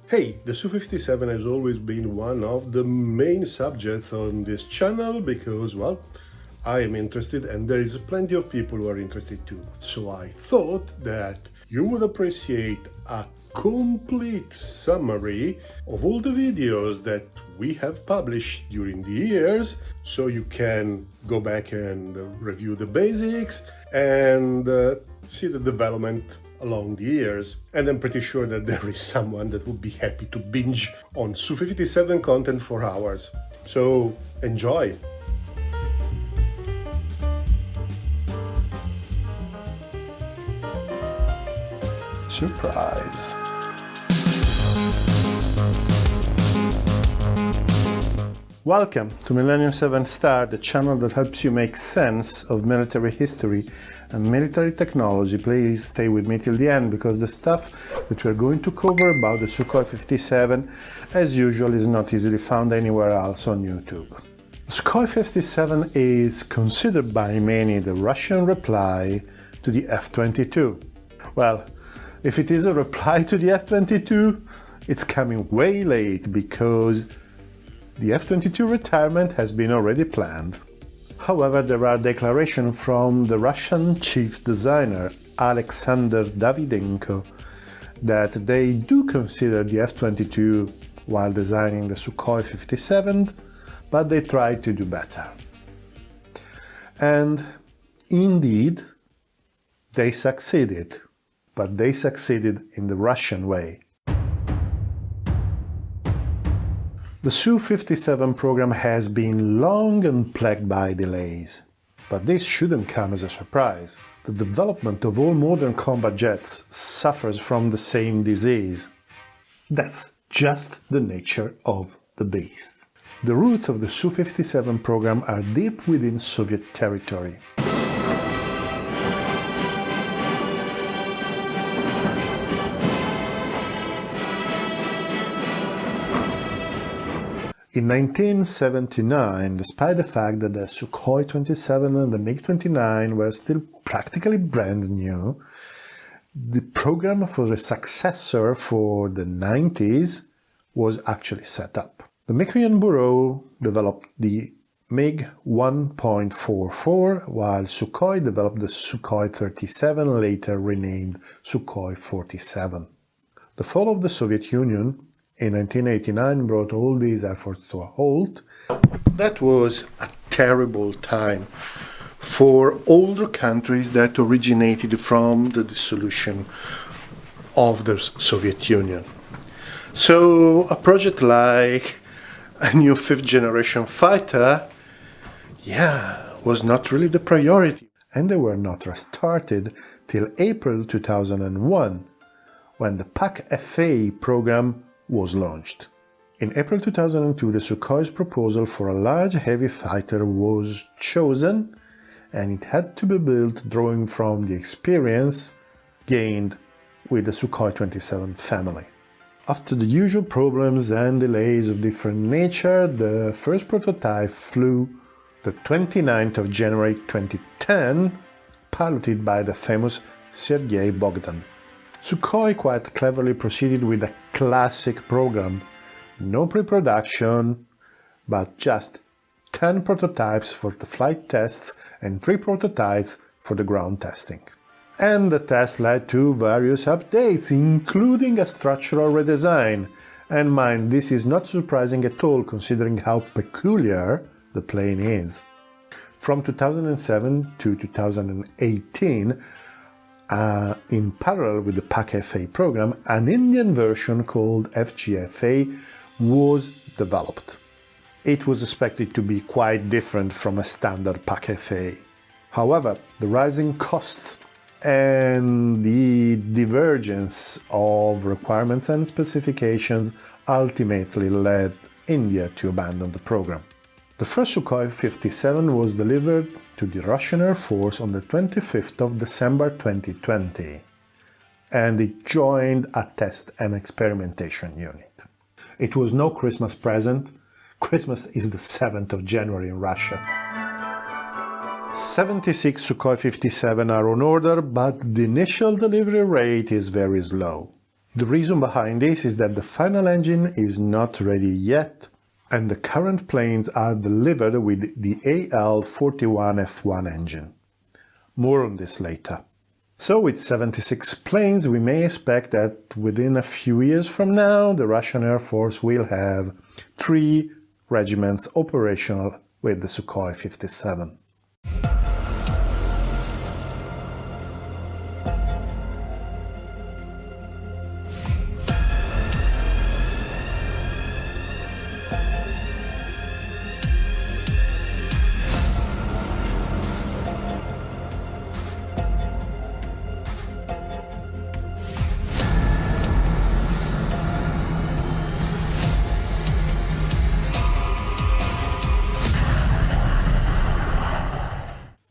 Hey, the Su-57 has always been one of the main subjects on this channel because, well, I am interested and there is plenty of people who are interested too. So I thought that you would appreciate a complete summary of all the videos that we have published during the years, so you can go back and review the basics and see the development along the years. And I'm pretty sure that there is someone that would be happy to binge on Su-57 content for hours. So enjoy! Surprise! Welcome to Millennium 7 Star, the channel that helps you make sense of military history and military technology. Please stay with me till the end, because the stuff that we're going to cover about the Su-57, as usual, is not easily found anywhere else on YouTube. The Su-57 is considered by many the Russian reply to the F-22. Well, if it is a reply to the F-22, it's coming way late, because the F-22 retirement has been already planned. However, there are declarations from the Russian chief designer, Alexander Davydenko, that they do consider the F-22 while designing the Sukhoi 57, but they try to do better. And indeed, they succeeded, but they succeeded in the Russian way. The Su-57 program has been long and plagued by delays, but this shouldn't come as a surprise. The development of all modern combat jets suffers from the same disease. That's just the nature of the beast. The roots of the Su-57 program are deep within Soviet territory. In 1979, despite the fact that the Sukhoi 27 and the MiG-29 were still practically brand new, the program for the successor for the 90s was actually set up. The Mikoyan Bureau developed the MiG 1.44, while Sukhoi developed the Sukhoi 37, later renamed Sukhoi 47. The fall of the Soviet Union in 1989 brought all these efforts to a halt. That was a terrible time for older countries that originated from the dissolution of the Soviet Union. So a project like a new fifth-generation fighter, was not really the priority. And they were not restarted till April 2001, when the PAK-FA program was launched. In April 2002, the Sukhoi's proposal for a large heavy fighter was chosen, and it had to be built drawing from the experience gained with the Sukhoi 27 family. After the usual problems and delays of different nature, the first prototype flew the 29th of January 2010, piloted by the famous Sergei Bogdan. Sukhoi quite cleverly proceeded with a classic program, no pre-production, but just 10 prototypes for the flight tests and 3 prototypes for the ground testing. And the test led to various updates, including a structural redesign. And mind, this is not surprising at all, considering how peculiar the plane is. From 2007 to 2018, in parallel with the PAK-FA program, an Indian version called FGFA was developed. It was expected to be quite different from a standard PAK-FA. However, the rising costs and the divergence of requirements and specifications ultimately led India to abandon the program. The first Sukhoi 57 was delivered to the Russian Air Force on the 25th of December 2020, and it joined a test and experimentation unit. It was no Christmas present. Christmas is the 7th of January in Russia. 76 Sukhoi 57 are on order, but the initial delivery rate is very slow. The reason behind this is that the final engine is not ready yet, and the current planes are delivered with the AL-41F1 engine. More on this later. So with 76 planes, we may expect that within a few years from now, the Russian Air Force will have 3 regiments operational with the Su-57.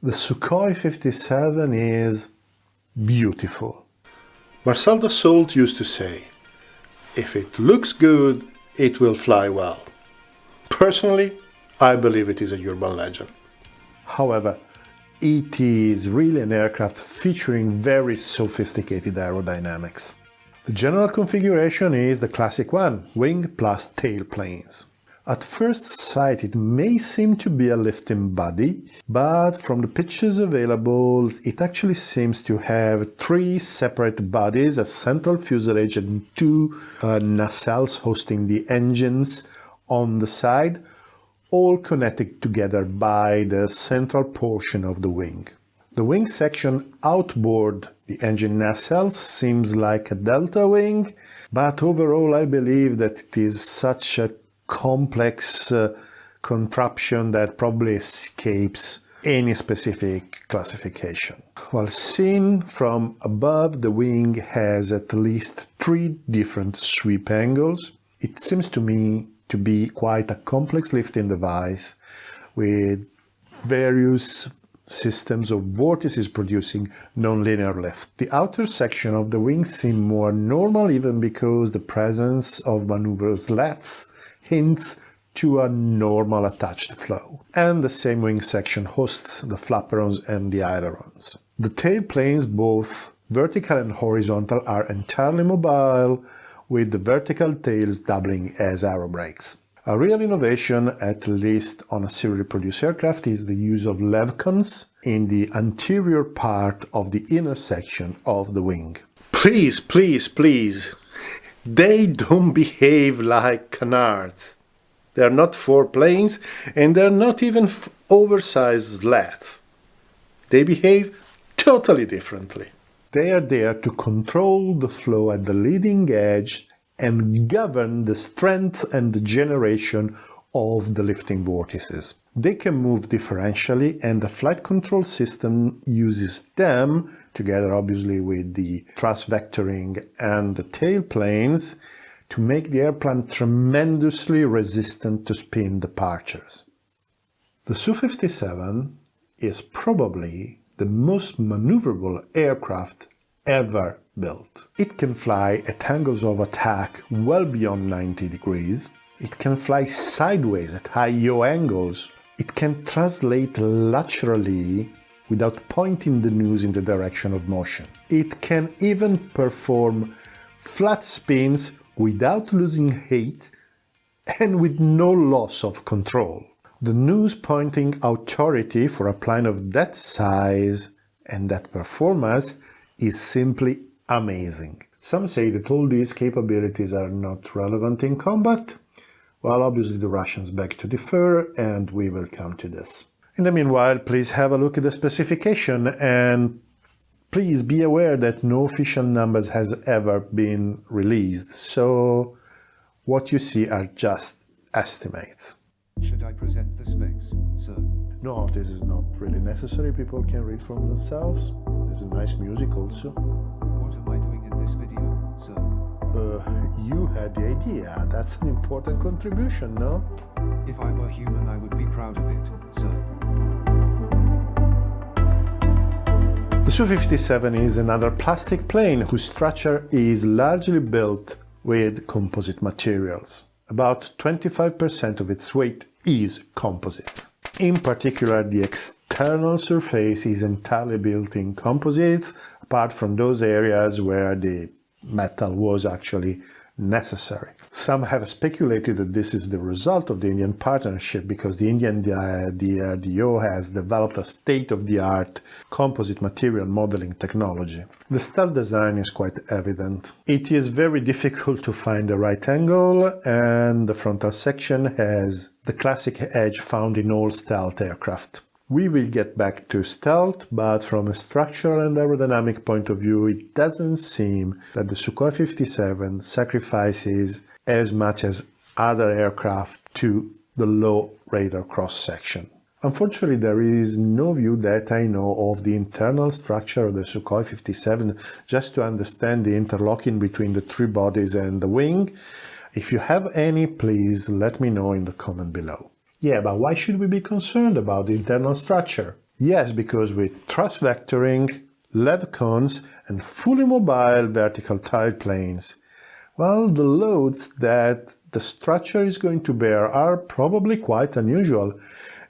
The Su-57 is beautiful. Marcel Dassault used to say, "If it looks good, it will fly well." Personally, I believe it is a urban legend. However, it is really an aircraft featuring very sophisticated aerodynamics. The general configuration is the classic one, wing plus tail planes. At first sight, it may seem to be a lifting body, but from the pictures available, it actually seems to have 3 separate bodies, a central fuselage and 2 nacelles hosting the engines on the side, all connected together by the central portion of the wing. The wing section outboard the engine nacelles seems like a delta wing, but overall I believe that it is such a complex contraption that probably escapes any specific classification. While seen from above, the wing has at least 3 different sweep angles. It seems to me to be quite a complex lifting device with various systems of vortices producing nonlinear lift. The outer section of the wing seems more normal, even because the presence of maneuver slats hints to a normal attached flow. And the same wing section hosts the flaperons and the ailerons. The tail planes, both vertical and horizontal, are entirely mobile, with the vertical tails doubling as aerobrakes. A real innovation, at least on a serially produced aircraft, is the use of levcons in the anterior part of the inner section of the wing. Please, please, please! They don't behave like canards. They're not 4 planes, and they're not even oversized slats. They behave totally differently. They are there to control the flow at the leading edge and govern the strength and the generation of the lifting vortices. They can move differentially, and the flight control system uses them, together obviously with the thrust vectoring and the tail planes, to make the airplane tremendously resistant to spin departures. The Su-57 is probably the most maneuverable aircraft ever built. It can fly at angles of attack well beyond 90 degrees. It can fly sideways at high yaw angles. It can translate laterally without pointing the nose in the direction of motion. It can even perform flat spins without losing height and with no loss of control. The nose pointing authority for a plane of that size and that performance is simply amazing. Some say that all these capabilities are not relevant in combat. Well, obviously the Russians beg to differ, and we will come to this. In the meanwhile, please have a look at the specification, and please be aware that no official numbers has ever been released, so what you see are just estimates. Should I present the specs, sir? No, this is not really necessary. People can read for themselves. There's a nice music also. What am I doing in this video, sir? You had the idea. That's an important contribution, no? If I were human, I would be proud of it, sir. The Su-57 is another plastic plane whose structure is largely built with composite materials. About 25% of its weight is composites. In particular, the external surface is entirely built in composites, apart from those areas where the metal was actually necessary. Some have speculated that this is the result of the Indian partnership because the Indian DRDO has developed a state-of-the-art composite material modeling technology. The stealth design is quite evident. It is very difficult to find the right angle, and the frontal section has the classic edge found in all stealth aircraft. We will get back to stealth, but from a structural and aerodynamic point of view, it doesn't seem that the Su-57 sacrifices as much as other aircraft to the low radar cross-section. Unfortunately, there is no view that I know of the internal structure of the Su-57 just to understand the interlocking between the three bodies and the wing. If you have any, please let me know in the comment below. Yeah, but why should we be concerned about the internal structure? Yes, because with thrust vectoring, lev cones, and fully mobile vertical tide planes, well, the loads that the structure is going to bear are probably quite unusual,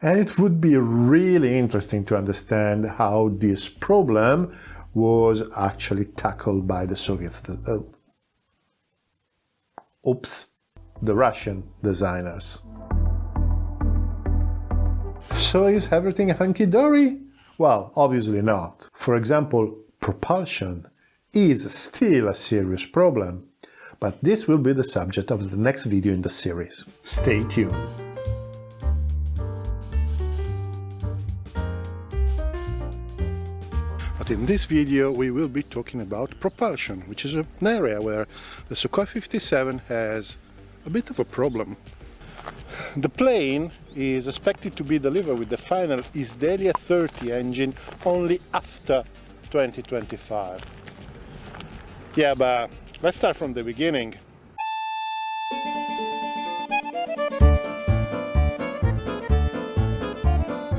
and it would be really interesting to understand how this problem was actually tackled by the Soviets. The Russian designers. So is everything hunky-dory? Well, obviously not. For example, propulsion is still a serious problem, but this will be the subject of the next video in the series. Stay tuned. But in this video we will be talking about propulsion, which is an area where the Su-57 has a bit of a problem. The plane is expected to be delivered with the final Algeria 30 engine only after 2025. Yeah, but let's start from the beginning.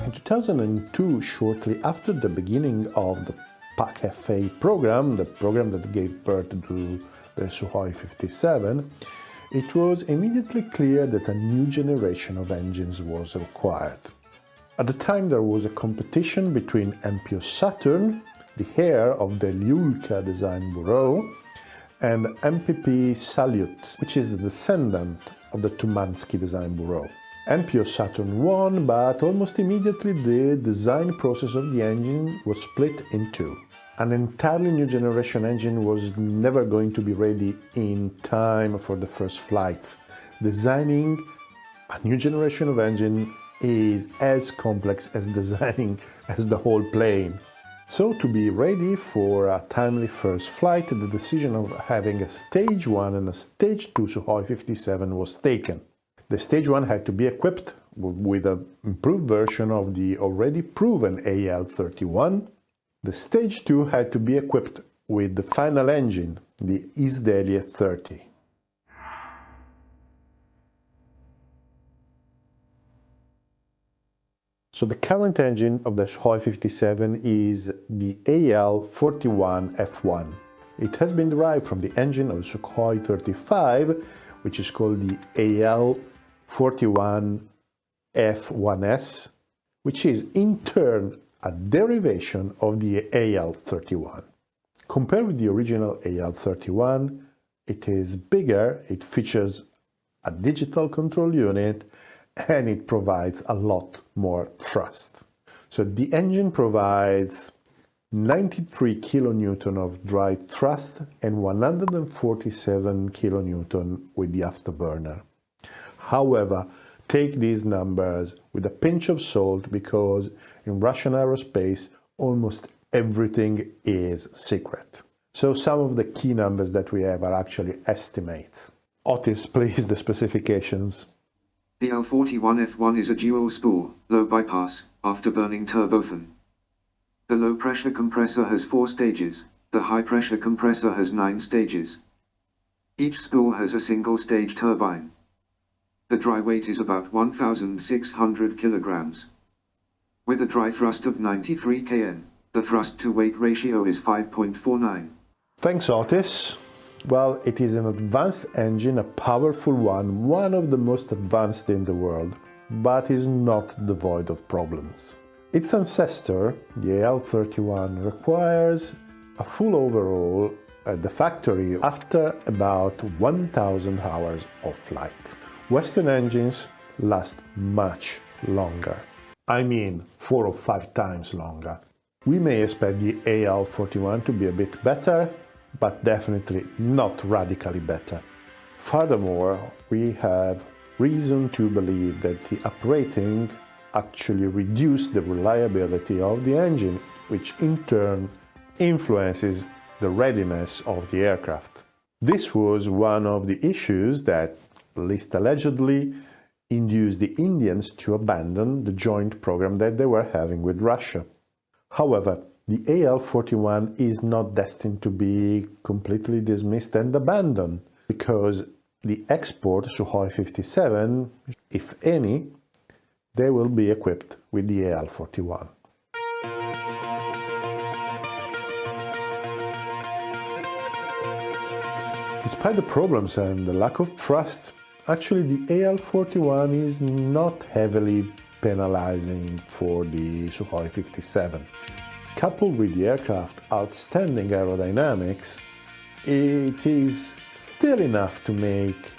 In 2002, shortly after the beginning of the PAC-FA program, the program that gave birth to the Su-57, it was immediately clear that a new generation of engines was required. At the time there was a competition between MPO Saturn, the heir of the Lyulka Design Bureau, and MPP Salyut, which is the descendant of the Tumansky Design Bureau. MPO Saturn won, but almost immediately the design process of the engine was split in two. An entirely new generation engine was never going to be ready in time for the first flights. Designing a new generation of engine is as complex as designing as the whole plane. So to be ready for a timely first flight, the decision of having a stage 1 and a stage 2 Su-57 was taken. The stage 1 had to be equipped with an improved version of the already proven AL-31. The stage 2 had to be equipped with the final engine, the Algeria 30. So the current engine of the Su-57 is the AL-41F1. It has been derived from the engine of the Sukhoi-35, which is called the AL-41F1S, which is in turn a derivation of the AL-31. Compared with the original AL-31, it is bigger, it features a digital control unit, and it provides a lot more thrust. So the engine provides 93 kilonewton of dry thrust and 147 kilonewton with the afterburner. However, take these numbers with a pinch of salt because in Russian aerospace almost everything is secret. So some of the key numbers that we have are actually estimates. Otis, please, the specifications. The L-41F1 is a dual-spool, low-bypass, afterburning turbofan. The low-pressure compressor has 4 stages, the high-pressure compressor has 9 stages. Each spool has a single-stage turbine. The dry weight is about 1,600 kilograms. With a dry thrust of 93 kN, the thrust-to-weight ratio is 5.49. Thanks, Otis. Well, it is an advanced engine, a powerful one of the most advanced in the world, but is not devoid of problems. Its ancestor, the AL-31, requires a full overhaul at the factory after about 1,000 hours of flight. Western engines last much longer. I mean 4 or 5 times longer. We may expect the AL-41 to be a bit better, but definitely not radically better. Furthermore, we have reason to believe that the uprating actually reduced the reliability of the engine, which in turn influences the readiness of the aircraft. This was one of the issues that, at least allegedly, induced the Indians to abandon the joint program that they were having with Russia. However, the AL-41 is not destined to be completely dismissed and abandoned, because the export Su-57, if any, they will be equipped with the AL-41. Despite the problems and the lack of thrust, actually the AL-41 is not heavily penalizing for the Su-57. Coupled with the aircraft's outstanding aerodynamics, it is still enough to make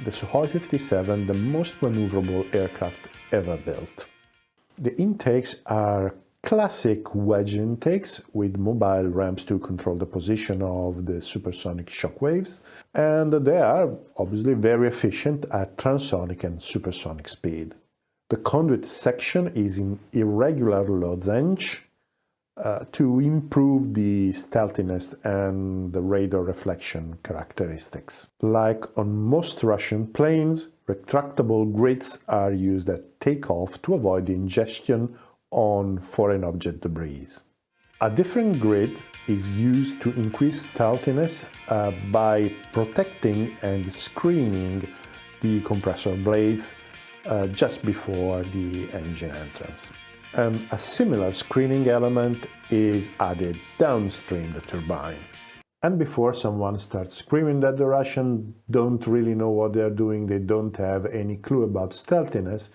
the Su-57 the most maneuverable aircraft ever built. The intakes are classic wedge intakes with mobile ramps to control the position of the supersonic shock waves, and they are obviously very efficient at transonic and supersonic speed. The conduit section is in irregular lozenge to improve the stealthiness and the radar reflection characteristics. Like on most Russian planes, retractable grids are used at takeoff to avoid the ingestion on foreign object debris. A different grid is used to increase stealthiness by protecting and screening the compressor blades just before the engine entrance. And a similar screening element is added downstream the turbine. And before someone starts screaming that the Russians don't really know what they're doing, they don't have any clue about stealthiness,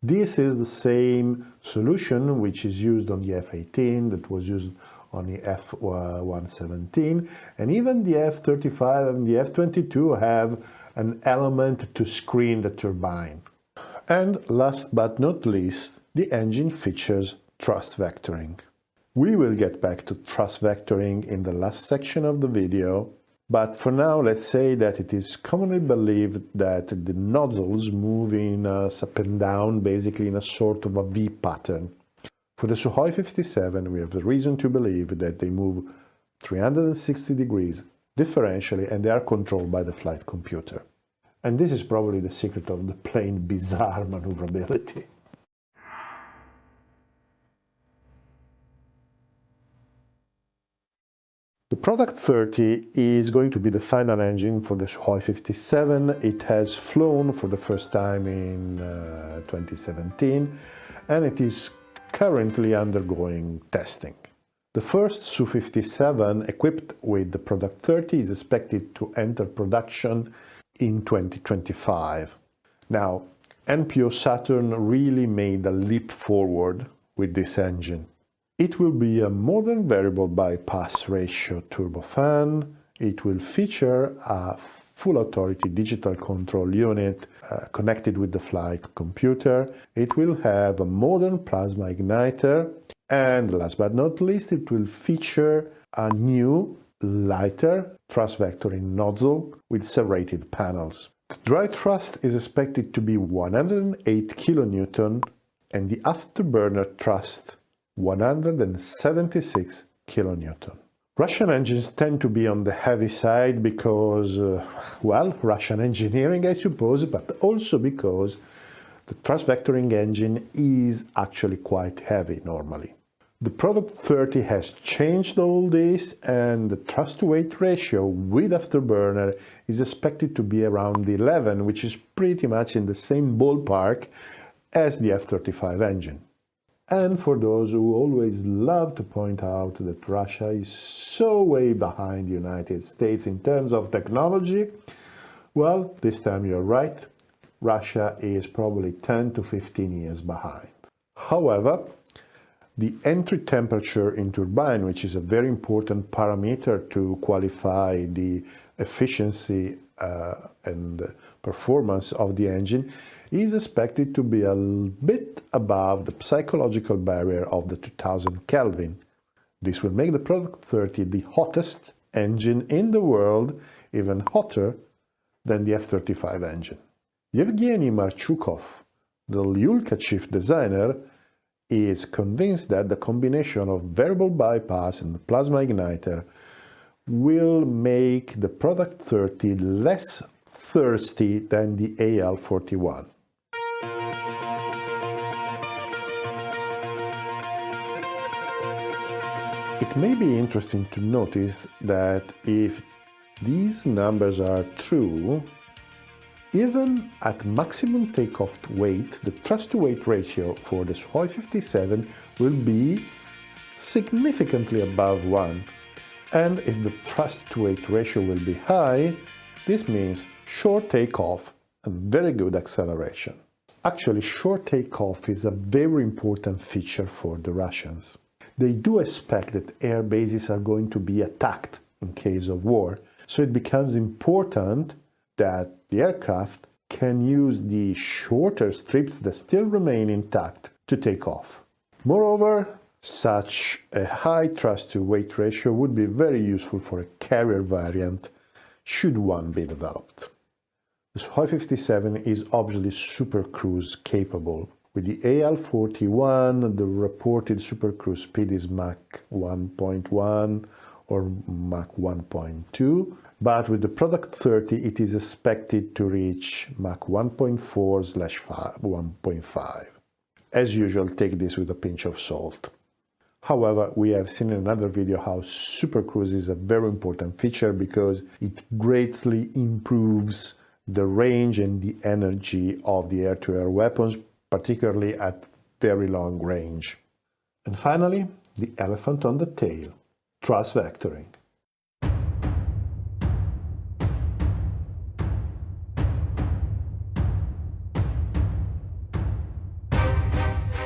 this is the same solution which is used on the F-18, that was used on the F-117, and even the F-35 and the F-22 have an element to screen the turbine. And last but not least, the engine features thrust vectoring. We will get back to thrust vectoring in the last section of the video, but for now let's say that it is commonly believed that the nozzles move up and down, basically in a sort of a V pattern. For the Su-57 we have the reason to believe that they move 360 degrees differentially, and they are controlled by the flight computer. And this is probably the secret of the plane's bizarre maneuverability. The Product 30 is going to be the final engine for the Su-57. It has flown for the first time in 2017, and it is currently undergoing testing. The first Su-57 equipped with the Product 30 is expected to enter production in 2025. Now, NPO Saturn really made a leap forward with this engine. It will be a modern variable bypass ratio turbofan. It will feature a full authority digital control unit connected with the flight computer. It will have a modern plasma igniter, and last but not least, it will feature a new, lighter thrust vectoring nozzle with serrated panels. The dry thrust is expected to be 108 kN and the afterburner thrust 176 kN. Russian engines tend to be on the heavy side because, well, Russian engineering, I suppose, but also because the thrust vectoring engine is actually quite heavy normally. The Product 30 has changed all this, and the thrust-to-weight ratio with afterburner is expected to be around 11, which is pretty much in the same ballpark as the F-35 engine. And for those who always love to point out that Russia is so way behind the United States in terms of technology, well, this time you're right. Russia is probably 10 to 15 years behind. However, The entry temperature in turbine, which is a very important parameter to qualify the efficiency and performance of the engine, is expected to be a bit above the psychological barrier of the 2000 Kelvin. This will make the Product 30 the hottest engine in the world, even hotter than the F-35 engine. Yevgeny Marchukov, the Lyulka chief designer, is convinced that the combination of variable bypass and the plasma igniter will make the Product 30 less thirsty than the AL-41. It may be interesting to notice that if these numbers are true, even at maximum takeoff weight, the thrust-to-weight ratio for the Su-57 will be significantly above 1. And if the thrust-to-weight ratio will be high, this means short takeoff and very good acceleration. Actually, short takeoff is a very important feature for the Russians. They do expect that air bases are going to be attacked in case of war, so it becomes important that the aircraft can use the shorter strips that still remain intact to take off. Moreover, such a high thrust-to-weight ratio would be very useful for a carrier variant should one be developed. The Su-57 is obviously supercruise capable. With the AL-41, the reported supercruise speed is Mach 1.1 or Mach 1.2, but with the Product 30 it is expected to reach Mach 1.4/1.5. As usual, take this with a pinch of salt. However, we have seen in another video how supercruise is a very important feature because it greatly improves the range and the energy of the air-to-air weapons, particularly at very long range. And finally, the elephant on the tail, thrust vectoring.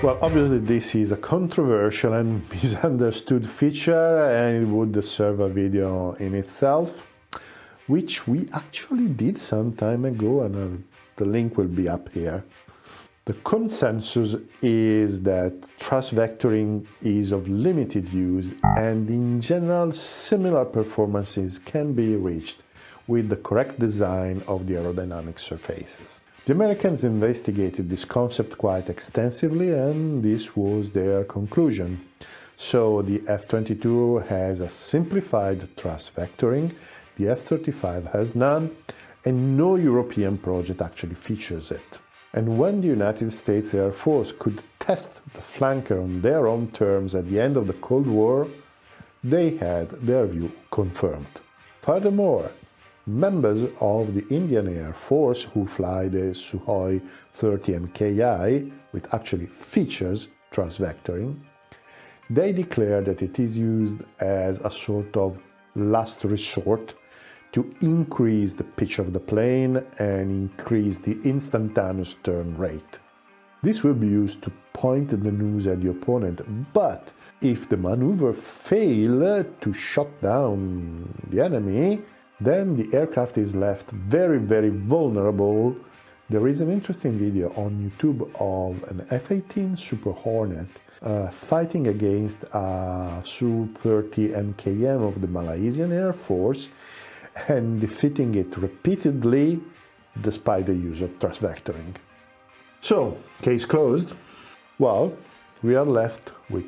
Well, obviously this is a controversial and misunderstood feature, and it would deserve a video in itself, which we actually did some time ago, and the link will be up here. The consensus is that thrust vectoring is of limited use, and in general similar performances can be reached with the correct design of the aerodynamic surfaces. The Americans investigated this concept quite extensively, and this was their conclusion. So the F-22 has a simplified thrust vectoring, the F-35 has none, and no European project actually features it. And when the United States Air Force could test the flanker on their own terms at the end of the Cold War, they had their view confirmed. Furthermore, members of the Indian Air Force who fly the Sukhoi 30 and Ki, which actually features thrust vectoring, they declare that it is used as a sort of last resort to increase the pitch of the plane and increase the instantaneous turn rate. This will be used to point the nose at the opponent, but if the maneuver fails to shut down the enemy, then the aircraft is left very, very vulnerable. There is an interesting video on YouTube of an F-18 Super Hornet fighting against a Su-30 NKM of the Malaysian Air Force and defeating it repeatedly despite the use of thrust vectoring. So, case closed? Well, we are left with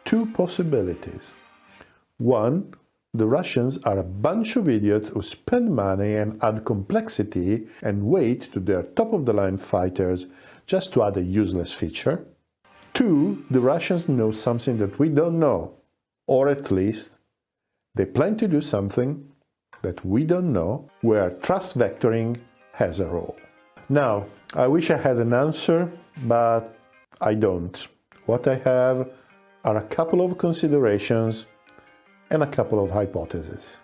two possibilities. One, the Russians are a bunch of idiots who spend money and add complexity and weight to their top-of-the-line fighters just to add a useless feature. Two, the Russians know something that we don't know, or at least they plan to do something that we don't know, where thrust vectoring has a role. Now, I wish I had an answer, but I don't. What I have are a couple of considerations and a couple of hypotheses.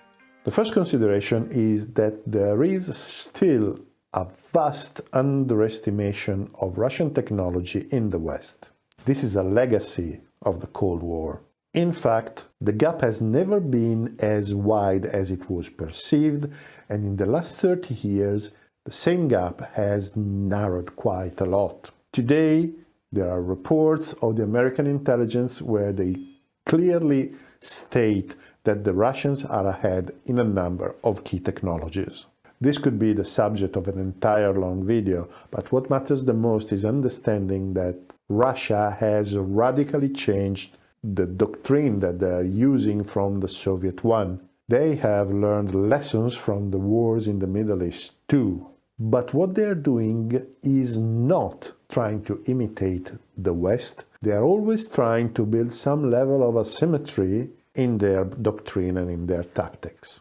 The first consideration is that there is still a vast underestimation of Russian technology in the West. This is a legacy of the Cold War. In fact, the gap has never been as wide as it was perceived, and in the last 30 years, the same gap has narrowed quite a lot. Today, there are reports of the American intelligence where they clearly state that the Russians are ahead in a number of key technologies. This could be the subject of an entire long video, but what matters the most is understanding that Russia has radically changed the doctrine that they are using from the Soviet one. They have learned lessons from the wars in the Middle East too. But what they are doing is not trying to imitate the West. They are always trying to build some level of asymmetry in their doctrine and in their tactics.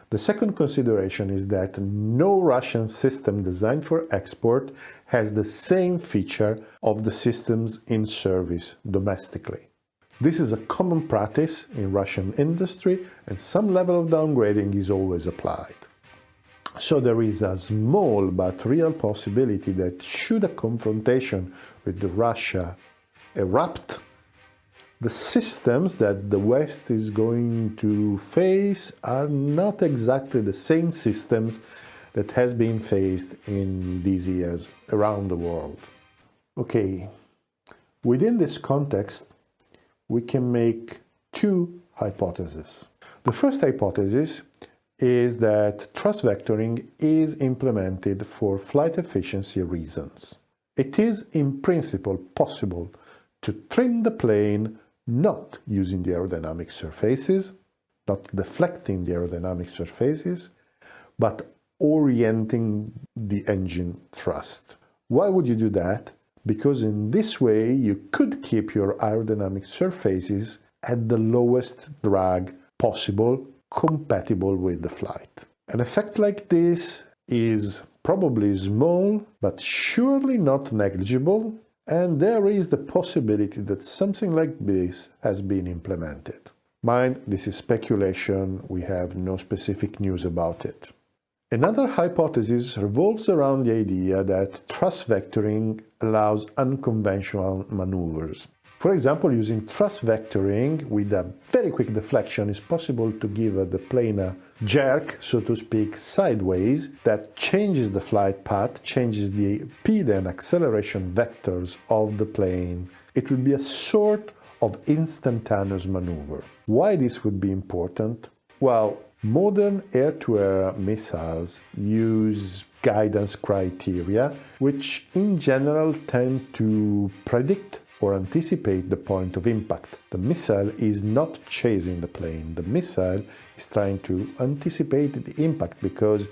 The second consideration is that no Russian system designed for export has the same feature of the systems in service domestically. This is a common practice in Russian industry, and some level of downgrading is always applied. So there is a small but real possibility that should a confrontation with Russia erupt, the systems that the West is going to face are not exactly the same systems that has been faced in these years around the world. Okay, within this context, we can make two hypotheses. The first hypothesis is that thrust vectoring is implemented for flight efficiency reasons. It is in principle possible to trim the plane not using the aerodynamic surfaces, not deflecting the aerodynamic surfaces, but orienting the engine thrust. Why would you do that? Because in this way you could keep your aerodynamic surfaces at the lowest drag possible, compatible with the flight. An effect like this is probably small, but surely not negligible, and there is the possibility that something like this has been implemented. Mind, this is speculation, we have no specific news about it. Another hypothesis revolves around the idea that thrust vectoring allows unconventional maneuvers. For example, using thrust vectoring with a very quick deflection is possible to give the plane a jerk, so to speak, sideways, that changes the flight path, changes the speed and acceleration vectors of the plane. It would be a sort of instantaneous maneuver. Why this would be important? Well, modern air-to-air missiles use guidance criteria, which in general tend to predict or anticipate the point of impact. The missile is not chasing the plane. The missile is trying to anticipate the impact because,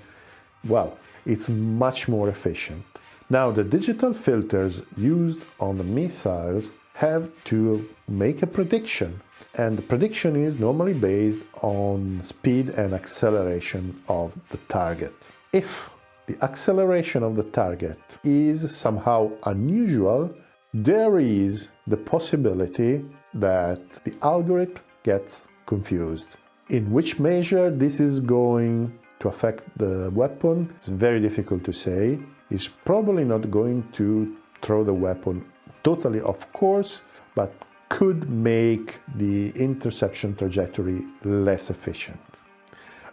well, it's much more efficient. Now, the digital filters used on the missiles have to make a prediction, and the prediction is normally based on speed and acceleration of the target. If the acceleration of the target is somehow unusual, there is the possibility that the algorithm gets confused. In which measure this is going to affect the weapon, it's very difficult to say. It's probably not going to throw the weapon totally off course, but could make the interception trajectory less efficient.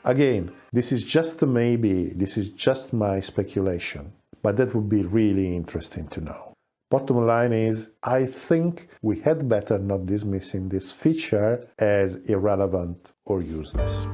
Again, this is just a maybe, this is just my speculation, but that would be really interesting to know. Bottom line is, I think we had better not dismissing this feature as irrelevant or useless.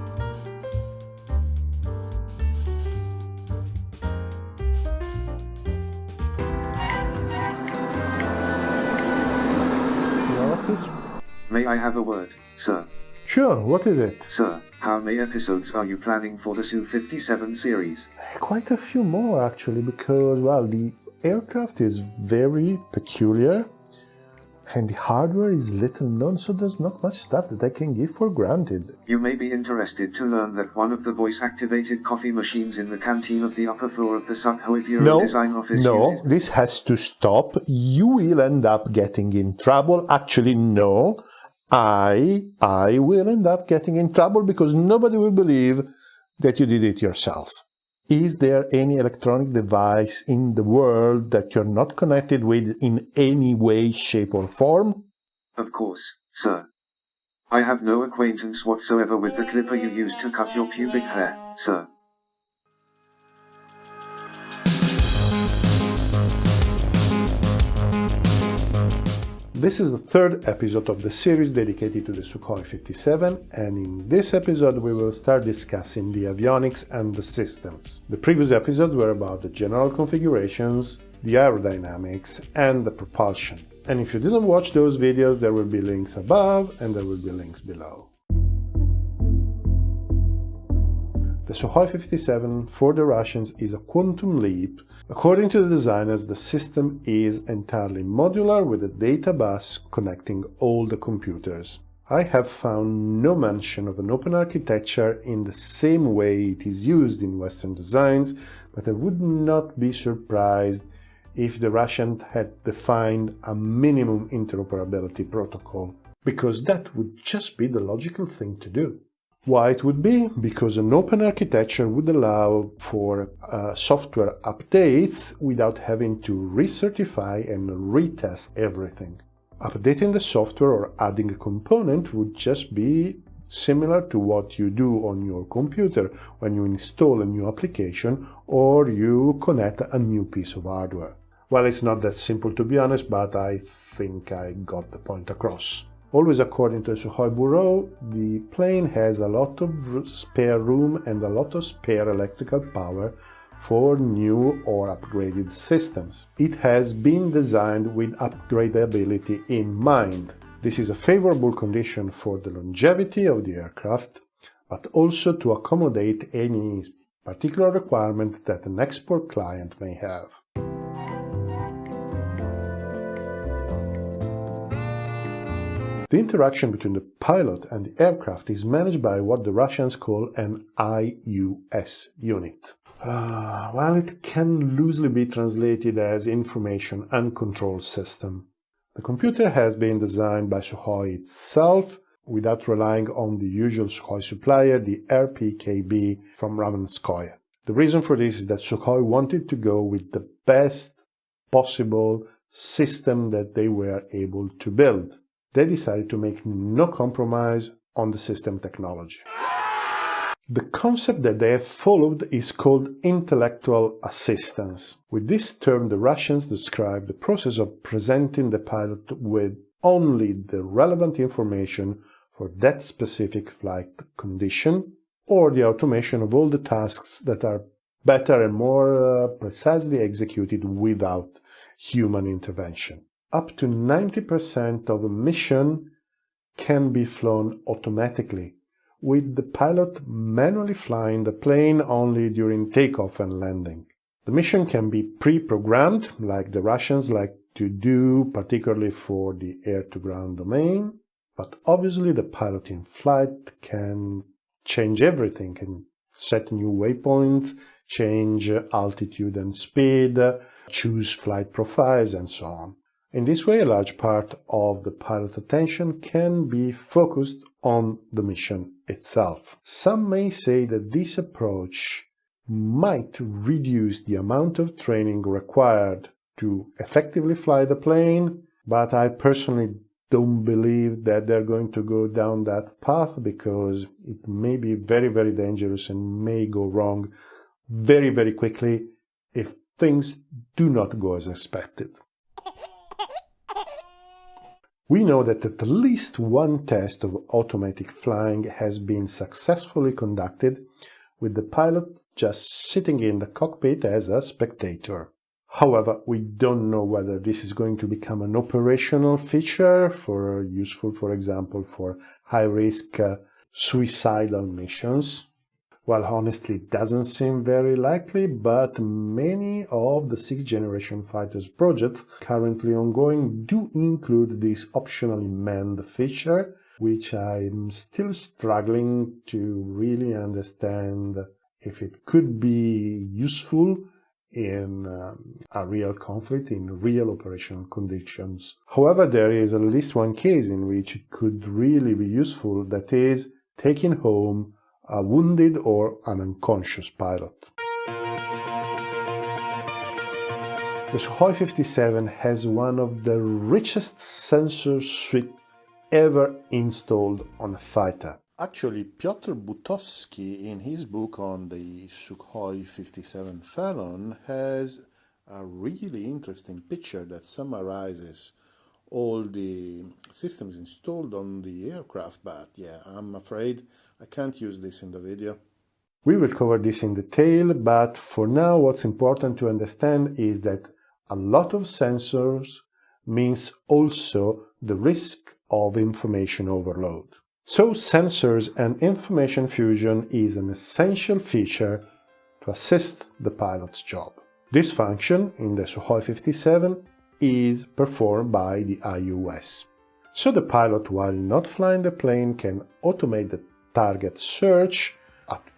May I have a word, sir? Sure, what is it? Sir, how many episodes are you planning for the Su-57 series? Quite a few more actually, because, well, the aircraft is very peculiar and the hardware is little known, so there's not much stuff that I can give for granted. You may be interested to learn that one of the voice-activated coffee machines in the canteen of the upper floor of the Sukhoi Bureau Design Office uses... No, this has to stop. You will end up getting in trouble. Actually, no. I will end up getting in trouble because nobody will believe that you did it yourself. Is there any electronic device in the world that you're not connected with in any way, shape or form? Of course, sir. I have no acquaintance whatsoever with the clipper you used to cut your pubic hair, sir. This is the third episode of the series dedicated to the Su-57, and in this episode we will start discussing the avionics and the systems. The previous episodes were about the general configurations, the aerodynamics, and the propulsion. And if you didn't watch those videos, there will be links above and there will be links below. The Su-57 for the Russians is a quantum leap. According to the designers, the system is entirely modular with a data bus connecting all the computers. I have found no mention of an open architecture in the same way it is used in Western designs, but I would not be surprised if the Russians had defined a minimum interoperability protocol, because that would just be the logical thing to do. Why it would be? Because an open architecture would allow for software updates without having to recertify and retest everything. Updating the software or adding a component would just be similar to what you do on your computer when you install a new application or you connect a new piece of hardware. Well, it's not that simple to be honest, but I think I got the point across. Always according to the Sukhoi Bureau, the plane has a lot of spare room and a lot of spare electrical power for new or upgraded systems. It has been designed with upgradability in mind. This is a favorable condition for the longevity of the aircraft, but also to accommodate any particular requirement that an export client may have. The interaction between the pilot and the aircraft is managed by what the Russians call an IUS unit. Well, it can loosely be translated as Information and Control System. The computer has been designed by Sukhoi itself without relying on the usual Sukhoi supplier, the RPKB from Ramenskoye. The reason for this is that Sukhoi wanted to go with the best possible system that they were able to build. They decided to make no compromise on the system technology. The concept that they have followed is called intellectual assistance. With this term, the Russians describe the process of presenting the pilot with only the relevant information for that specific flight condition, or the automation of all the tasks that are better and more precisely executed without human intervention. Up to 90% of a mission can be flown automatically, with the pilot manually flying the plane only during takeoff and landing. The mission can be pre-programmed, like the Russians like to do, particularly for the air-to-ground domain, but obviously the pilot in flight can change everything, can set new waypoints, change altitude and speed, choose flight profiles, and so on. In this way, a large part of the pilot's attention can be focused on the mission itself. Some may say that this approach might reduce the amount of training required to effectively fly the plane, but I personally don't believe that they're going to go down that path because it may be very, very dangerous and may go wrong very, very quickly if things do not go as expected. We know that at least one test of automatic flying has been successfully conducted, with the pilot just sitting in the cockpit as a spectator. However, we don't know whether this is going to become an operational feature useful, for example, for high-risk suicidal missions. Well, honestly, it doesn't seem very likely, but many of the 6th generation fighters projects currently ongoing do include this optionally manned feature, which I'm still struggling to really understand if it could be useful in a real conflict, in real operational conditions. However, there is at least one case in which it could really be useful, that is, taking home a wounded or an unconscious pilot. The Su-57 has one of the richest sensor suite ever installed on a fighter. Actually, Piotr Butowski, in his book on the Su-57 Phanon, has a really interesting picture that summarizes all the systems installed on the aircraft, but yeah, I'm afraid I can't use this in the video. We will cover this in detail, but for now what's important to understand is that a lot of sensors means also the risk of information overload. So sensors and information fusion is an essential feature to assist the pilot's job. This function in the Su-57 is performed by the IUS. So the pilot, while not flying the plane, can automate the target search,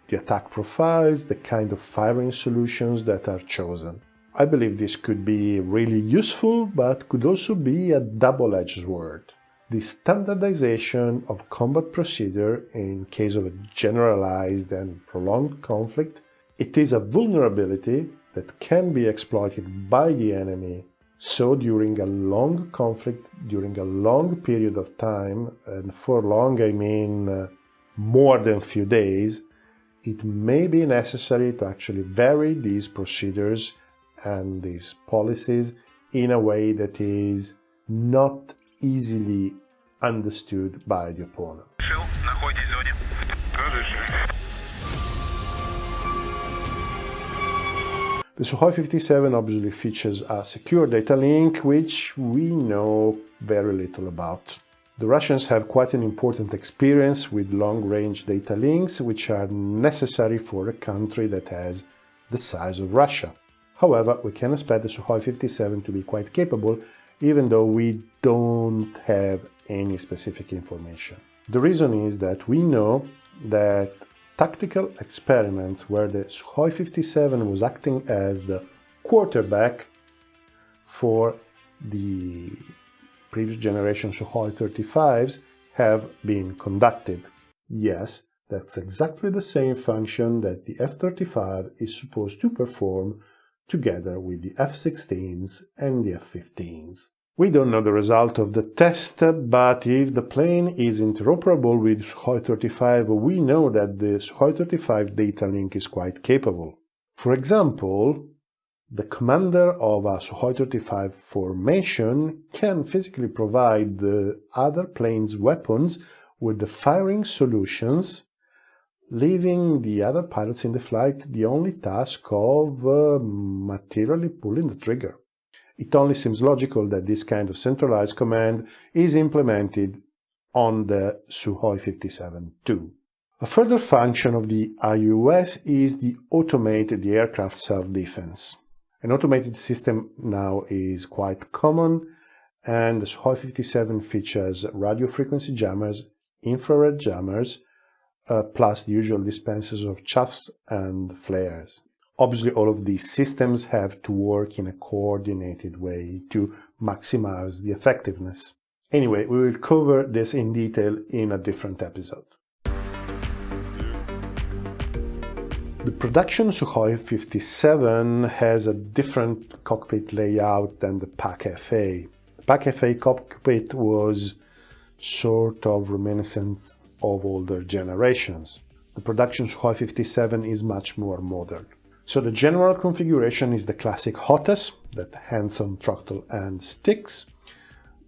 the attack profiles, the kind of firing solutions that are chosen. I believe this could be really useful, but could also be a double-edged sword. The standardization of combat procedure in case of a generalized and prolonged conflict, it is a vulnerability that can be exploited by the enemy. So during a long conflict, during a long period of time, and for long I mean more than a few days, it may be necessary to actually vary these procedures and these policies in a way that is not easily understood by the opponent. The Su-57 obviously features a secure data link, which we know very little about. The Russians have quite an important experience with long-range data links, which are necessary for a country that has the size of Russia. However, we can expect the Su-57 to be quite capable, even though we don't have any specific information. The reason is that we know that tactical experiments where the Su-57 was acting as the quarterback for the previous generation Su-35s have been conducted. Yes, that's exactly the same function that the F-35 is supposed to perform together with the F-16s and the F-15s. We don't know the result of the test, but if the plane is interoperable with Su-35, we know that the Su-35 data link is quite capable. For example, the commander of a Su-35 formation can physically provide the other plane's weapons with the firing solutions, leaving the other pilots in the flight the only task of materially pulling the trigger. It only seems logical that this kind of centralized command is implemented on the Su-57 too. A further function of the IUS is the automated aircraft self-defense. An automated system now is quite common, and the Su-57 features radio frequency jammers, infrared jammers, plus the usual dispensers of chuffs and flares. Obviously, all of these systems have to work in a coordinated way to maximize the effectiveness. Anyway, we will cover this in detail in a different episode. The production Su-57 has a different cockpit layout than the PAC-FA. The PAC-FA cockpit was sort of reminiscent of older generations. The production Su-57 is much more modern. So the general configuration is the classic HOTAS, that hands-on throttle and sticks,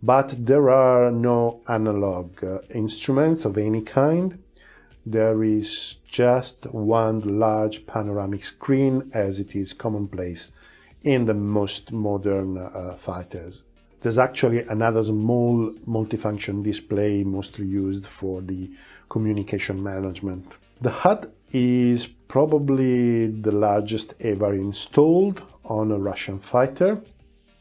but there are no analog instruments of any kind. There is just one large panoramic screen, as it is commonplace in the most modern fighters. There's actually another small multifunction display mostly used for the communication management. The HUD is probably the largest ever installed on a Russian fighter,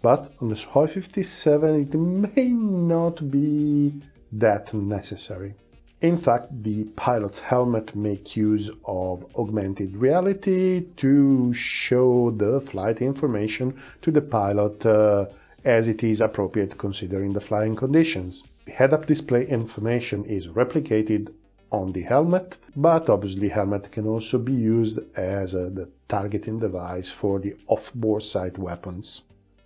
but on the Su-57 it may not be that necessary. In fact, the pilot's helmet makes use of augmented reality to show the flight information to the pilot as it is appropriate considering the flying conditions. The head-up display information is replicated on the helmet, but obviously the helmet can also be used as the targeting device for the off-bore sight weapons.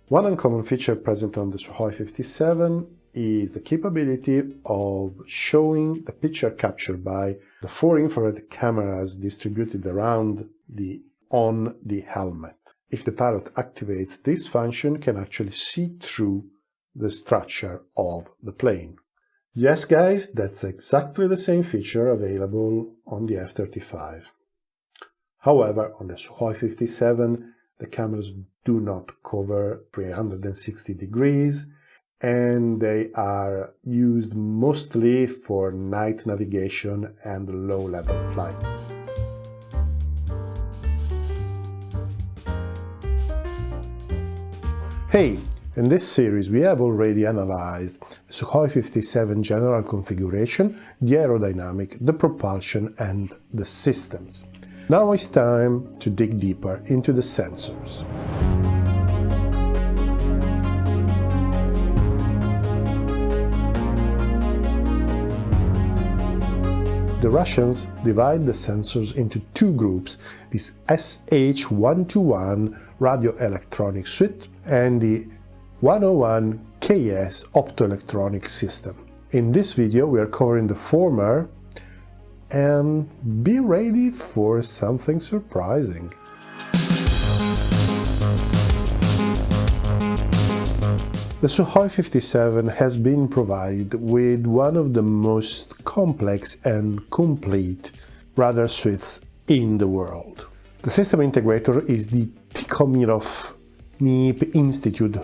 One uncommon feature present on the Su-57 is the capability of showing the picture captured by the 4 infrared cameras distributed around on the helmet. If the pilot activates this function, can actually see through the structure of the plane. Yes, guys, that's exactly the same feature available on the F-35. However, on the Su-57, the cameras do not cover 360 degrees, and they are used mostly for night navigation and low-level flight. Hey, in this series we have already analyzed the Su-57 general configuration, the aerodynamic, the propulsion and the systems. Now it's time to dig deeper into the sensors. The Russians divide the sensors into 2 groups, this SH-121 radio electronic suite and the 101 KS optoelectronic system. In this video we are covering the former, and be ready for something surprising. The Su-57 has been provided with one of the most complex and complete radar suites in the world. The system integrator is the Tikhomirov NIP Institute,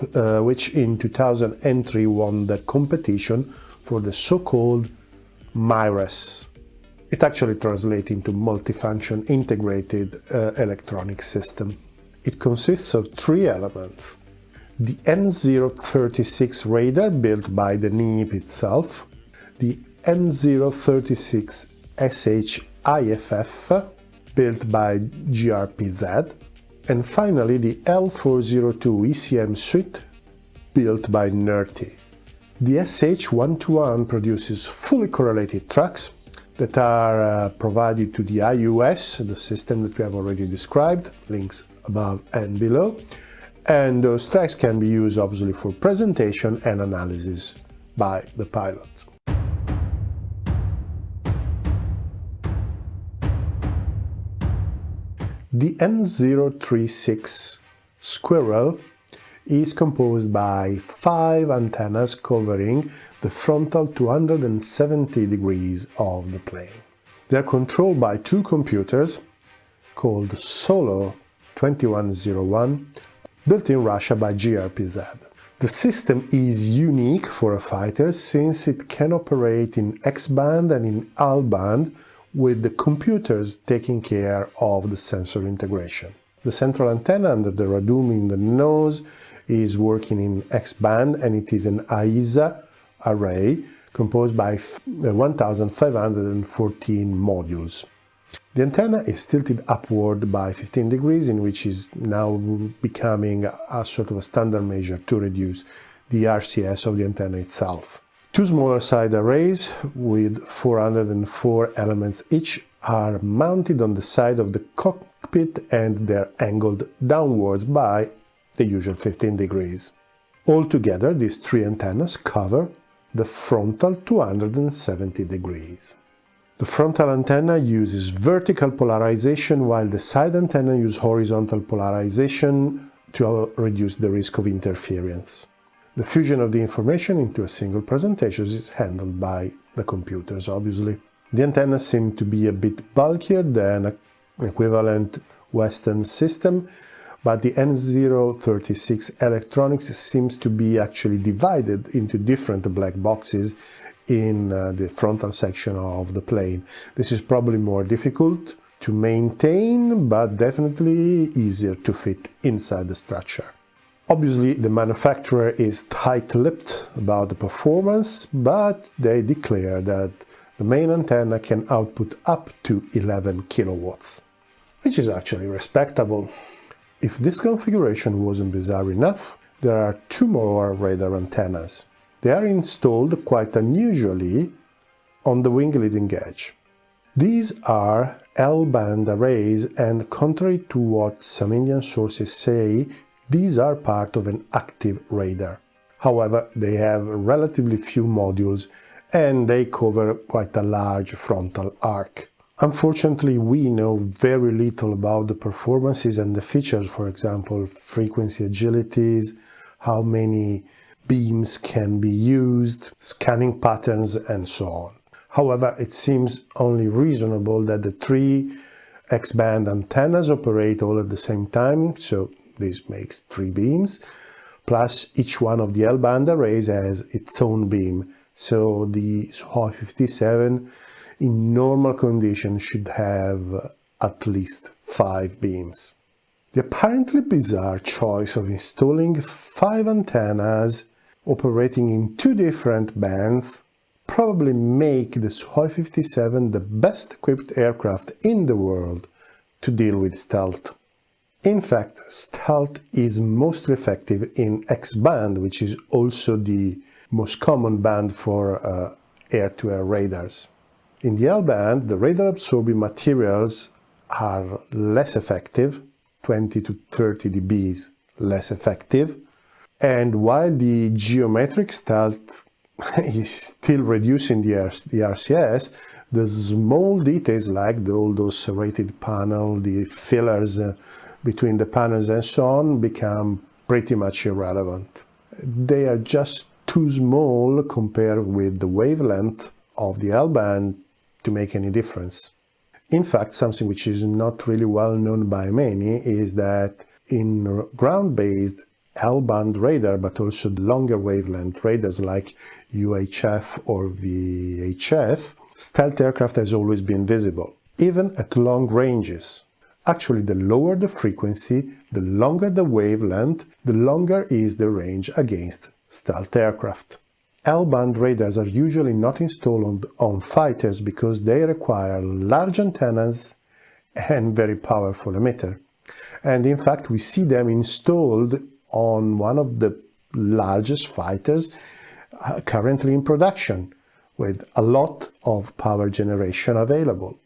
which in 2003 won the competition for the so-called MIRAS. It actually translates into Multifunction Integrated Electronic System. It consists of 3 elements. The N036 radar built by the NIP itself, the N036 SH-IFF built by GRPZ, and finally the L402 ECM suite built by NERTI. The SH-121 produces fully correlated tracks that are provided to the IUS, the system that we have already described, links above and below, and those tracks can be used obviously for presentation and analysis by the pilot. The N036 Squirrel is composed by 5 antennas covering the frontal 270 degrees of the plane. They are controlled by 2 computers called Solo 2101, built in Russia by GRPZ. The system is unique for a fighter since it can operate in X-band and in L-band, with the computers taking care of the sensor integration. The central antenna under the radome in the nose is working in X-band, and it is an AISA array composed by 1514 modules. The antenna is tilted upward by 15 degrees, in which is now becoming a sort of a standard measure to reduce the RCS of the antenna itself. 2 smaller side arrays with 404 elements each are mounted on the side of the cockpit, and they're angled downwards by the usual 15 degrees. Altogether, these 3 antennas cover the frontal 270 degrees. The frontal antenna uses vertical polarization, while the side antenna uses horizontal polarization to reduce the risk of interference. The fusion of the information into a single presentation is handled by the computers, obviously. The antennas seem to be a bit bulkier than an equivalent Western system, but the N036 electronics seems to be actually divided into different black boxes in the frontal section of the plane. This is probably more difficult to maintain, but definitely easier to fit inside the structure. Obviously, the manufacturer is tight-lipped about the performance, but they declare that the main antenna can output up to 11 kilowatts, which is actually respectable. If this configuration wasn't bizarre enough, there are 2 more radar antennas. They are installed quite unusually on the wing leading edge. These are L-band arrays, and contrary to what some Indian sources say, these are part of an active radar. However, they have relatively few modules and they cover quite a large frontal arc. Unfortunately, we know very little about the performances and the features, for example, frequency agilities, how many beams can be used, scanning patterns, and so on. However, it seems only reasonable that the three X-band antennas operate all at the same time, so this makes 3 beams, plus each one of the L-band arrays has its own beam, so the Su-57 in normal conditions should have at least 5 beams. The apparently bizarre choice of installing 5 antennas operating in 2 different bands probably make the Su-57 the best equipped aircraft in the world to deal with stealth. In fact, stealth is mostly effective in X-band, which is also the most common band for air-to-air radars. In the L-band, the radar-absorbing materials are less effective, 20 to 30 dBs less effective, and while the geometric stealth is still reducing the RCS, the small details like all those serrated panels, the fillers between the panels and so on become pretty much irrelevant. They are just too small compared with the wavelength of the L-band to make any difference. In fact, something which is not really well known by many is that in ground-based L-band radar, but also longer wavelength radars like UHF or VHF, stealth aircraft has always been visible, even at long ranges. Actually, the lower the frequency, the longer the wavelength, the longer is the range against stealth aircraft. L-band radars are usually not installed on fighters because they require large antennas and very powerful emitter. And in fact, we see them installed on one of the largest fighters currently in production, with a lot of power generation available.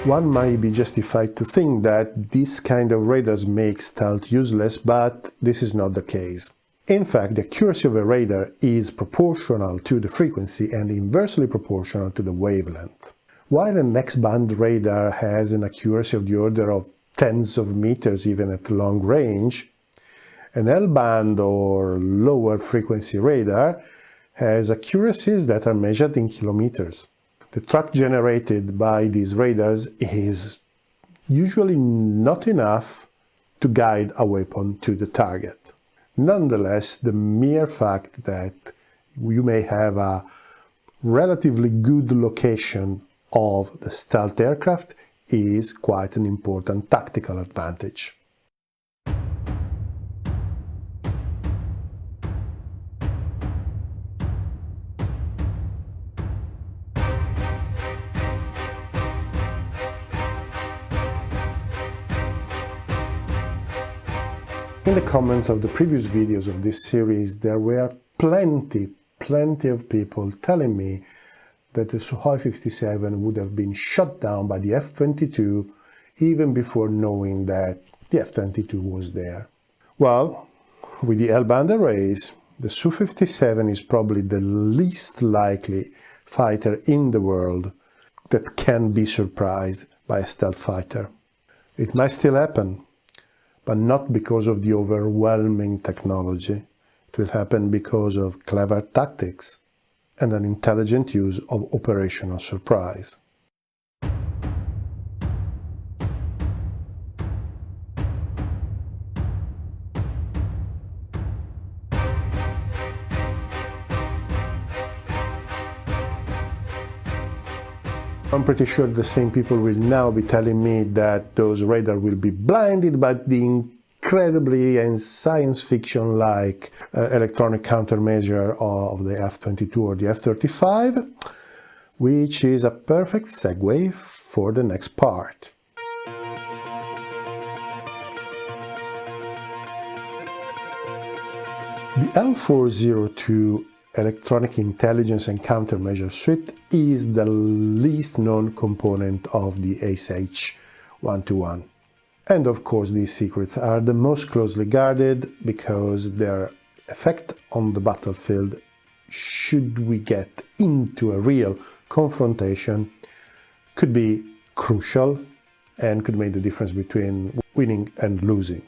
One might be justified to think that this kind of radars make stealth useless, but this is not the case. In fact, the accuracy of a radar is proportional to the frequency and inversely proportional to the wavelength. While an X-band radar has an accuracy of the order of tens of meters even at long range, an L-band or lower frequency radar has accuracies that are measured in kilometers. The track generated by these radars is usually not enough to guide a weapon to the target. Nonetheless, the mere fact that you may have a relatively good location of the stealth aircraft is quite an important tactical advantage. In the comments of the previous videos of this series, there were plenty of people telling me that the Su-57 would have been shot down by the F-22 even before knowing that the F-22 was there. Well, with the L-band arrays, the Su-57 is probably the least likely fighter in the world that can be surprised by a stealth fighter. It might still happen, but not because of the overwhelming technology. It will happen because of clever tactics and an intelligent use of operational surprise. I'm pretty sure the same people will now be telling me that those radars will be blinded by the incredibly and science fiction-like electronic countermeasure of the F-22 or the F-35, which is a perfect segue for the next part. The L402 Electronic Intelligence and Countermeasure Suite is the least known component of the SH-121. And of course these secrets are the most closely guarded because their effect on the battlefield, should we get into a real confrontation, could be crucial and could make the difference between winning and losing.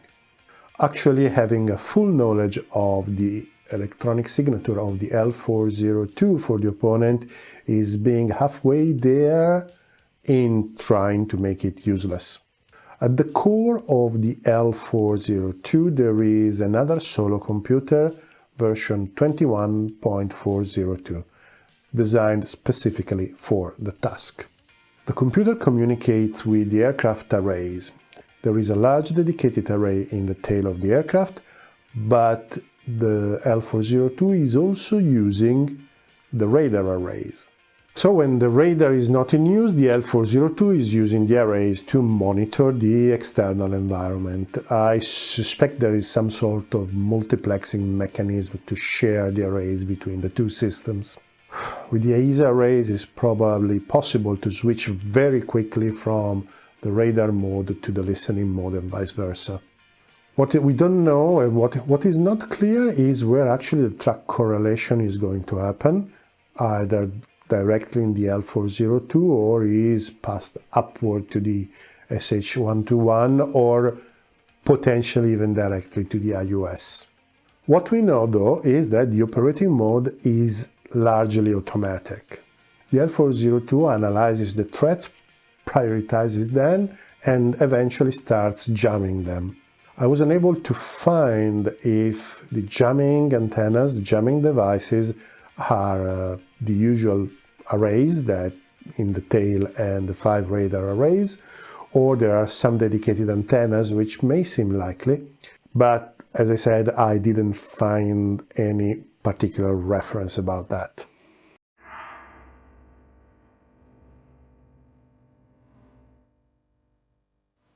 Actually, having a full knowledge of the electronic signature of the L402 for the opponent is being halfway there in trying to make it useless. At the core of the L402 there is another solo computer, version 21.402, designed specifically for the task. The computer communicates with the aircraft arrays. There is a large dedicated array in the tail of the aircraft, but the L402 is also using the radar arrays. So when the radar is not in use, the L402 is using the arrays to monitor the external environment. I suspect there is some sort of multiplexing mechanism to share the arrays between the two systems. With the AESA arrays, it's probably possible to switch very quickly from the radar mode to the listening mode and vice versa. What we don't know and what is not clear is where actually the track correlation is going to happen, either directly in the L402 or is passed upward to the SH-121 or potentially even directly to the IUS. What we know though is that the operating mode is largely automatic. The L402 analyzes the threats, prioritizes them, and eventually starts jamming them. I was unable to find if the jamming antennas, jamming devices, are the usual arrays that in the tail and the 5 radar arrays, or there are some dedicated antennas which may seem likely, but as I said, I didn't find any particular reference about that.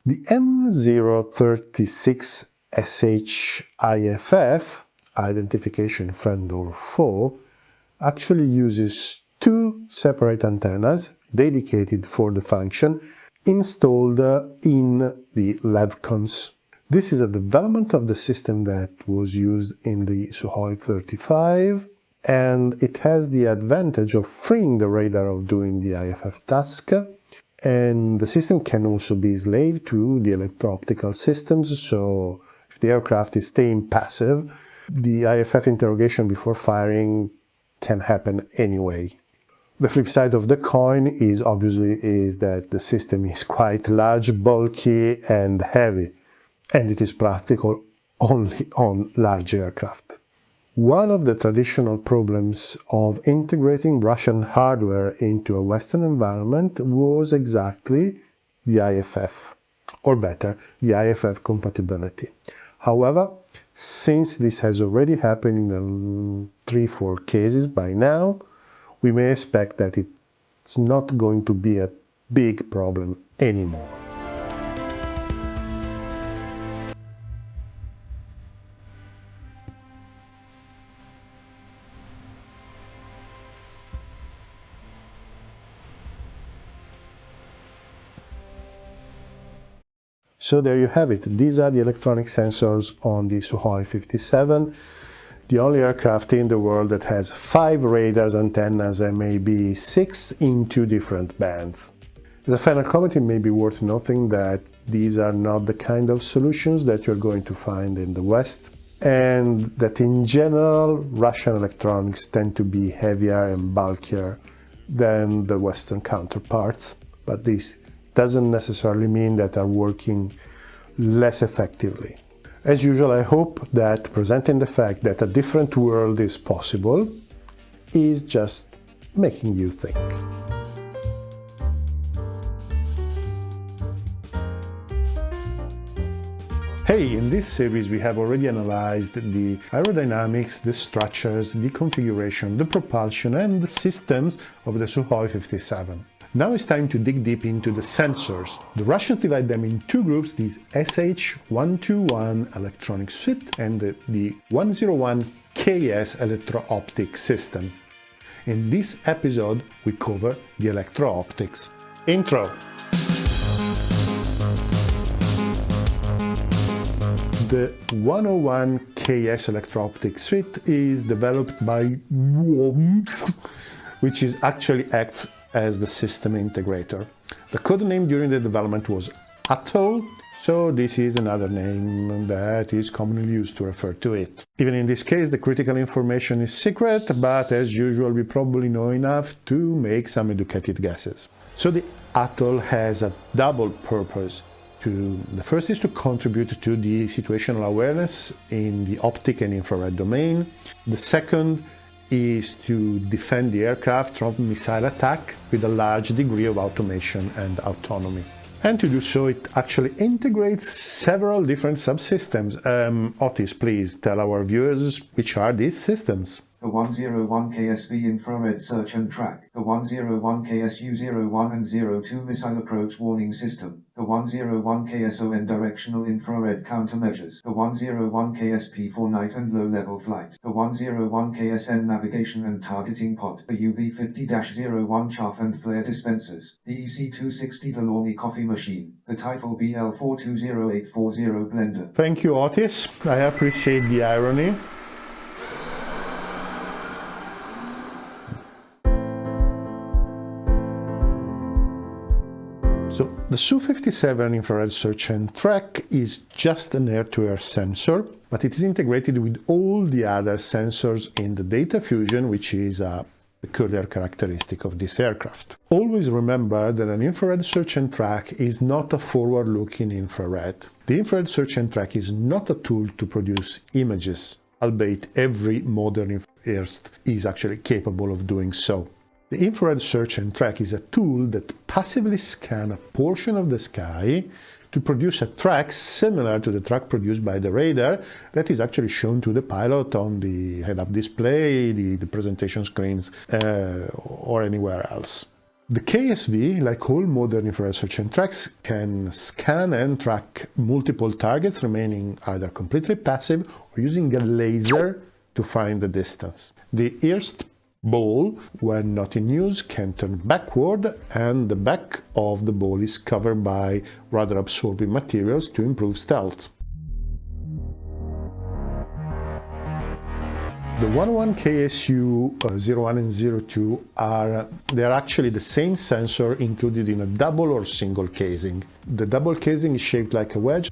The N036 SHIFF, identification friend or foe, actually uses 2 separate antennas dedicated for the function installed in the LEVCONs. This is a development of the system that was used in the Sukhoi 35, and it has the advantage of freeing the radar of doing the IFF task, and the system can also be slave to the electro-optical systems, so if the aircraft is staying passive, the IFF interrogation before firing can happen anyway. The flip side of the coin is obviously that the system is quite large, bulky and heavy, and it is practical only on large aircraft. One of the traditional problems of integrating Russian hardware into a Western environment was exactly the IFF, or better, the IFF compatibility. However, since this has already happened in 3-4 cases by now, we may expect that it's not going to be a big problem anymore. So there you have it. These are the electronic sensors on the Sukhoi 57, the only aircraft in the world that has 5 radars, antennas, and maybe 6 in 2 different bands. As a final comment, it may be worth noting that these are not the kind of solutions that you're going to find in the West, and that in general Russian electronics tend to be heavier and bulkier than the Western counterparts, but this doesn't necessarily mean that are working less effectively. As usual, I hope that presenting the fact that a different world is possible is just making you think. Hey, in this series we have already analyzed the aerodynamics, the structures, the configuration, the propulsion and the systems of the Sukhoi 57. Now it's time to dig deep into the sensors. The Russians divide them in two groups, the SH-121 electronic suite and the 101 KS electro-optic system. In this episode, we cover the electro-optics. Intro. The 101 KS electro-optic suite is developed by which is actually acts as the system integrator. The code name during the development was Atoll, so this is another name that is commonly used to refer to it. Even in this case, the critical information is secret, but as usual, we probably know enough to make some educated guesses. So the Atoll has a double purpose. The first is to contribute to the situational awareness in the optic and infrared domain. The second is to defend the aircraft from missile attack with a large degree of automation and autonomy. And to do so, it actually integrates several different subsystems. Otis, please tell our viewers which are these systems. The 101 KSV infrared search and track, the 101 KSU-01 and 02 missile approach warning system, the 101 KSON directional infrared countermeasures, the 101 KSP for night and low-level flight, the 101 KSN navigation and targeting pod, the UV50-01 chaff and flare dispensers, the EC260 Delaunay coffee machine, the Typhoon BL420840 blender. Thank you, Otis. I appreciate the irony. So the Su-57 infrared search and track is just an air-to-air sensor, but it is integrated with all the other sensors in the data fusion, which is a peculiar characteristic of this aircraft. Always remember that an infrared search and track is not a forward-looking infrared. The infrared search and track is not a tool to produce images, albeit every modern aircraft is actually capable of doing so. The infrared search and track is a tool that passively scans a portion of the sky to produce a track similar to the track produced by the radar that is actually shown to the pilot on the head-up display, the presentation screens, or anywhere else. The KSV, like all modern infrared search and tracks, can scan and track multiple targets, remaining either completely passive or using a laser to find the distance. The earth ball, when not in use, can turn backward, and the back of the ball is covered by radar absorbing materials to improve stealth. The 101 KSU 01 and 02 are actually the same sensor included in a double or single casing. The double casing is shaped like a wedge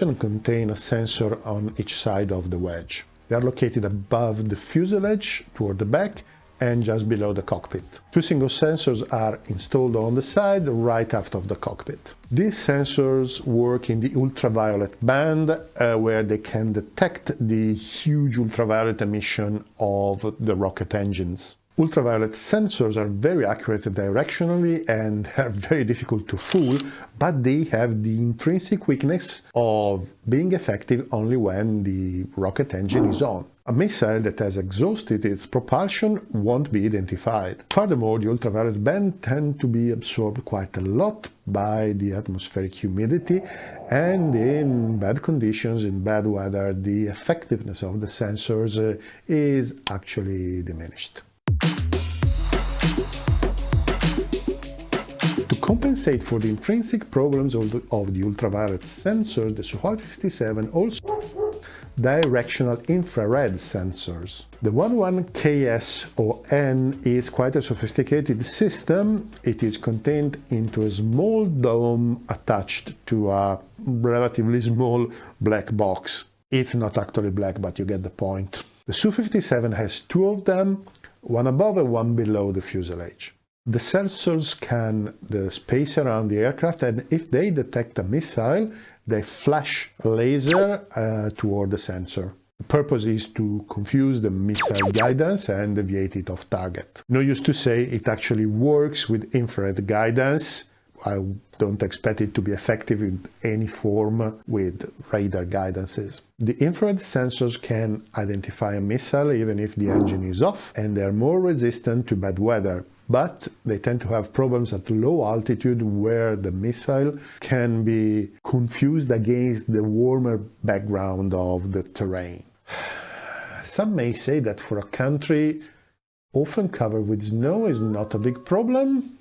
and contain a sensor on each side of the wedge. They are located above the fuselage toward the back and just below the cockpit. Two single sensors are installed on the side right aft of the cockpit. These sensors work in the ultraviolet band where they can detect the huge ultraviolet emission of the rocket engines. Ultraviolet sensors are very accurate directionally and are very difficult to fool, but they have the intrinsic weakness of being effective only when the rocket engine is on. A missile that has exhausted its propulsion won't be identified. Furthermore, the ultraviolet band tend to be absorbed quite a lot by the atmospheric humidity, and in bad conditions, in bad weather, the effectiveness of the sensors is actually diminished. To compensate for the intrinsic problems of the ultraviolet sensors, the Su-57 also directional infrared sensors. The 101 KSON is quite a sophisticated system. It is contained into a small dome attached to a relatively small black box. It's not actually black, but you get the point. The Su-57 has two of them, one above and one below the fuselage. The sensors scan the space around the aircraft, and if they detect a missile, they flash a laser toward the sensor. The purpose is to confuse the missile guidance and deviate it off target. No use to say it actually works with infrared guidance. I don't expect it to be effective in any form with radar guidances. The infrared sensors can identify a missile even if the engine is off, and they are more resistant to bad weather. but they tend to have problems at low altitude where the missile can be confused against the warmer background of the terrain. Some may say that for a country often covered with snow is not a big problem,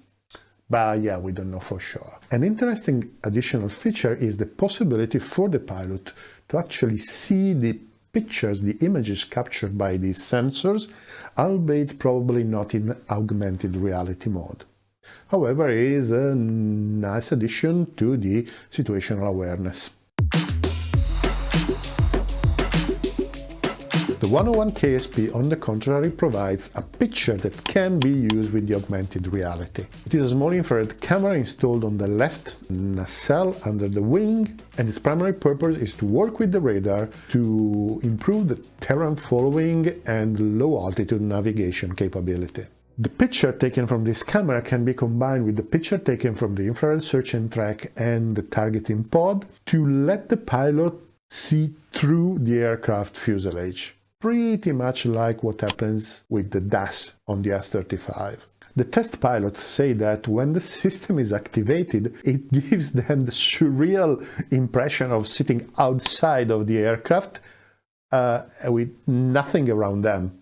but yeah, we don't know for sure. An interesting additional feature is the possibility for the pilot to actually see the pictures, the images captured by these sensors, albeit probably not in augmented reality mode. However, it is a nice addition to the situational awareness. The 101 KSP, on the contrary, provides a picture that can be used with the augmented reality. It is a small infrared camera installed on the left nacelle under the wing, and its primary purpose is to work with the radar to improve the terrain following and low-altitude navigation capability. The picture taken from this camera can be combined with the picture taken from the infrared search and track and the targeting pod to let the pilot see through the aircraft fuselage. Pretty much like what happens with the DAS on the F-35. The test pilots say that when the system is activated, it gives them the surreal impression of sitting outside of the aircraft with nothing around them.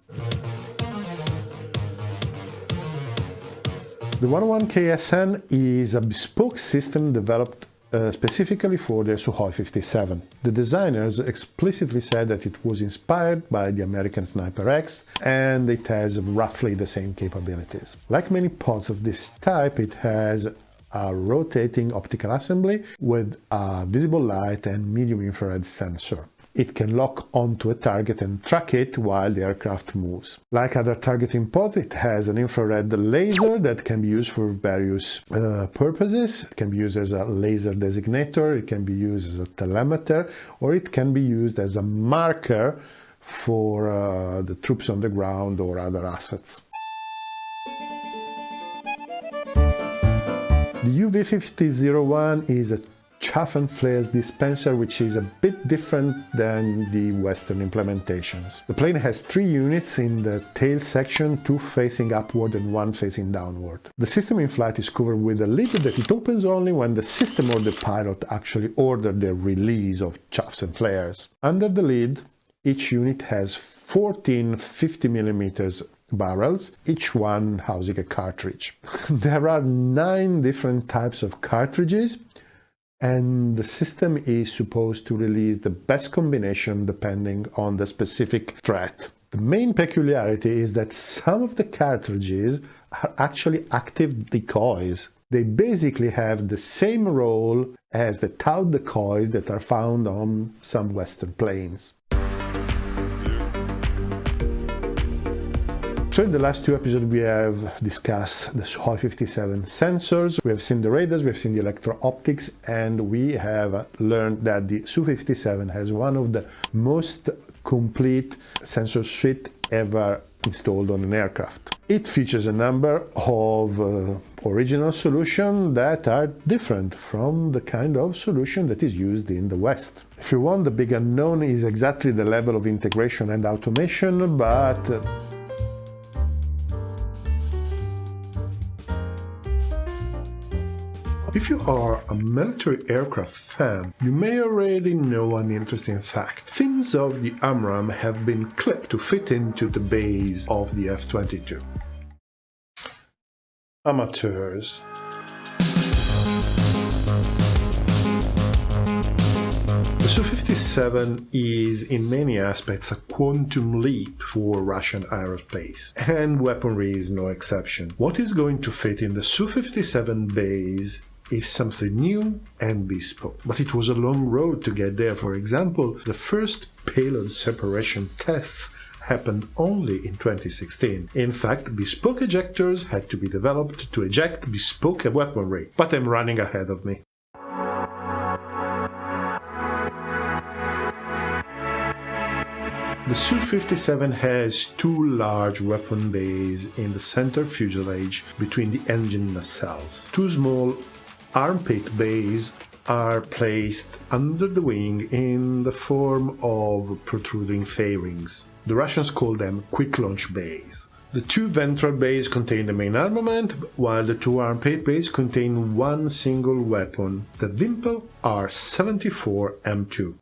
The 101 KSN is a bespoke system developed specifically for the Su-57. The designers explicitly said that it was inspired by the American Sniper X and it has roughly the same capabilities. Like many pods of this type, it has a rotating optical assembly with a visible light and medium infrared sensor. It can lock onto a target and track it while the aircraft moves. Like other targeting pods, it has an infrared laser that can be used for various purposes. It can be used as a laser designator, it can be used as a telemeter, or it can be used as a marker for the troops on the ground or other assets. The UV5001 is a chaff and flares dispenser, which is a bit different than the Western implementations. The plane has 3 units in the tail section, 2 facing upward and 1 facing downward. The system in flight is covered with a lid that it opens only when the system or the pilot actually order the release of chaffs and flares. Under the lid, each unit has 14 50mm barrels, each one housing a cartridge. There are 9 different types of cartridges, and the system is supposed to release the best combination depending on the specific threat. The main peculiarity is that some of the cartridges are actually active decoys. They basically have the same role as the towed decoys that are found on some Western planes. So in the last 2 episodes we have discussed the Su-57 sensors, we have seen the radars, we have seen the electro-optics, and we have learned that the Su-57 has one of the most complete sensor suite ever installed on an aircraft. It features a number of original solutions that are different from the kind of solution that is used in the West. If you want, the big unknown is exactly the level of integration and automation, but if you are a military aircraft fan, you may already know an interesting fact. Fins of the AMRAAM have been clipped to fit into the base of the F-22. Amateurs. The Su-57 is in many aspects a quantum leap for Russian aerospace, and weaponry is no exception. What is going to fit in the Su-57 base is something new and bespoke. But it was a long road to get there. For example, the first payload separation tests happened only in 2016. In fact, bespoke ejectors had to be developed to eject bespoke weaponry. But I'm running ahead of me. The Su-57 has 2 large weapon bays in the center fuselage between the engine nacelles. 2 small armpit bays are placed under the wing in the form of protruding fairings. The Russians call them quick launch bays. The two ventral bays contain the main armament, while the two armpit bays contain one single weapon, the Wimpel R-74 M2.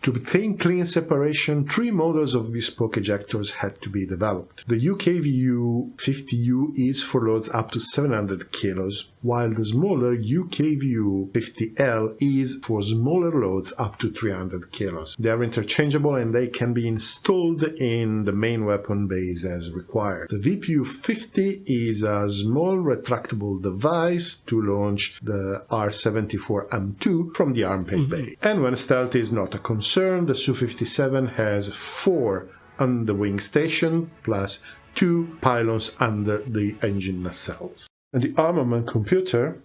To obtain clean separation, 3 models of bespoke ejectors had to be developed. The UKVU-50U is for loads up to 700 kilos, while the smaller UKVU-50L is for smaller loads up to 300 kilos. They are interchangeable and they can be installed in the main weapon base as required. The VPU-50 is a small retractable device to launch the R-74M2 from the armpit bay. And when stealth is not a concern, the Su-57 has 4 under-wing stations plus 2 pylons under the engine nacelles. And the armament computer,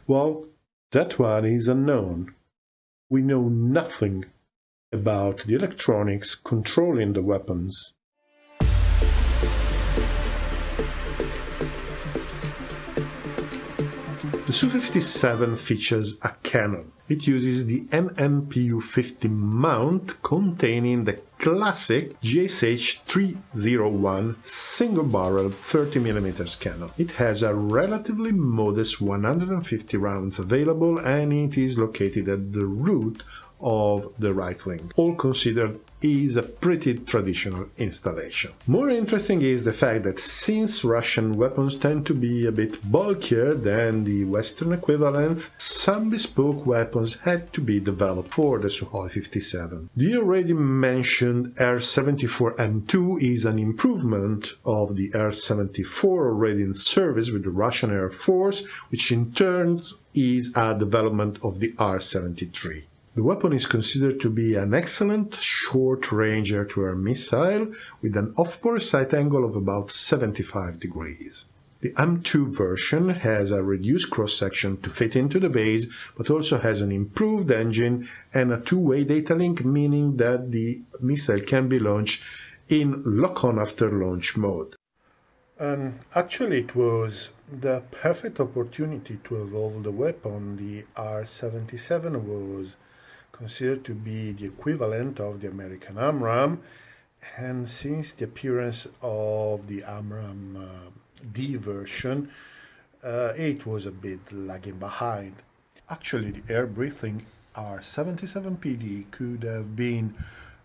well, that one is unknown. We know nothing about the electronics controlling the weapons. The Su-57 features a cannon. It uses the NNPU-50 mount containing the classic GSH-301 single-barrel 30mm cannon. It has a relatively modest 150 rounds available and it is located at the root of the right wing. All considered is a pretty traditional installation. More interesting is the fact that since Russian weapons tend to be a bit bulkier than the Western equivalents, some bespoke weapons had to be developed for the Su-57. The already mentioned R-74M2 is an improvement of the R-74 already in service with the Russian Air Force, which in turn is a development of the R-73. The weapon is considered to be an excellent short-range air-to-air missile with an off-bore sight angle of about 75 degrees. The M2 version has a reduced cross-section to fit into the base, but also has an improved engine and a two-way data link, meaning that the missile can be launched in lock-on after launch mode. Actually, it was the perfect opportunity to evolve the weapon. The R-77 was considered to be the equivalent of the American AMRAAM, and since the appearance of the AMRAAM D version, it was a bit lagging behind. Actually, the air-breathing R-77PD could have been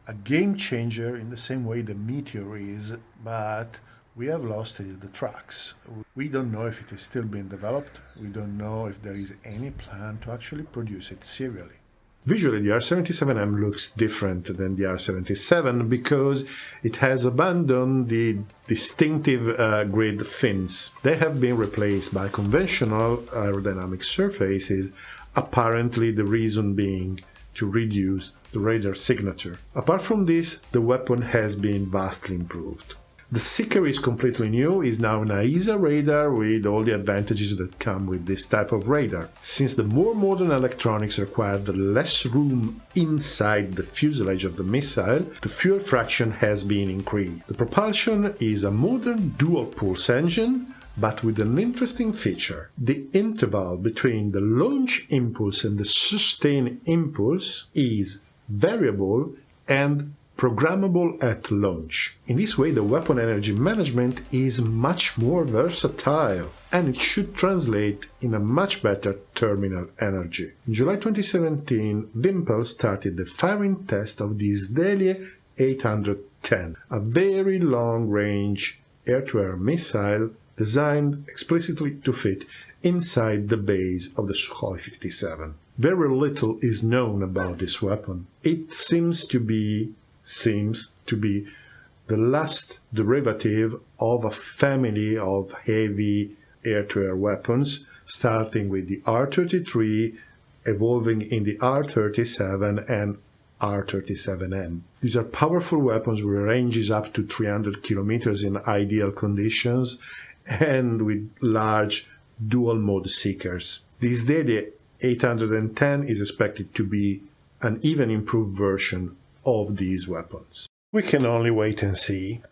a game changer in the same way the Meteor is, but we have lost it at the tracks. We don't know if it is still being developed. We don't know if there is any plan to actually produce it serially. Visually, the R-77M looks different than the R-77 because it has abandoned the distinctive grid fins. They have been replaced by conventional aerodynamic surfaces, apparently the reason being to reduce the radar signature. Apart from this, the weapon has been vastly improved. The seeker is completely new, is now an AESA radar with all the advantages that come with this type of radar. Since the more modern electronics require the less room inside the fuselage of the missile, the fuel fraction has been increased. The propulsion is a modern dual-pulse engine, but with an interesting feature. The interval between the launch impulse and the sustained impulse is variable and programmable at launch. In this way, the weapon energy management is much more versatile, and it should translate in a much better terminal energy. In July 2017, Wimpel started the firing test of the Isdelie 810, a very long-range air-to-air missile designed explicitly to fit inside the base of the Su-57. Very little is known about this weapon. It seems to be the last derivative of a family of heavy air-to-air weapons, starting with the R-33, evolving in the R-37 and R-37M. These are powerful weapons with ranges up to 300 kilometers in ideal conditions and with large dual-mode seekers. The Isdelie 810 is expected to be an even improved version of these weapons. We can only wait and see.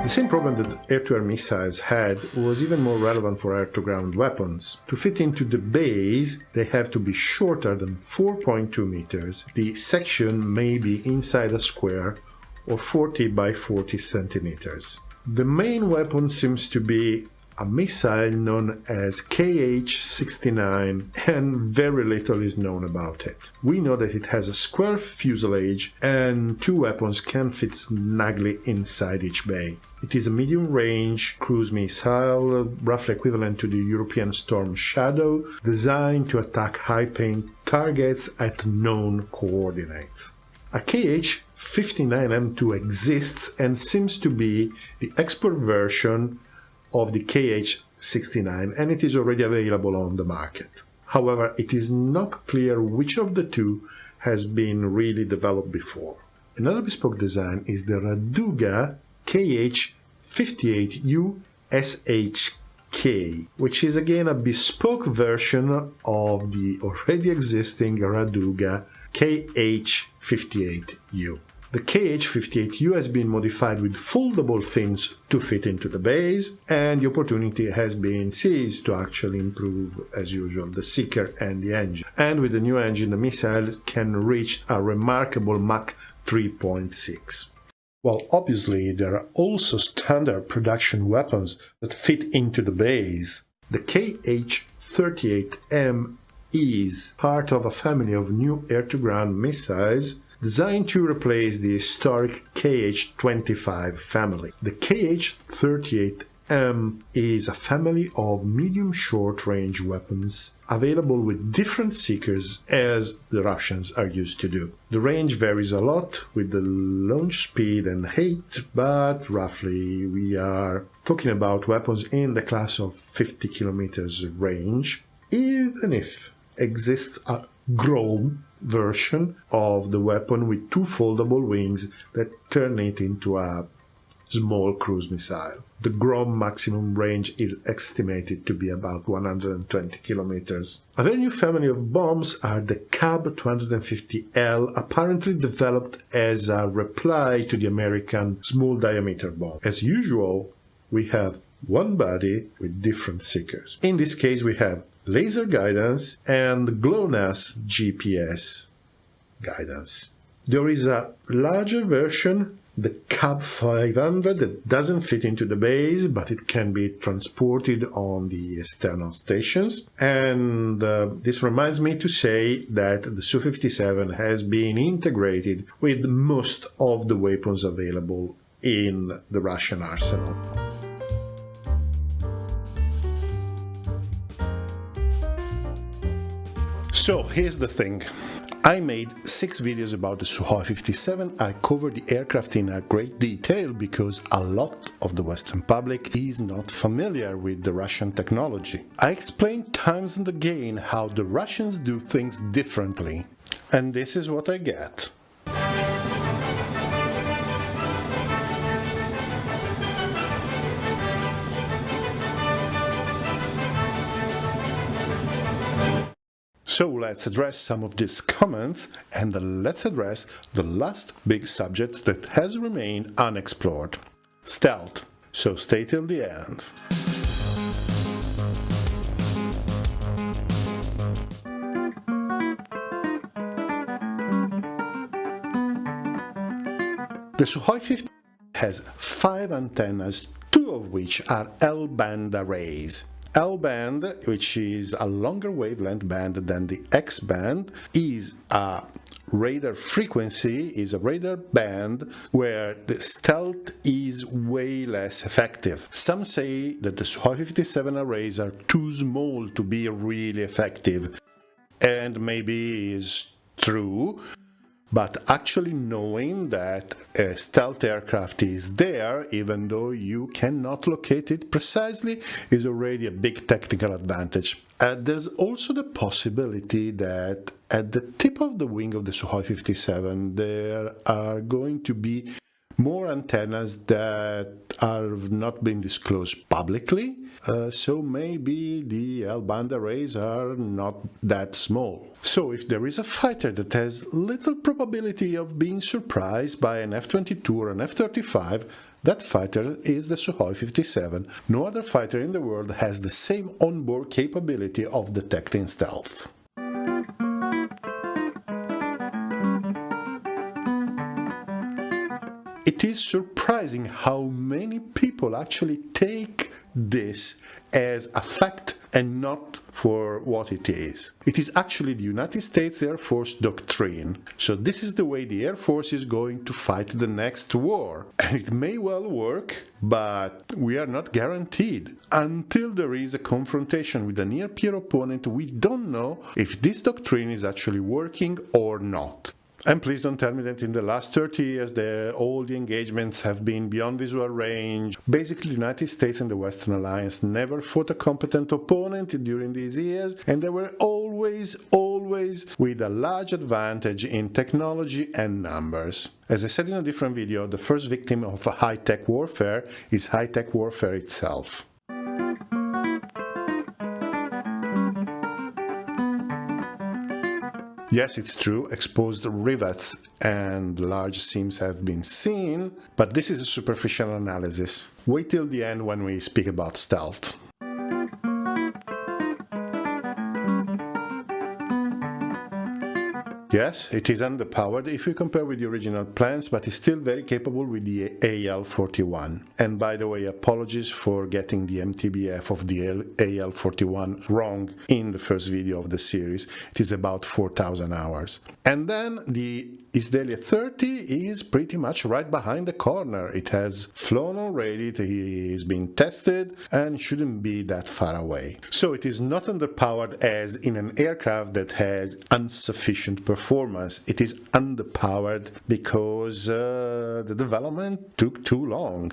The The same problem that air-to-air missiles had was even more relevant for air-to-ground weapons. To fit into the base, they have to be shorter than 4.2 meters. The section may be inside a square or 40 by 40 centimeters. The main weapon seems to be a missile known as KH-69, and very little is known about it. We know that it has a square fuselage and two weapons can fit snugly inside each bay. It is a medium-range cruise missile, roughly equivalent to the European Storm Shadow, designed to attack high-paying targets at known coordinates. A KH-59M2 exists and seems to be the export version of the KH-69, and it is already available on the market. However, it is not clear which of the two has been really developed before. Another bespoke design is the Raduga KH-58U SHK, which is again a bespoke version of the already existing Raduga KH-58U. The KH-58U has been modified with foldable fins to fit into the base, and the opportunity has been seized to actually improve, as usual, the seeker and the engine. And with the new engine, the missile can reach a remarkable Mach 3.6. Well, obviously, there are also standard production weapons that fit into the base. The KH-38M is part of a family of new air-to-ground missiles designed to replace the historic KH-25 family. The KH-38M is a family of medium short-range weapons available with different seekers as the Russians are used to do. The range varies a lot with the launch speed and height, but roughly we are talking about weapons in the class of 50 kilometers range, even if exists a Grom version of the weapon with two foldable wings that turn it into a small cruise missile. The Grom maximum range is estimated to be about 120 kilometers. A very new family of bombs are the CAB-250L, apparently developed as a reply to the American small diameter bomb. As usual, we have one body with different seekers. In this case, we have laser guidance and GLONASS GPS guidance. There is a larger version, the CAB 500, that doesn't fit into the base, but it can be transported on the external stations. And this reminds me to say that the Su-57 has been integrated with most of the weapons available in the Russian arsenal. So here's the thing. I made 6 videos about the Su-57. I covered the aircraft in a great detail because a lot of the Western public is not familiar with the Russian technology. I explained times and again how the Russians do things differently, and this is what I get. So let's address some of these comments, and let's address the last big subject that has remained unexplored: stealth. So stay till the end. The Su-57 has 5 antennas, 2 of which are L-band arrays. L-band, which is a longer wavelength band than the X-band, is a radar frequency, is a radar band where the stealth is way less effective. Some say that the Su-57 arrays are too small to be really effective, and maybe is true, but actually knowing that a stealth aircraft is there, even though you cannot locate it precisely, is already a big technical advantage. There's also the possibility that at the tip of the wing of the Su-57 there are going to be more antennas that are not being disclosed publicly, so maybe the L-band arrays are not that small. So if there is a fighter that has little probability of being surprised by an F-22 or an F-35, that fighter is the Su-57. No other fighter in the world has the same onboard capability of detecting stealth. It is surprising how many people actually take this as a fact and not for what it is. It is actually the United States Air Force doctrine. So this is the way the Air Force is going to fight the next war. And it may well work, but we are not guaranteed. Until there is a confrontation with a near-peer opponent, we don't know if this doctrine is actually working or not. And please don't tell me that in the last 30 years all the engagements have been beyond visual range. Basically, the United States and the Western Alliance never fought a competent opponent during these years, and they were always with a large advantage in technology and numbers. As I said in a different video, the first victim of high-tech warfare is high-tech warfare itself. Yes, it's true, exposed rivets and large seams have been seen, but this is a superficial analysis. Wait till the end when we speak about stealth. Yes, it is underpowered if you compare with the original plans, but it's still very capable with the AL-41. And by the way, apologies for getting the MTBF of the AL-41 wrong in the first video of the series. It is about 4,000 hours. And then the Isdelia-30 is pretty much right behind the corner. It has flown already, it is being tested, and shouldn't be that far away. So it is not underpowered as in an aircraft that has insufficient performance. It is underpowered because the development took too long.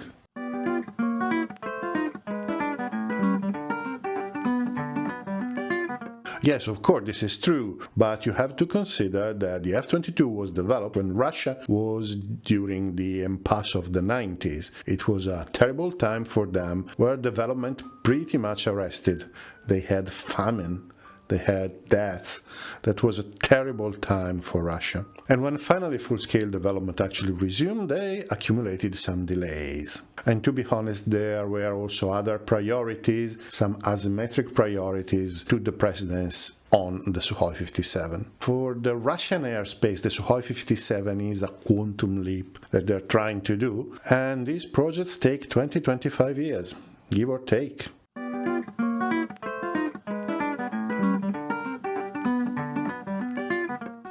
Yes, of course, this is true, but you have to consider that the F-22 was developed when Russia was during the impasse of the 90s. It was a terrible time for them, where development pretty much arrested. They had famine. They had deaths. That was a terrible time for Russia. And when finally full-scale development actually resumed, they accumulated some delays. And to be honest, there were also other priorities, some asymmetric priorities to the precedence on the Su-57. For the Russian airspace, the Su-57 is a quantum leap that they're trying to do, and these projects take 20-25 years, give or take.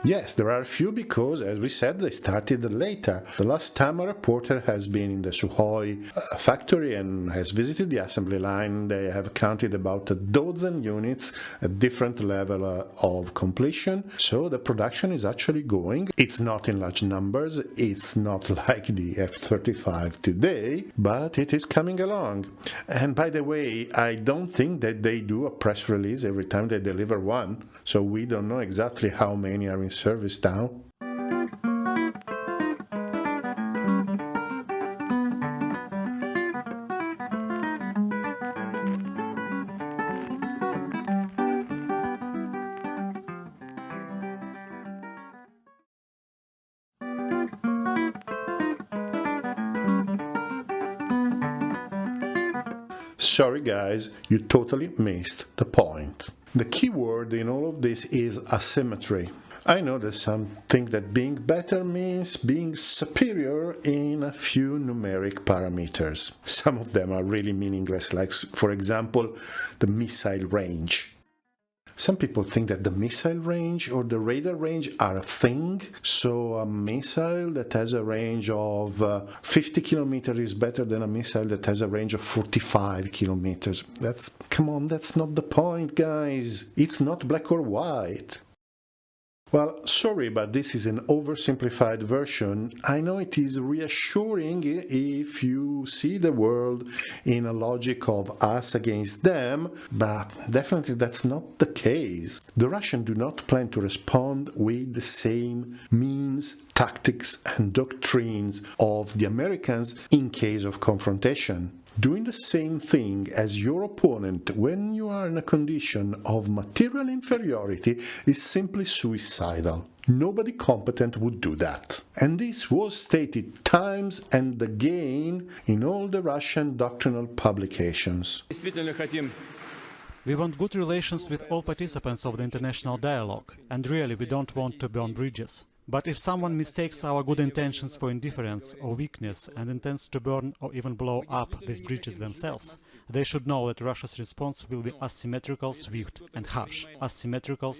Yes, there are a few because, as we said, they started later. The last time a reporter has been in the Sukhoi factory and has visited the assembly line, they have counted about a dozen units at different level of completion. So the production is actually going. It's not in large numbers, it's not like the F-35 today, but it is coming along. And by the way, I don't think that they do a press release every time they deliver one, so we don't know exactly how many are in service now. Sorry guys, you totally missed the point. The key word in all of this is asymmetry. I know that some think that being better means being superior in a few numeric parameters. Some of them are really meaningless, like for example, the missile range. Some people think that the missile range or the radar range are a thing, so a missile that has a range of 50 kilometers is better than a missile that has a range of 45 kilometers. Come on, that's not the point, guys. It's not black or white. Well, sorry, but this is an oversimplified version. I know it is reassuring if you see the world in a logic of us against them, but definitely that's not the case. The Russians do not plan to respond with the same means, tactics, and doctrines of the Americans in case of confrontation. Doing the same thing as your opponent when you are in a condition of material inferiority is simply suicidal. Nobody competent would do that. And this was stated times and again in all the Russian doctrinal publications. We want good relations with all participants of the international dialogue, and really we don't want to burn bridges. But if someone mistakes our good intentions for indifference or weakness and intends to burn or even blow up these bridges themselves, they should know that Russia's response will be asymmetrical, swift and harsh. Asymmetrical.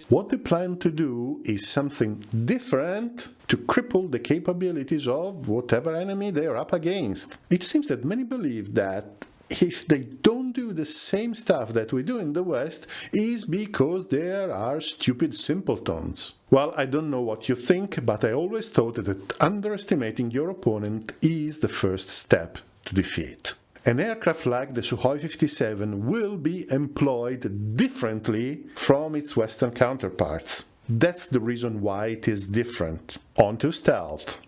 What they plan to do is something different to cripple the capabilities of whatever enemy they are up against. It seems that many believe that if they don't do the same stuff that we do in the West, is because there are stupid simpletons. Well, I don't know what you think, but I always thought that underestimating your opponent is the first step to defeat. An aircraft like the Su-57 will be employed differently from its Western counterparts. That's the reason why it is different. On to stealth.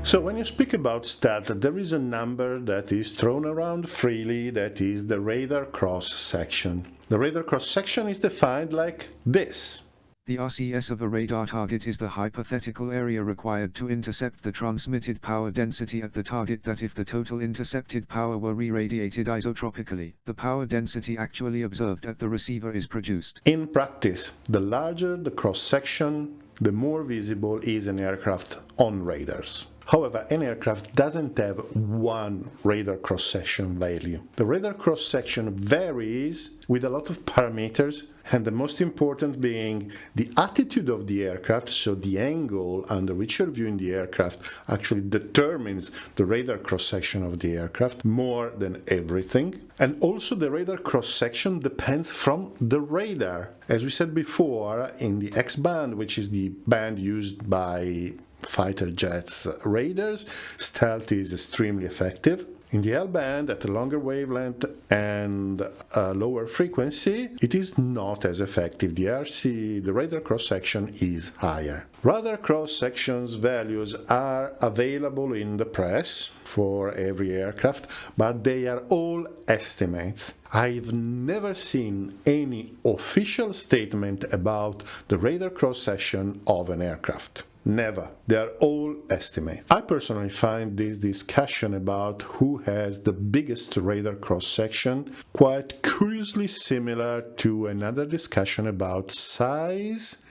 So when you speak about stealth, there is a number that is thrown around freely, that is the radar cross-section. The radar cross-section is defined like this. The RCS of a radar target is the hypothetical area required to intercept the transmitted power density at the target, that if the total intercepted power were re-radiated isotropically, the power density actually observed at the receiver is produced. In practice, the larger the cross-section, the more visible is an aircraft on radars. However, an aircraft doesn't have one radar cross-section value. The radar cross-section varies with a lot of parameters, and the most important being the attitude of the aircraft, so the angle under which you're viewing the aircraft actually determines the radar cross-section of the aircraft more than everything. And also the radar cross-section depends from the radar. As we said before, in the X-band, which is the band used by fighter jets radars, stealth is extremely effective. In the L-band, at a longer wavelength and a lower frequency, it is not as effective. The radar cross-section is higher. Radar cross-sections values are available in the press for every aircraft, but they are all estimates. I've never seen any official statement about the radar cross-section of an aircraft. Never. They are all estimates. I personally find this discussion about who has the biggest radar cross-section quite curiously similar to another discussion about size,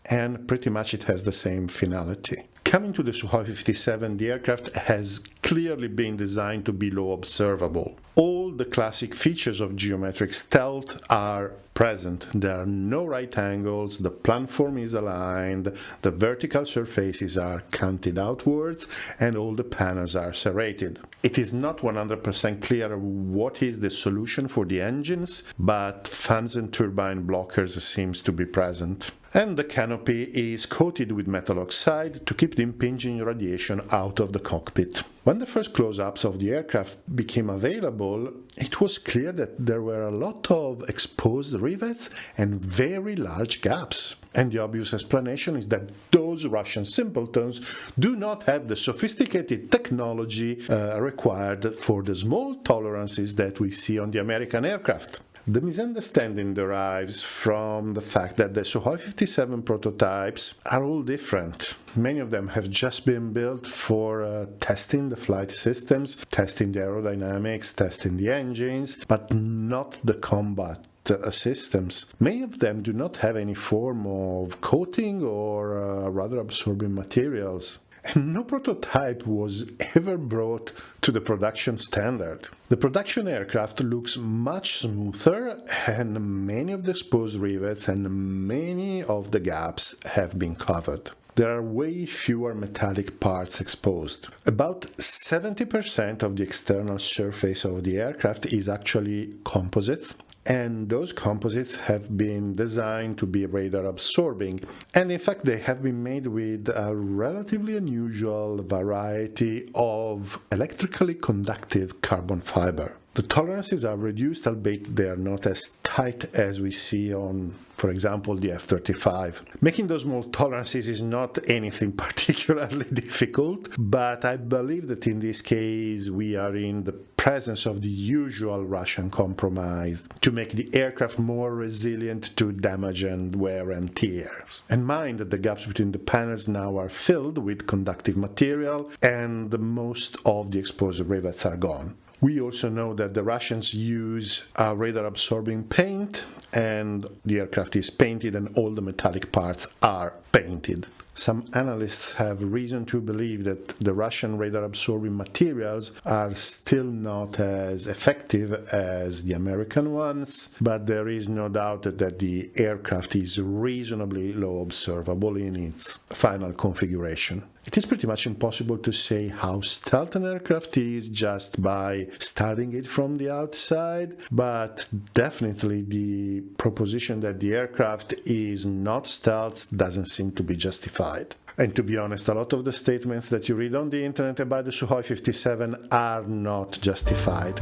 and pretty much it has the same finality. Coming to the Su-57, the aircraft has clearly been designed to be low observable. All the classic features of geometric stealth are present. There are no right angles, the platform is aligned, the vertical surfaces are canted outwards, and all the panels are serrated. It is not 100% clear what is the solution for the engines, but fans and turbine blockers seems to be present. And the canopy is coated with metal oxide to keep the impinging radiation out of the cockpit. When the first close-ups of the aircraft became available, it was clear that there were a lot of exposed rivets and very large gaps. And the obvious explanation is that those Russian simpletons do not have the sophisticated technology required for the small tolerances that we see on the American aircraft. The misunderstanding derives from the fact that the Su-57 prototypes are all different. Many of them have just been built for testing the flight systems, testing the aerodynamics, testing the engines, but not the combat systems. Many of them do not have any form of coating or rather absorbing materials. And no prototype was ever brought to the production standard. The production aircraft looks much smoother, and many of the exposed rivets and many of the gaps have been covered. there are way fewer metallic parts exposed. About 70% of the external surface of the aircraft is actually composites, and those composites have been designed to be radar absorbing, and in fact they have been made with a relatively unusual variety of electrically conductive carbon fiber. The tolerances are reduced, albeit they are not as tight as we see on, for example, the F-35. Making those mold tolerances is not anything particularly difficult, but I believe that in this case we are in the presence of the usual Russian compromise to make the aircraft more resilient to damage and wear and tears. And mind that the gaps between the panels now are filled with conductive material and most of the exposed rivets are gone. We also know that the Russians use radar-absorbing paint, and the aircraft is painted and all the metallic parts are painted. Some analysts have reason to believe that the Russian radar-absorbing materials are still not as effective as the American ones, but there is no doubt that the aircraft is reasonably low observable in its final configuration. It is pretty much impossible to say how stealth an aircraft is just by studying it from the outside, but definitely the proposition that the aircraft is not stealth doesn't seem to be justified. And to be honest, a lot of the statements that you read on the internet about the Su-57 are not justified.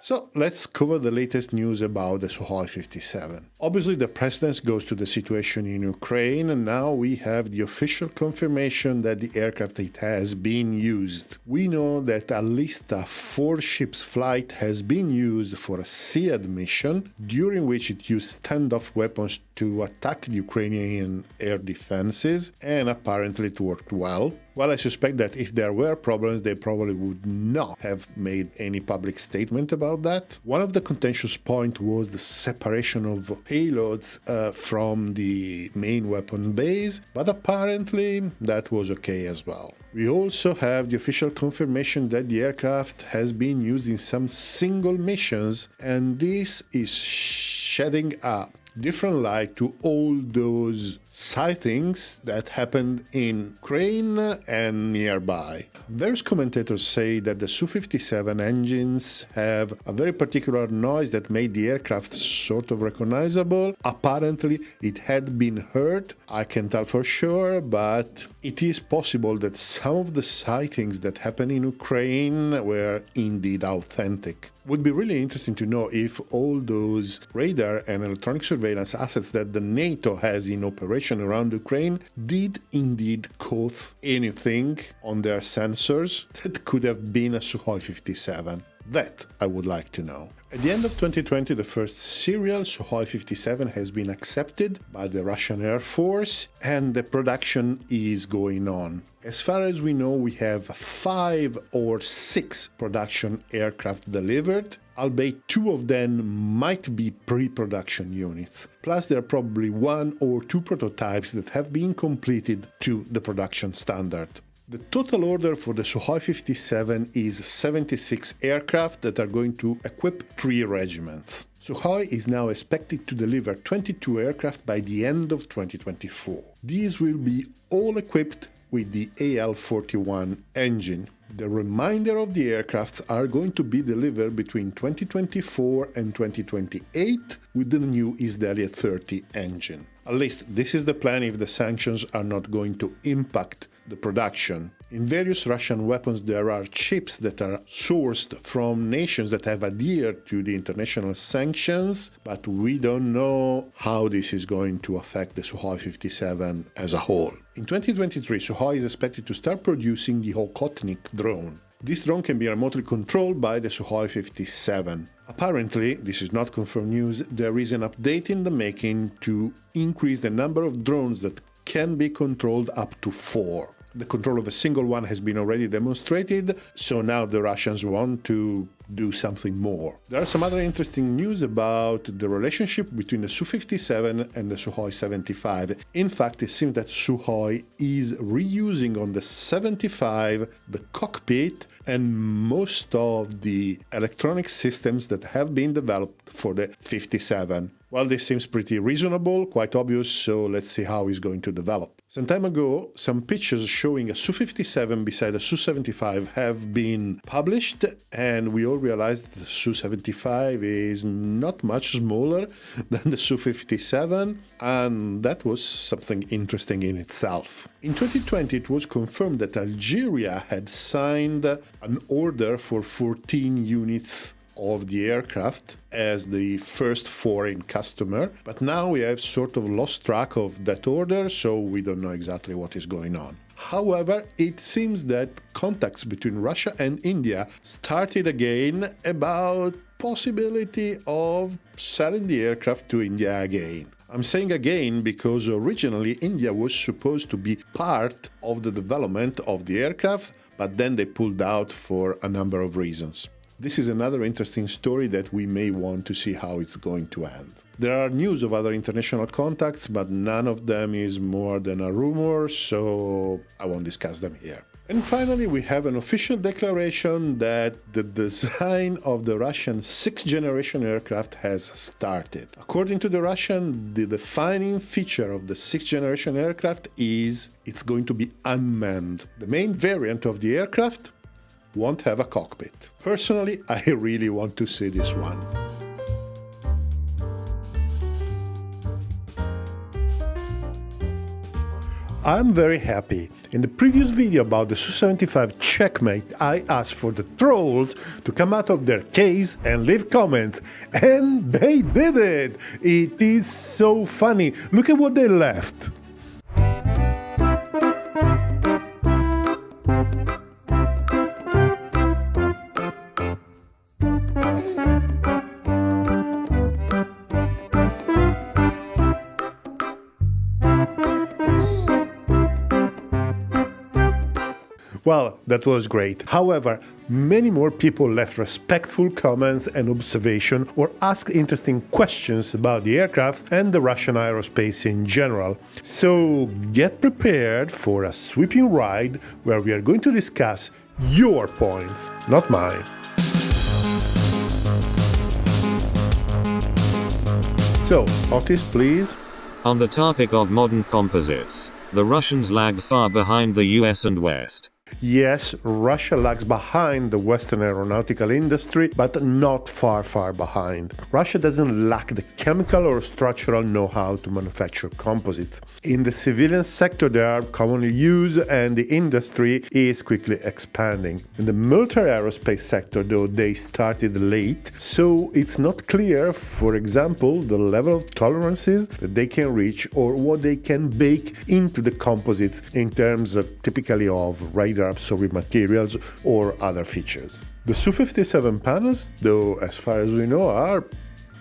So let's cover the latest news about the Su-57. Obviously the precedence goes to the situation in Ukraine, and now we have the official confirmation that the aircraft it has been used. We know that at least a 4-ships flight has been used for a SEAD mission, during which it used standoff weapons to attack the Ukrainian air defenses, and apparently it worked well. Well, I suspect that if there were problems, they probably would not have made any public statement about that. One of the contentious points was the separation of payloads from the main weapon base, but apparently that was okay as well. We also have the official confirmation that the aircraft has been used in some single missions, and this is shedding a different light to all those sightings that happened in Ukraine and nearby. Various commentators say that the Su-57 engines have a very particular noise that made the aircraft sort of recognizable. Apparently it had been heard, I can't tell for sure, but it is possible that some of the sightings that happened in Ukraine were indeed authentic. Would be really interesting to know if all those radar and electronic surveillance assets that the NATO has in operation around Ukraine did indeed caught anything on their sensors that could have been a Su-57. That I would like to know. At the end of 2020, the first serial Su-57 has been accepted by the Russian Air Force, and the production is going on. As far as we know, we have 5 or 6 production aircraft delivered, albeit 2 of them might be pre-production units. Plus, there are probably 1 or 2 prototypes that have been completed to the production standard. The total order for the Su-57 is 76 aircraft that are going to equip 3 regiments. Sukhoi is now expected to deliver 22 aircraft by the end of 2024. These will be all equipped with the AL-41 engine. The remainder of the aircrafts are going to be delivered between 2024 and 2028 with the new Izdalia 30 engine. At least this is the plan if the sanctions are not going to impact the production. In various Russian weapons there are chips that are sourced from nations that have adhered to the international sanctions, but we don't know how this is going to affect the Su-57 as a whole. In 2023, Sukhoi is expected to start producing the Okhotnik drone. This drone can be remotely controlled by the Su-57. Apparently, this is not confirmed news, there is an update in the making to increase the number of drones that can be controlled up to 4. The control of a single one has been already demonstrated, so now the Russians want to do something more. There are some other interesting news about the relationship between the Su-57 and the Su-75. In fact, it seems that Sukhoi is reusing on the 75 the cockpit and most of the electronic systems that have been developed for the 57. Well, this seems pretty reasonable, quite obvious, so let's see how it's going to develop. Some time ago, some pictures showing a Su-57 beside a Su-75 have been published, and we all realized that the Su-75 is not much smaller than the Su-57, and that was something interesting in itself. In 2020, it was confirmed that Algeria had signed an order for 14 units of the aircraft as the first foreign customer, but now we have sort of lost track of that order, so we don't know exactly what is going on. However, it seems that contacts between Russia and India started again about possibility of selling the aircraft to India again. I'm saying again because originally India was supposed to be part of the development of the aircraft, but then they pulled out for a number of reasons. This is another interesting story that we may want to see how it's going to end. There are news of other international contacts, but none of them is more than a rumor, so I won't discuss them here. And finally, we have an official declaration that the design of the Russian 6th generation aircraft has started. According to the Russian, the defining feature of the 6th generation aircraft is it's going to be unmanned. The main variant of the aircraft won't have a cockpit. Personally, I really want to see this one. I'm very happy. In the previous video about the Su-75 checkmate, I asked for the trolls to come out of their caves and leave comments, and they did it! It is so funny. Look at what they left. Well, that was great. However, many more people left respectful comments and observation or asked interesting questions about the aircraft and the Russian aerospace in general. So get prepared for a sweeping ride where we are going to discuss your points, not mine. So, Otis, please. On the topic of modern composites, the Russians lag far behind the US and West. Yes, Russia lags behind the Western aeronautical industry, but not far behind. Russia doesn't lack the chemical or structural know-how to manufacture composites. In the civilian sector, they are commonly used and the industry is quickly expanding. In the military aerospace sector, though, they started late, so it's not clear, for example, the level of tolerances that they can reach or what they can bake into the composites in terms of typically of radar absorbing materials or other features. The Su-57 panels, though, as far as we know, are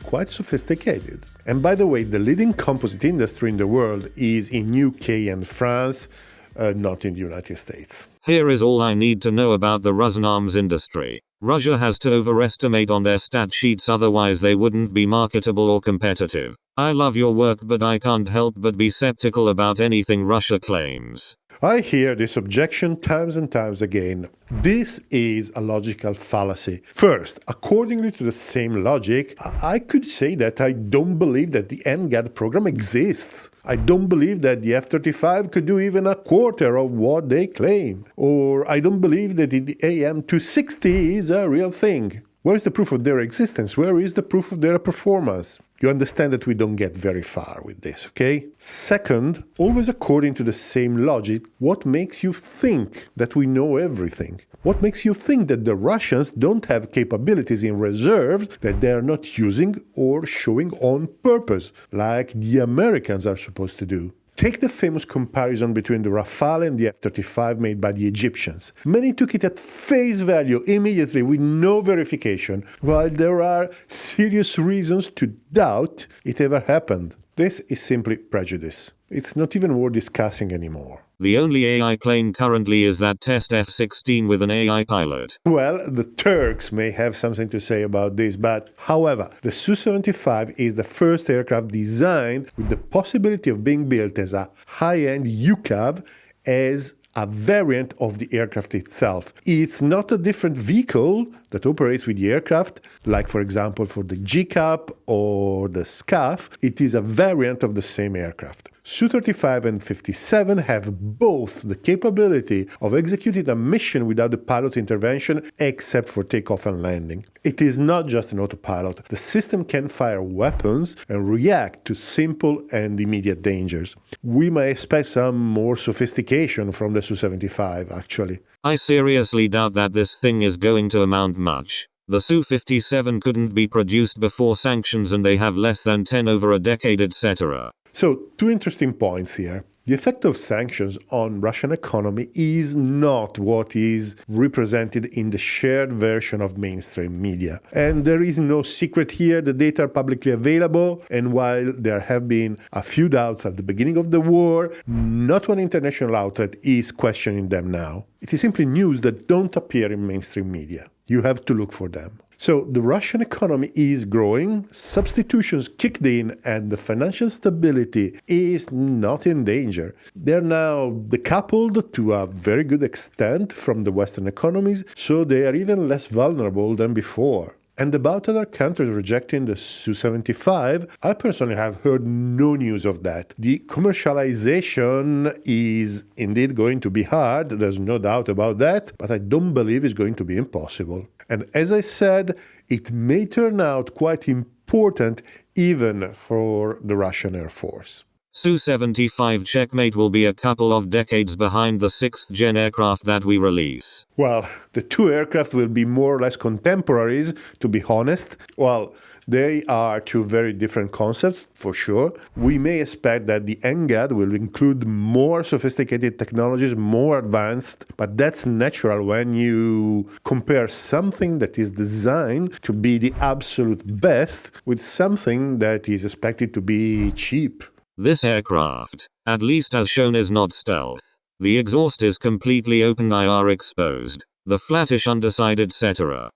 quite sophisticated. And by the way, the leading composite industry in the world is in UK and France, not in the United States. Here is all I need to know about the Russian arms industry. Russia has to overestimate on their stat sheets, otherwise they wouldn't be marketable or competitive. I love your work, but I can't help but be skeptical about anything Russia claims. I hear this objection times and times again. This is a logical fallacy. First, accordingly to the same logic, I could say that I don't believe that the NGAD program exists. I don't believe that the F-35 could do even a quarter of what they claim. Or I don't believe that the AM-260 is a real thing. Where is the proof of their existence? Where is the proof of their performance? You understand that we don't get very far with this, okay? Second, always according to the same logic, what makes you think that we know everything? What makes you think that the Russians don't have capabilities in reserve that they are not using or showing on purpose, like the Americans are supposed to do? Take the famous comparison between the Rafale and the F-35 made by the Egyptians. Many took it at face value immediately with no verification, while there are serious reasons to doubt it ever happened. This is simply prejudice. It's not even worth discussing anymore. The only AI plane currently is that test F-16 with an AI pilot. Well, the Turks may have something to say about this, but however, the Su-75 is the first aircraft designed with the possibility of being built as a high-end UCAV as a variant of the aircraft itself. It's not a different vehicle that operates with the aircraft, like for example for the GCAP or the SCAF. It is a variant of the same aircraft. Su-35 and 57 have both the capability of executing a mission without the pilot's intervention except for takeoff and landing. It is not just an autopilot. The system can fire weapons and react to simple and immediate dangers. We may expect some more sophistication from the Su-75, actually. I seriously doubt that this thing is going to amount much. The Su-57 couldn't be produced before sanctions and they have less than 10 over a decade, etc. So, two interesting points here. The effect of sanctions on Russian economy is not what is represented in the shared version of mainstream media. And there is no secret here, the data are publicly available, and while there have been a few doubts at the beginning of the war, not one international outlet is questioning them now. It is simply news that don't appear in mainstream media. You have to look for them. So the Russian economy is growing, substitutions kicked in, and the financial stability is not in danger. They're now decoupled to a very good extent from the Western economies, so they are even less vulnerable than before. And about other countries rejecting the Su-75, I personally have heard no news of that. The commercialization is indeed going to be hard, there's no doubt about that, but I don't believe it's going to be impossible. And as I said, it may turn out quite important even for the Russian Air Force. Su-75 checkmate will be a couple of decades behind the 6th gen aircraft that we release. Well, the two aircraft will be more or less contemporaries, to be honest. Well, they are two very different concepts, for sure. We may expect that the NGAD will include more sophisticated technologies, more advanced, but that's natural when you compare something that is designed to be the absolute best with something that is expected to be cheap. This aircraft, at least as shown, is not stealth. The exhaust is completely open, IR exposed. The flattish underside, etc.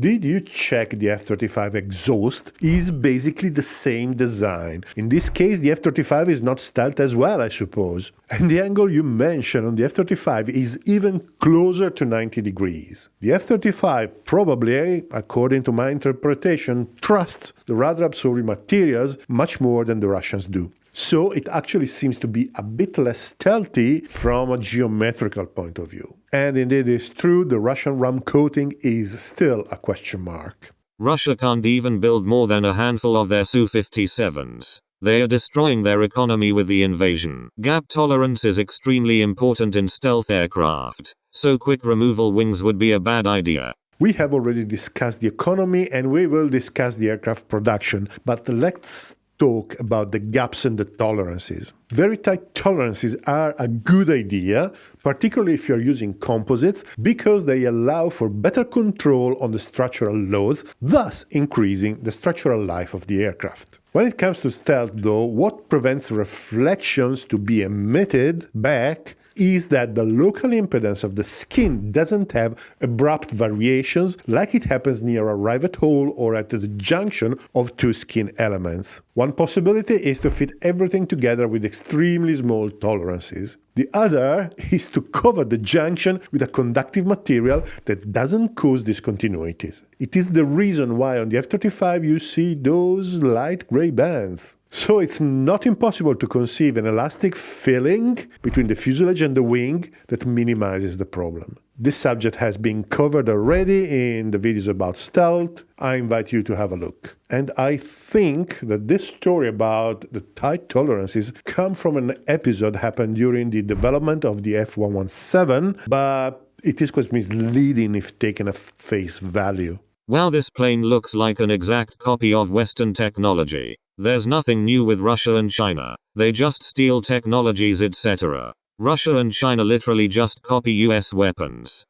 Did you check the F-35 exhaust? Is basically the same design. In this case, the F-35 is not stealth as well, I suppose. And the angle you mentioned on the F-35 is even closer to 90 degrees. The F-35 probably, according to my interpretation, trusts the radar absorbing materials much more than the Russians do. So it actually seems to be a bit less stealthy from a geometrical point of view. And indeed it's true, the Russian ram coating is still a question mark. Russia can't even build more than a handful of their Su-57s. They are destroying their economy with the invasion. Gap tolerance is extremely important in stealth aircraft, so quick removal wings would be a bad idea. We have already discussed the economy and we will discuss the aircraft production, but let's talk about the gaps and the tolerances. Very tight tolerances are a good idea, particularly if you're using composites, because they allow for better control on the structural loads, thus increasing the structural life of the aircraft. When it comes to stealth, though, what prevents reflections to be emitted back is that the local impedance of the skin doesn't have abrupt variations like it happens near a rivet hole or at the junction of two skin elements. One possibility is to fit everything together with extremely small tolerances. The other is to cover the junction with a conductive material that doesn't cause discontinuities. It is the reason why on the F-35 you see those light gray bands. So it's not impossible to conceive an elastic filling between the fuselage and the wing that minimizes the problem. This subject has been covered already in the videos about stealth. I invite you to have a look. And I think that this story about the tight tolerances come from an episode happened during the development of the F-117, but it is quite misleading if taken at face value. Wow, this plane looks like an exact copy of Western technology. There's nothing new with Russia and China. They just steal technologies, etc. Russia and China literally just copy US weapons.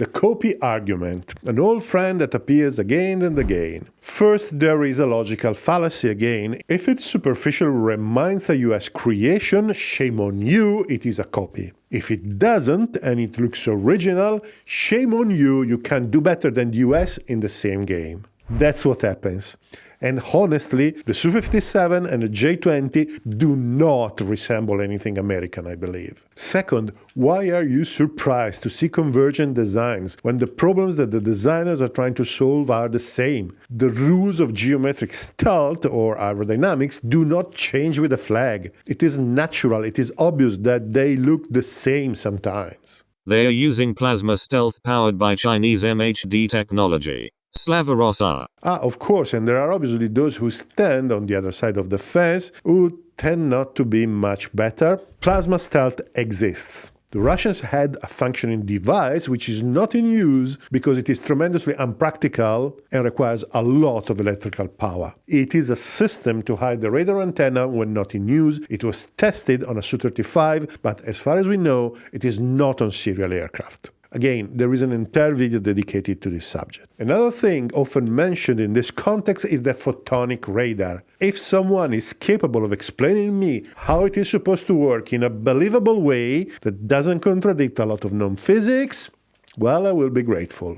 The copy argument, an old friend that appears again and again. First, there is a logical fallacy again. If its superficial reminds a US creation, shame on you, it is a copy. If it doesn't and it looks original, shame on you, you can do better than the US in the same game. That's what happens. And honestly, the Su-57 and the J-20 do not resemble anything American, I believe. Second, why are you surprised to see convergent designs when the problems that the designers are trying to solve are the same? The rules of geometric stealth or aerodynamics do not change with the flag. It is natural, it is obvious that they look the same sometimes. They are using plasma stealth powered by Chinese MHD technology. Slava Rossa. Of course, and there are obviously those who stand on the other side of the fence who tend not to be much better. Plasma stealth exists. The Russians had a functioning device which is not in use because it is tremendously unpractical and requires a lot of electrical power. It is a system to hide the radar antenna when not in use. It was tested on a Su-35, but as far as we know, it is not on serial aircraft. Again, there is an entire video dedicated to this subject. Another thing often mentioned in this context is the photonic radar. If someone is capable of explaining me how it is supposed to work in a believable way that doesn't contradict a lot of known physics, well, I will be grateful.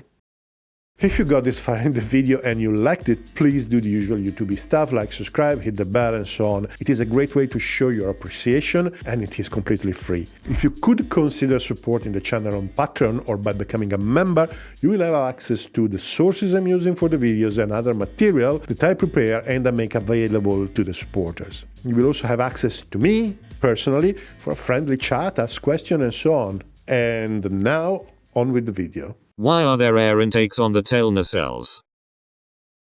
If you got this far in the video and you liked it, please do the usual YouTube stuff like subscribe, hit the bell and so on. It is a great way to show your appreciation and it is completely free. If you could consider supporting the channel on Patreon or by becoming a member, you will have access to the sources I'm using for the videos and other material that I prepare and I make available to the supporters. You will also have access to me, personally, for a friendly chat, ask questions and so on. And now, on with the video. Why are there air intakes on the tail nacelles?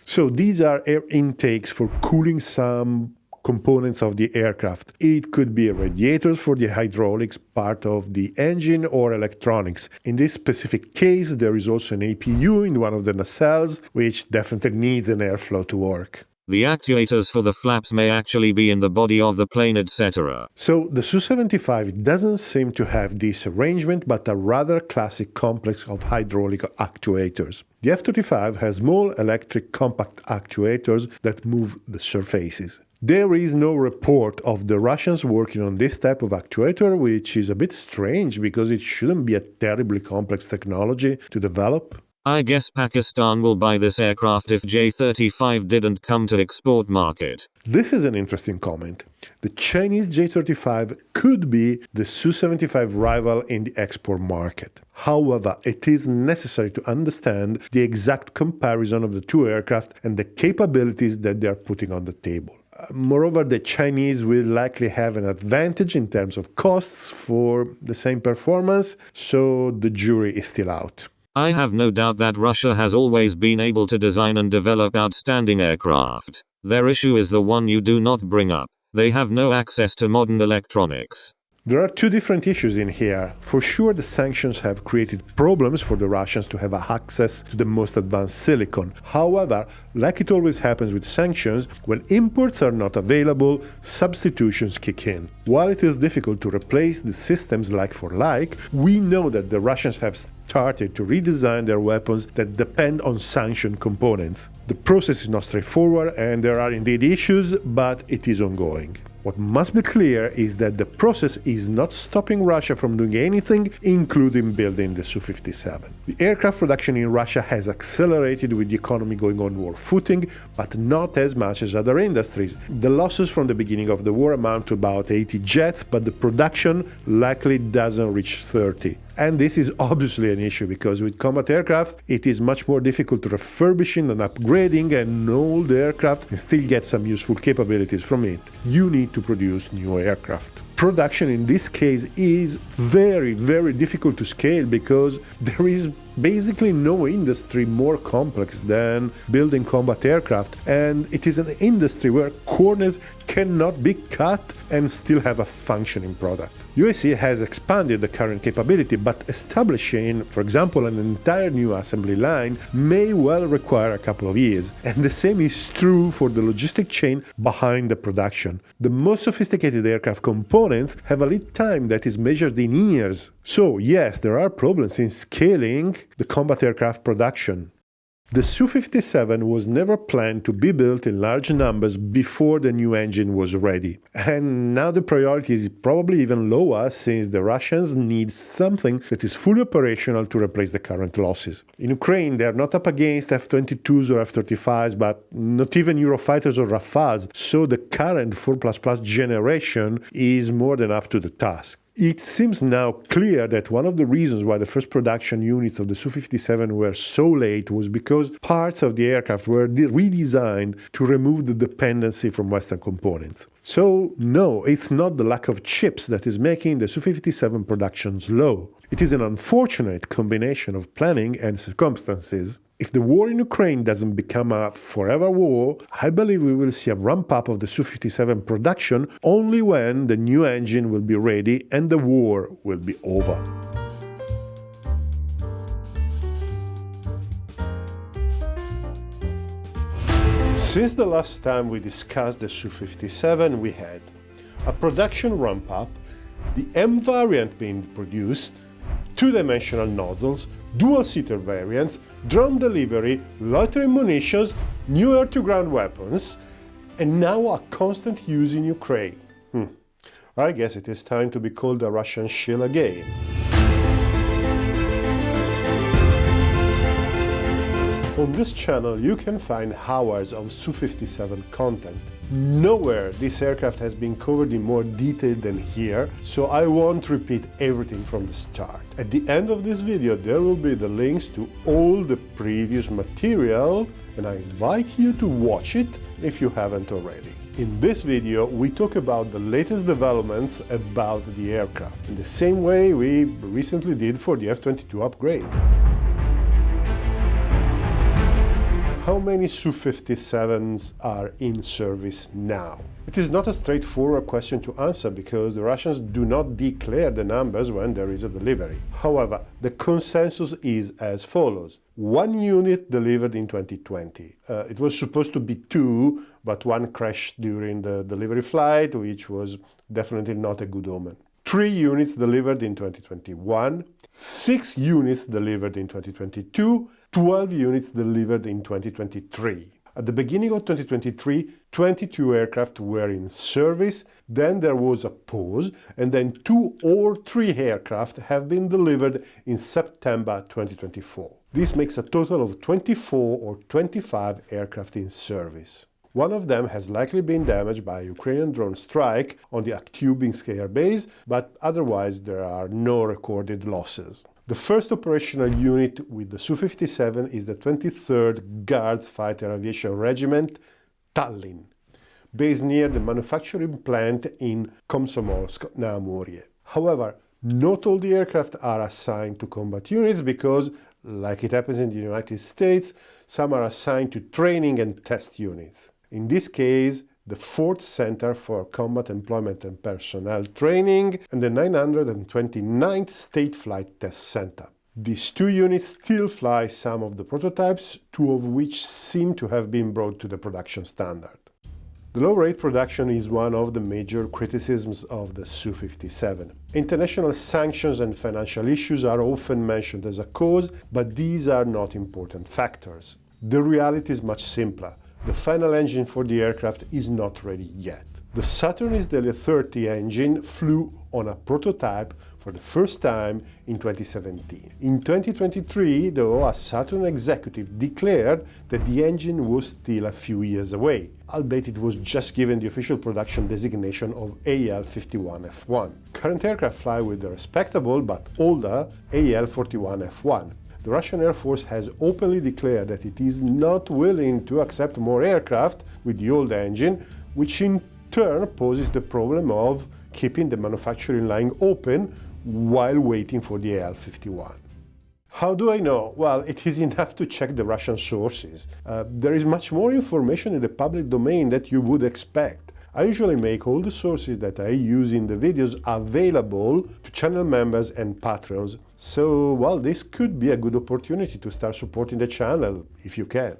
So these are air intakes for cooling some components of the aircraft. It could be radiators for the hydraulics part of the engine or electronics. In this specific case, there is also an APU in one of the nacelles, which definitely needs an airflow to work. The actuators for the flaps may actually be in the body of the plane, etc. So the Su-75 doesn't seem to have this arrangement, but a rather classic complex of hydraulic actuators. The F-35 has small electric compact actuators that move the surfaces. There is no report of the Russians working on this type of actuator, which is a bit strange because it shouldn't be a terribly complex technology to develop. I guess Pakistan will buy this aircraft if J-35 didn't come to export market. This is an interesting comment. The Chinese J-35 could be the Su-75 rival in the export market. However, it is necessary to understand the exact comparison of the two aircraft and the capabilities that they are putting on the table. Moreover, the Chinese will likely have an advantage in terms of costs for the same performance, so the jury is still out. I have no doubt that Russia has always been able to design and develop outstanding aircraft. Their issue is the one you do not bring up. They have no access to modern electronics. There are two different issues in here. For sure, the sanctions have created problems for the Russians to have access to the most advanced silicon. However, like it always happens with sanctions, when imports are not available, substitutions kick in. While it is difficult to replace the systems like for like, we know that the Russians have started to redesign their weapons that depend on sanctioned components. The process is not straightforward and there are indeed issues, but it is ongoing. What must be clear is that the process is not stopping Russia from doing anything, including building the Su-57. The aircraft production in Russia has accelerated with the economy going on war footing, but not as much as other industries. The losses from the beginning of the war amount to about 80 jets, but the production likely doesn't reach 30. And this is obviously an issue because with combat aircraft, it is much more difficult to refurbishing and upgrading an old aircraft and still get some useful capabilities from it. You need to produce new aircraft. Production in this case is very, very difficult to scale because there is basically no industry more complex than building combat aircraft, and it is an industry where corners cannot be cut and still have a functioning product. UAC has expanded the current capability, but establishing, for example, an entire new assembly line may well require a couple of years, and the same is true for the logistic chain behind the production. The most sophisticated aircraft components have a lead time that is measured in years. So yes, there are problems in scaling, the combat aircraft production. The Su-57 was never planned to be built in large numbers before the new engine was ready. And now the priority is probably even lower, since the Russians need something that is fully operational to replace the current losses. In Ukraine, they are not up against F-22s or F-35s, but not even Eurofighters or Rafales, so the current 4++ generation is more than up to the task. It seems now clear that one of the reasons why the first production units of the Su-57 were so late was because parts of the aircraft were redesigned to remove the dependency from Western components. So, no, it's not the lack of chips that is making the Su-57 production slow. It is an unfortunate combination of planning and circumstances. If the war in Ukraine doesn't become a forever war, I believe we will see a ramp-up of the Su-57 production only when the new engine will be ready and the war will be over. Since the last time we discussed the Su-57, we had a production ramp-up, the M variant being produced, two-dimensional nozzles, dual-seater variants, drone delivery, loitering munitions, new air-to-ground weapons, and now a constant use in Ukraine. I guess it is time to be called a Russian shill again. On this channel you can find hours of Su-57 content. Nowhere this aircraft has been covered in more detail than here, so I won't repeat everything from the start. At the end of this video there will be the links to all the previous material, and I invite you to watch it if you haven't already. In this video we talk about the latest developments about the aircraft, in the same way we recently did for the F-22 upgrades. How many Su-57s are in service now? It is not a straightforward question to answer because the Russians do not declare the numbers when there is a delivery. However, the consensus is as follows. 1 unit delivered in 2020. It was supposed to be 2, but one crashed during the delivery flight, which was definitely not a good omen. 3 units delivered in 2021, 6 units delivered in 2022, 12 units delivered in 2023. At the beginning of 2023, 22 aircraft were in service, then there was a pause, and then 2 or 3 aircraft have been delivered in September 2024. This makes a total of 24 or 25 aircraft in service. One of them has likely been damaged by a Ukrainian drone strike on the Aktubinsk air base, but otherwise there are no recorded losses. The first operational unit with the Su-57 is the 23rd Guards Fighter Aviation Regiment, Tallinn, based near the manufacturing plant in Komsomolsk-na-Amurie. However, not all the aircraft are assigned to combat units because, like it happens in the United States, some are assigned to training and test units. In this case, the 4th Center for Combat Employment and Personnel Training and the 929th State Flight Test Center. These 2 units still fly some of the prototypes, 2 of which seem to have been brought to the production standard. The low-rate production is one of the major criticisms of the Su-57. International sanctions and financial issues are often mentioned as a cause, but these are not important factors. The reality is much simpler. The final engine for the aircraft is not ready yet. The Saturn SDL-30 engine flew on a prototype for the first time in 2017. In 2023, though, a Saturn executive declared that the engine was still a few years away, albeit it was just given the official production designation of AL-51F1. Current aircraft fly with the respectable but older AL-41F1. The Russian Air Force has openly declared that it is not willing to accept more aircraft with the old engine, which in turn poses the problem of keeping the manufacturing line open while waiting for the AL-51. How do I know? Well, it is enough to check the Russian sources. There is much more information in the public domain that you would expect. I usually make all the sources that I use in the videos available to channel members and patrons, so, well, this could be a good opportunity to start supporting the channel, if you can.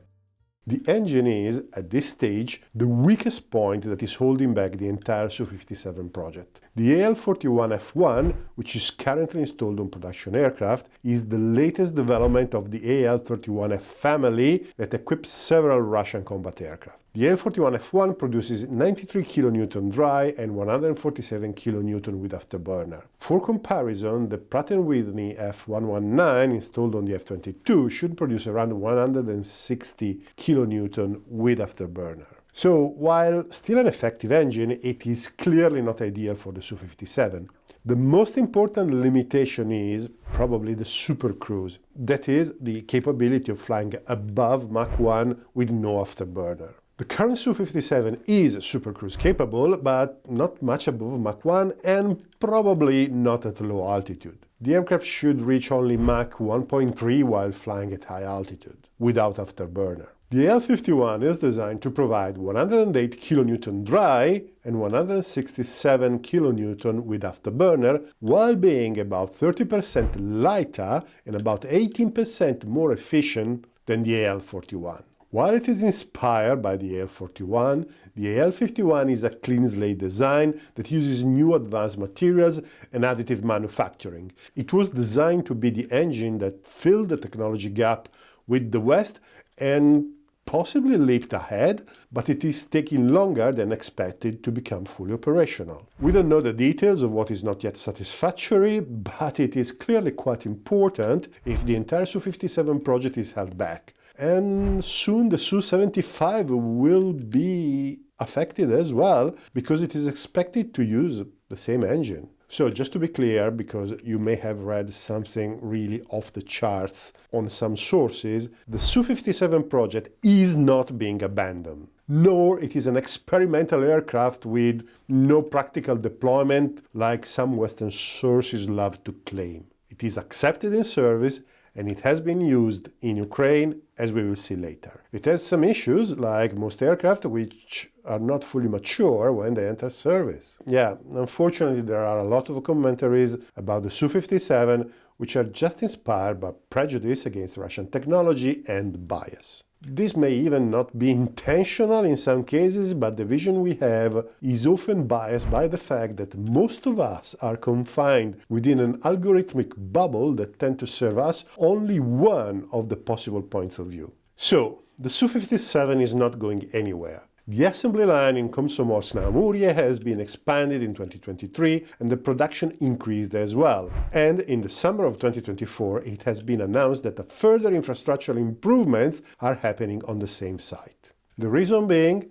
The engine is, at this stage, the weakest point that is holding back the entire Su-57 project. The AL-41F1, which is currently installed on production aircraft, is the latest development of the AL-31F family that equips several Russian combat aircraft. The AL-41F1 produces 93 kN dry and 147 kN with afterburner. For comparison, the Pratt & Whitney F119 installed on the F-22 should produce around 160 kN with afterburner. So, while still an effective engine, it is clearly not ideal for the Su-57. The most important limitation is probably the supercruise, that is, the capability of flying above Mach 1 with no afterburner. The current Su-57 is supercruise capable, but not much above Mach 1 and probably not at low altitude. The aircraft should reach only Mach 1.3 while flying at high altitude, without afterburner. The AL-51 is designed to provide 108 kN dry and 167 kN with afterburner, while being about 30% lighter and about 18% more efficient than the AL-41. While it is inspired by the AL-41, the AL-51 is a clean slate design that uses new advanced materials and additive manufacturing. It was designed to be the engine that filled the technology gap with the West and possibly leaped ahead, but it is taking longer than expected to become fully operational. We don't know the details of what is not yet satisfactory, but it is clearly quite important if the entire Su-57 project is held back. And soon the Su-75 will be affected as well, because it is expected to use the same engine. So just to be clear, because you may have read something really off the charts on some sources, the Su-57 project is not being abandoned, nor it is an experimental aircraft with no practical deployment like some Western sources love to claim. It is accepted in service and it has been used in Ukraine, as we will see later. It has some issues, like most aircraft, which are not fully mature when they enter service. Yeah, unfortunately there are a lot of commentaries about the Su-57 which are just inspired by prejudice against Russian technology and bias. This may even not be intentional in some cases, but the vision we have is often biased by the fact that most of us are confined within an algorithmic bubble that tend to serve us only one of the possible points of view. So, the Su-57 is not going anywhere. The assembly line in Komsomolsk-na-Amurie has been expanded in 2023 and the production increased as well. And in the summer of 2024, it has been announced that further infrastructural improvements are happening on the same site. The reason being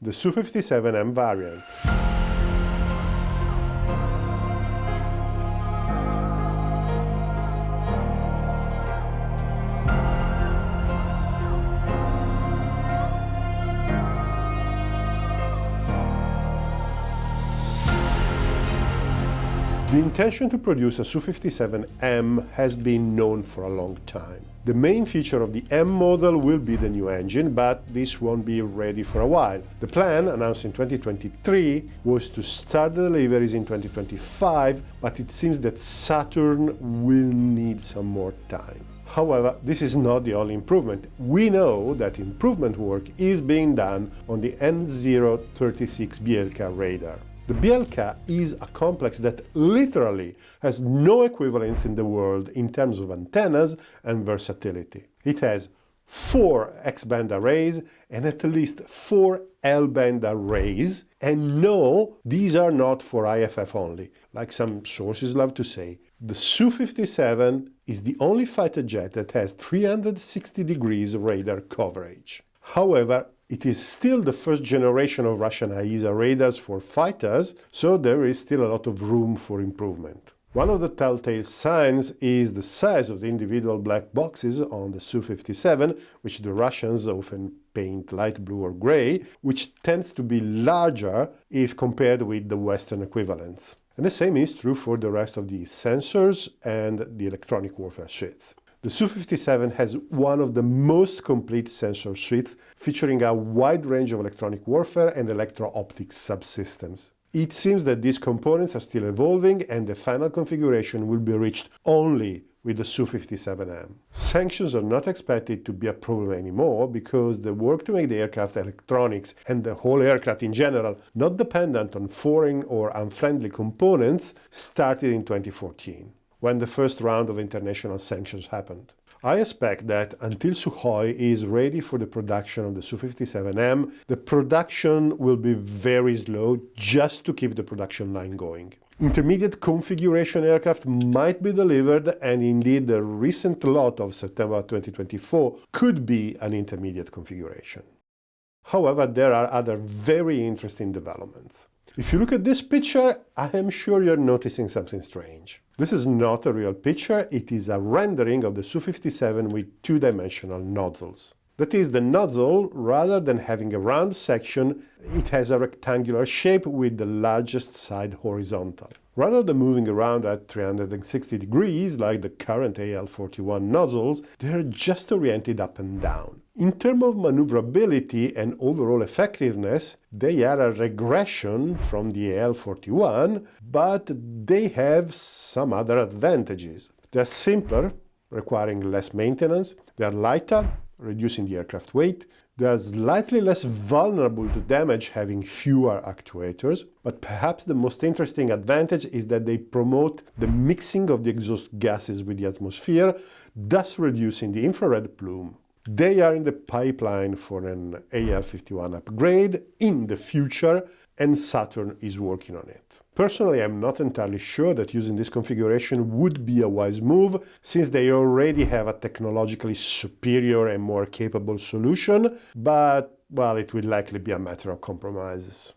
the Su-57M variant. The intention to produce a Su-57M has been known for a long time. The main feature of the M model will be the new engine, but this won't be ready for a while. The plan, announced in 2023, was to start the deliveries in 2025, but it seems that Saturn will need some more time. However, this is not the only improvement. We know that improvement work is being done on the N036 Bielka radar. The Bielka is a complex that literally has no equivalents in the world in terms of antennas and versatility. It has 4 X-band arrays and at least 4 L-band arrays, and no, these are not for IFF only, like some sources love to say. The Su-57 is the only fighter jet that has 360 degrees radar coverage. However, it is still the first generation of Russian AESA radars for fighters, so there is still a lot of room for improvement. One of the telltale signs is the size of the individual black boxes on the Su-57, which the Russians often paint light blue or gray, which tends to be larger if compared with the Western equivalents. And the same is true for the rest of the sensors and the electronic warfare suites. The Su-57 has one of the most complete sensor suites, featuring a wide range of electronic warfare and electro-optics subsystems. It seems that these components are still evolving and the final configuration will be reached only with the Su-57M. Sanctions are not expected to be a problem anymore because the work to make the aircraft electronics and the whole aircraft in general not dependent on foreign or unfriendly components started in 2014, when the first round of international sanctions happened. I expect that until Sukhoi is ready for the production of the Su-57M, the production will be very slow just to keep the production line going. Intermediate configuration aircraft might be delivered, and indeed the recent lot of September 2024 could be an intermediate configuration. However, there are other very interesting developments. If you look at this picture, I am sure you're noticing something strange. This is not a real picture, it is a rendering of the Su-57 with two-dimensional nozzles. That is, the nozzle, rather than having a round section, it has a rectangular shape with the largest side horizontal. Rather than moving around at 360 degrees like the current AL-41 nozzles, they are just oriented up and down. In terms of maneuverability and overall effectiveness, they are a regression from the AL-41, but they have some other advantages. They are simpler, requiring less maintenance, they are lighter, reducing the aircraft weight, they are slightly less vulnerable to damage, having fewer actuators, but perhaps the most interesting advantage is that they promote the mixing of the exhaust gases with the atmosphere, thus reducing the infrared plume. They are in the pipeline for an AL-51 upgrade in the future, and Saturn is working on it. Personally, I'm not entirely sure that using this configuration would be a wise move, since they already have a technologically superior and more capable solution, but, well, it will likely be a matter of compromises.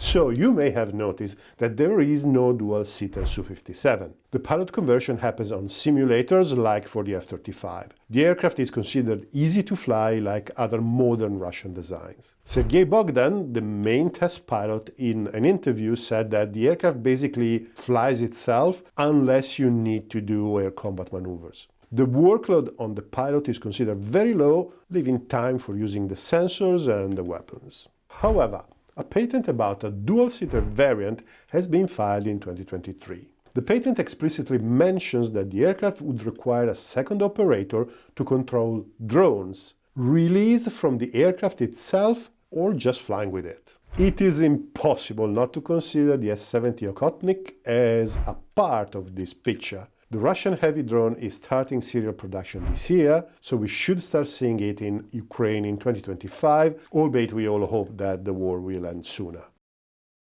So, you may have noticed that there is no dual-seater Su-57. The pilot conversion happens on simulators like for the F-35. The aircraft is considered easy to fly like other modern Russian designs. Sergei Bogdan, the main test pilot, in an interview said that the aircraft basically flies itself unless you need to do air combat maneuvers. The workload on the pilot is considered very low, leaving time for using the sensors and the weapons. However, a patent about a dual-seater variant has been filed in 2023. The patent explicitly mentions that the aircraft would require a second operator to control drones, released from the aircraft itself or just flying with it. It is impossible not to consider the S-70 Okhotnik as a part of this picture. The Russian heavy drone is starting serial production this year, so we should start seeing it in Ukraine in 2025, albeit we all hope that the war will end sooner.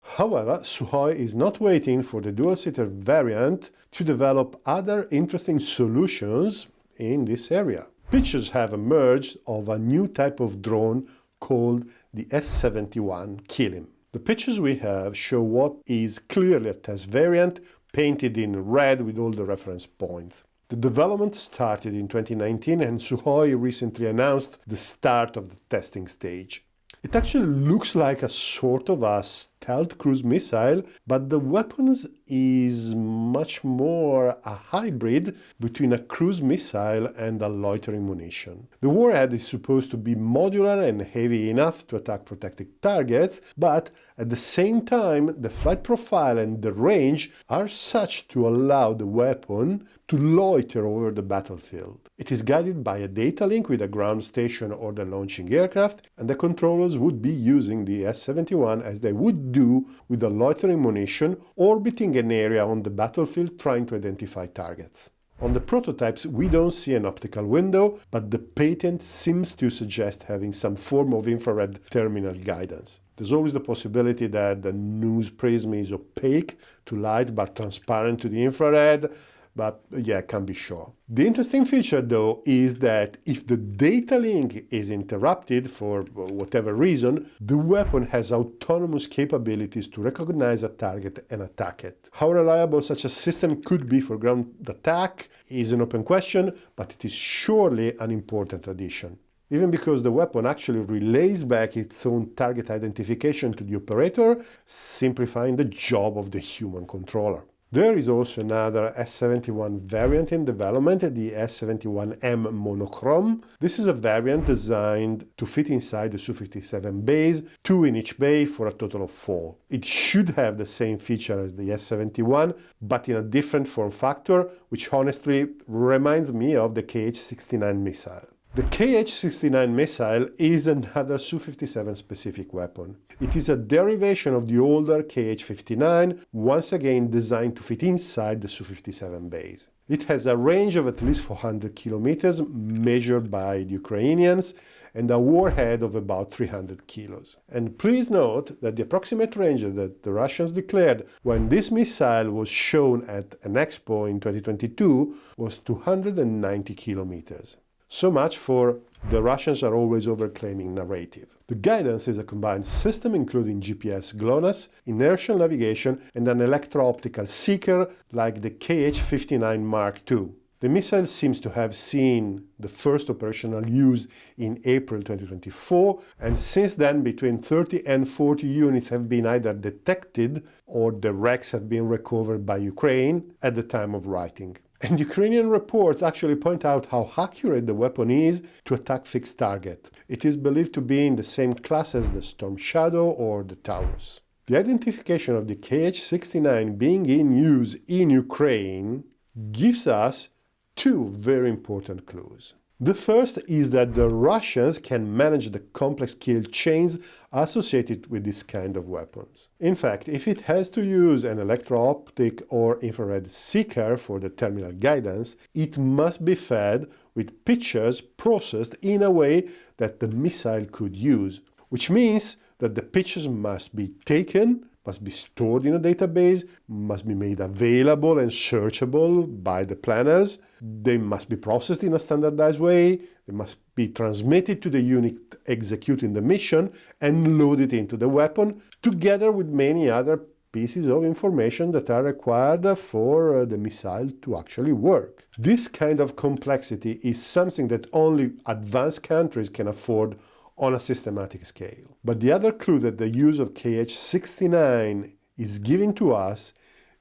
However, Sukhoi is not waiting for the dual-seater variant to develop other interesting solutions in this area. Pictures have emerged of a new type of drone called the S-71 Kilim. The pictures we have show what is clearly a test variant, painted in red with all the reference points. The development started in 2019 and Sukhoi recently announced the start of the testing stage. It actually looks like a sort of a stealth cruise missile, but the weapon is much more a hybrid between a cruise missile and a loitering munition. The warhead is supposed to be modular and heavy enough to attack protected targets, but at the same time the flight profile and the range are such to allow the weapon to loiter over the battlefield. It is guided by a data link with a ground station or the launching aircraft, and the controllers would be using the S-71 as they would do with a loitering munition orbiting an area on the battlefield trying to identify targets. On the prototypes, we don't see an optical window, but the patent seems to suggest having some form of infrared terminal guidance. There's always the possibility that the nose prism is opaque to light but transparent to the infrared, but yeah, can't be sure. The interesting feature though is that if the data link is interrupted for whatever reason, the weapon has autonomous capabilities to recognize a target and attack it. How reliable such a system could be for ground attack is an open question, but it is surely an important addition. Even because the weapon actually relays back its own target identification to the operator, simplifying the job of the human controller. There is also another S-71 variant in development, the S-71M monochrome. This is a variant designed to fit inside the Su-57 bays, 2 in each bay for a total of 4. It should have the same feature as the S-71, but in a different form factor, which honestly reminds me of the KH-69 missile. The KH-69 missile is another Su-57 specific weapon. It is a derivation of the older KH-59, once again designed to fit inside the Su-57 base. It has a range of at least 400 kilometers measured by the Ukrainians and a warhead of about 300 kilos. And please note that the approximate range that the Russians declared when this missile was shown at an expo in 2022 was 290 kilometers. So much for the Russians are always overclaiming narrative. The guidance is a combined system including GPS GLONASS, inertial navigation and an electro-optical seeker like the KH-59 Mark II. The missile seems to have seen the first operational use in April 2024, and since then between 30 and 40 units have been either detected or the wrecks have been recovered by Ukraine at the time of writing. And Ukrainian reports actually point out how accurate the weapon is to attack fixed target. It is believed to be in the same class as the Storm Shadow or the Taurus. The identification of the KH-69 being in use in Ukraine gives us two very important clues. The first is that the Russians can manage the complex kill chains associated with this kind of weapons. In fact, if it has to use an electro-optic or infrared seeker for the terminal guidance, it must be fed with pictures processed in a way that the missile could use, which means that the pictures must be taken, must be stored in a database, must be made available and searchable by the planners, they must be processed in a standardized way, they must be transmitted to the unit executing the mission and loaded into the weapon, together with many other pieces of information that are required for the missile to actually work. This kind of complexity is something that only advanced countries can afford on a systematic scale. But the other clue that the use of KH-69 is giving to us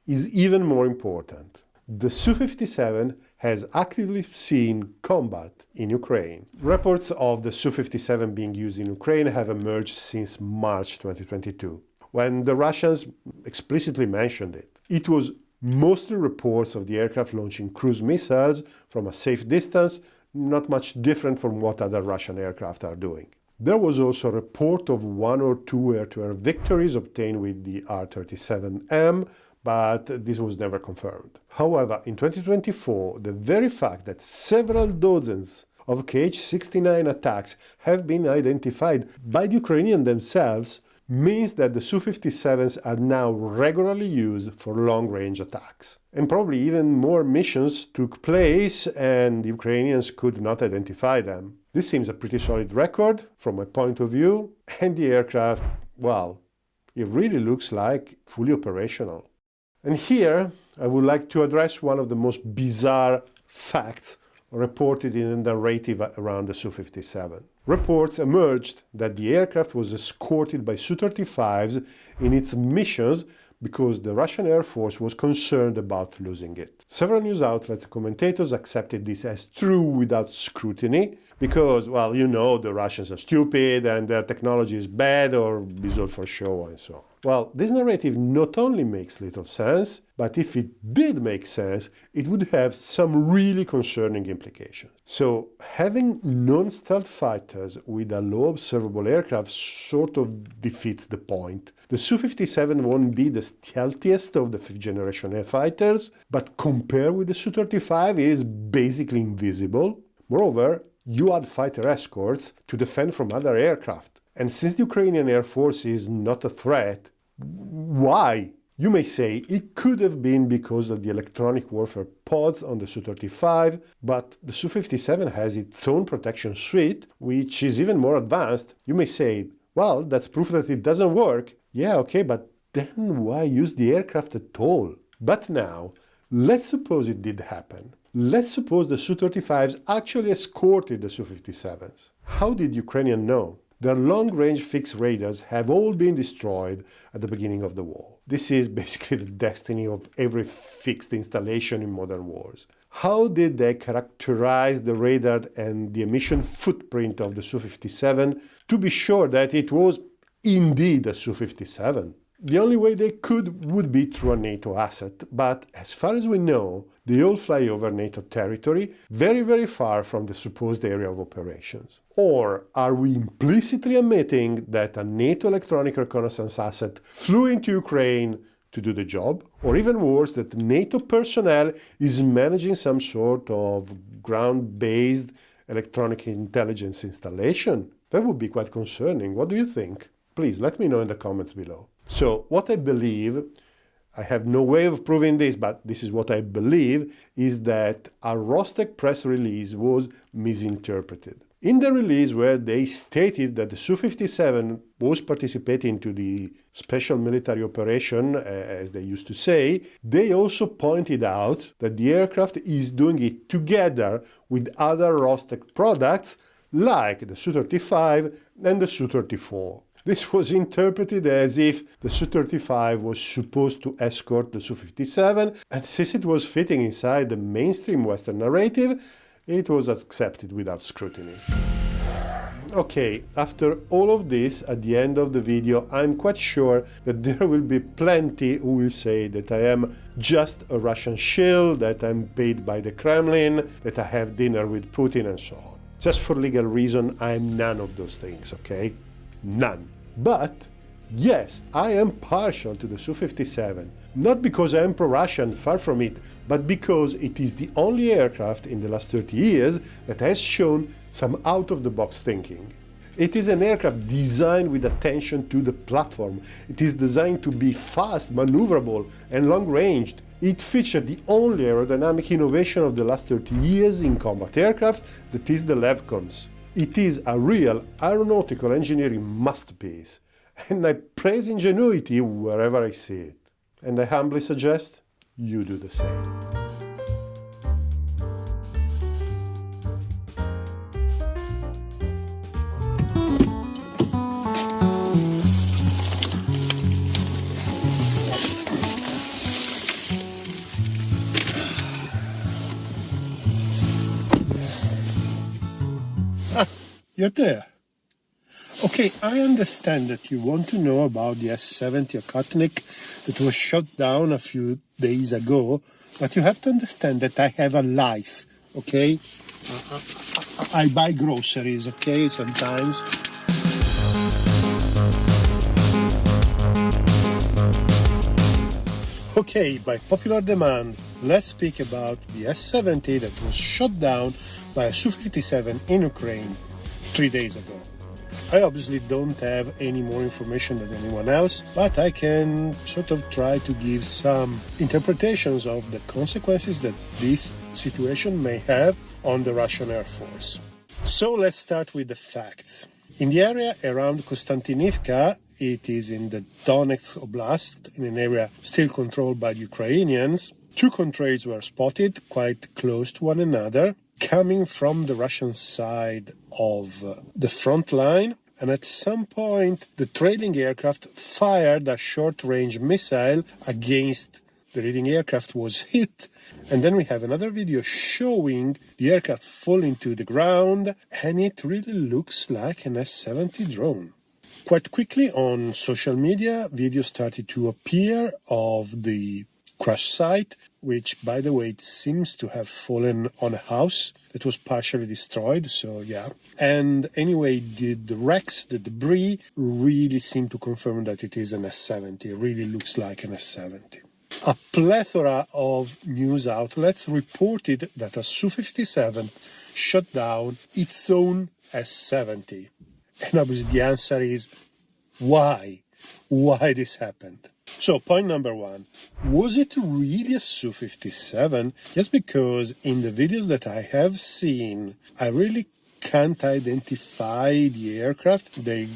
is even more important. The Su-57 has actively seen combat in Ukraine. Reports of the Su-57 being used in Ukraine have emerged since March 2022, when the Russians explicitly mentioned it. It was mostly reports of the aircraft launching cruise missiles from a safe distance, not much different from what other Russian aircraft are doing. There was also a report of 1 or 2 air-to-air victories obtained with the R-37M, but this was never confirmed. However, in 2024, the very fact that several dozens of KH-69 attacks have been identified by the Ukrainians themselves means that the Su-57s are now regularly used for long-range attacks. And probably even more missions took place and the Ukrainians could not identify them. This seems a pretty solid record from my point of view, and the aircraft, well, it really looks like fully operational. And here I would like to address one of the most bizarre facts reported in the narrative around the Su-57. Reports emerged that the aircraft was escorted by Su-35s in its missions because the Russian Air Force was concerned about losing it. Several news outlets and commentators accepted this as true without scrutiny because, well, you know, the Russians are stupid and their technology is bad or is all for show and so on. Well, this narrative not only makes little sense, but if it did make sense, it would have some really concerning implications. So, having non-stealth fighters with a low observable aircraft sort of defeats the point. The Su-57 won't be the stealthiest of the 5th generation air fighters, but compared with the Su-35 is basically invisible. Moreover, you add fighter escorts to defend from other aircraft. And since the Ukrainian Air Force is not a threat, why? You may say it could have been because of the electronic warfare pods on the Su-35, but the Su-57 has its own protection suite, which is even more advanced. You may say, well, that's proof that it doesn't work. Yeah, okay, but then why use the aircraft at all? But now, let's suppose it did happen. Let's suppose the Su-35s actually escorted the Su-57s. How did Ukrainians know? their long-range fixed radars have all been destroyed at the beginning of the war. This is basically the destiny of every fixed installation in modern wars. How did they characterize the radar and the emission footprint of the Su-57 to be sure that it was indeed a Su-57? The only way they could would be through a NATO asset, but as far as we know, they all fly over NATO territory, very far from the supposed area of operations. Or are we implicitly admitting that a NATO electronic reconnaissance asset flew into Ukraine to do the job? Or even worse, that NATO personnel is managing some sort of ground-based electronic intelligence installation? That would be quite concerning. What do you think? Please let me know in the comments below. So what I believe, I have no way of proving this, but this is what I believe, is that a Rostec press release was misinterpreted. In the release where they stated that the Su-57 was participating to the special military operation, as they used to say, they also pointed out that the aircraft is doing it together with other Rostec products like the Su-35 and the Su-34. This was interpreted as if the Su-35 was supposed to escort the Su-57, and since it was fitting inside the mainstream Western narrative, it was accepted without scrutiny. Okay, after all of this, at the end of the video, I'm quite sure that there will be plenty who will say that I am just a Russian shill, that I'm paid by the Kremlin, that I have dinner with Putin, and so on. Just for legal reason, I'm none of those things, okay? None. But, yes, I am partial to the Su-57, not because I am pro-Russian, far from it, but because it is the only aircraft in the last 30 years that has shown some out-of-the-box thinking. It is an aircraft designed with attention to the platform. It is designed to be fast, maneuverable, and long-ranged. It featured the only aerodynamic innovation of the last 30 years in combat aircraft, that is the LEVCONs. It is a real aeronautical engineering masterpiece, and I praise ingenuity wherever I see it. And I humbly suggest you do the same. You're there. Okay, I understand that you want to know about the S-70 Okhotnik that was shot down a few days ago, but you have to understand that I have a life, okay? I buy groceries, okay, sometimes. Okay, by popular demand, let's speak about the S-70 that was shot down by a Su-57 in Ukraine 3 days ago. I obviously don't have any more information than anyone else, but I can sort of try to give some interpretations of the consequences that this situation may have on the Russian Air Force. So let's start with the facts. In the area around Konstantinivka, it is in the Donetsk Oblast, in an area still controlled by the Ukrainians, two contrails were spotted quite close to one another, coming from the Russian side of the front line, and at some point the trailing aircraft fired a short-range missile against the leading aircraft, was hit, and then we have another video showing the aircraft falling to the ground, and it really looks like an S-70 drone. Quite quickly on social media, videos started to appear of the crash site, which, by the way, it seems to have fallen on a house that was partially destroyed, so yeah. And anyway, the wrecks, the debris, really seem to confirm that it is an S-70. It really looks like an S-70. A plethora of news outlets reported that a Su-57 shot down its own S-70. And obviously the answer is, why? Why this happened? So, point number one, was it really a Su-57? Yes, because in the videos that I have seen, I really can't identify the aircraft. They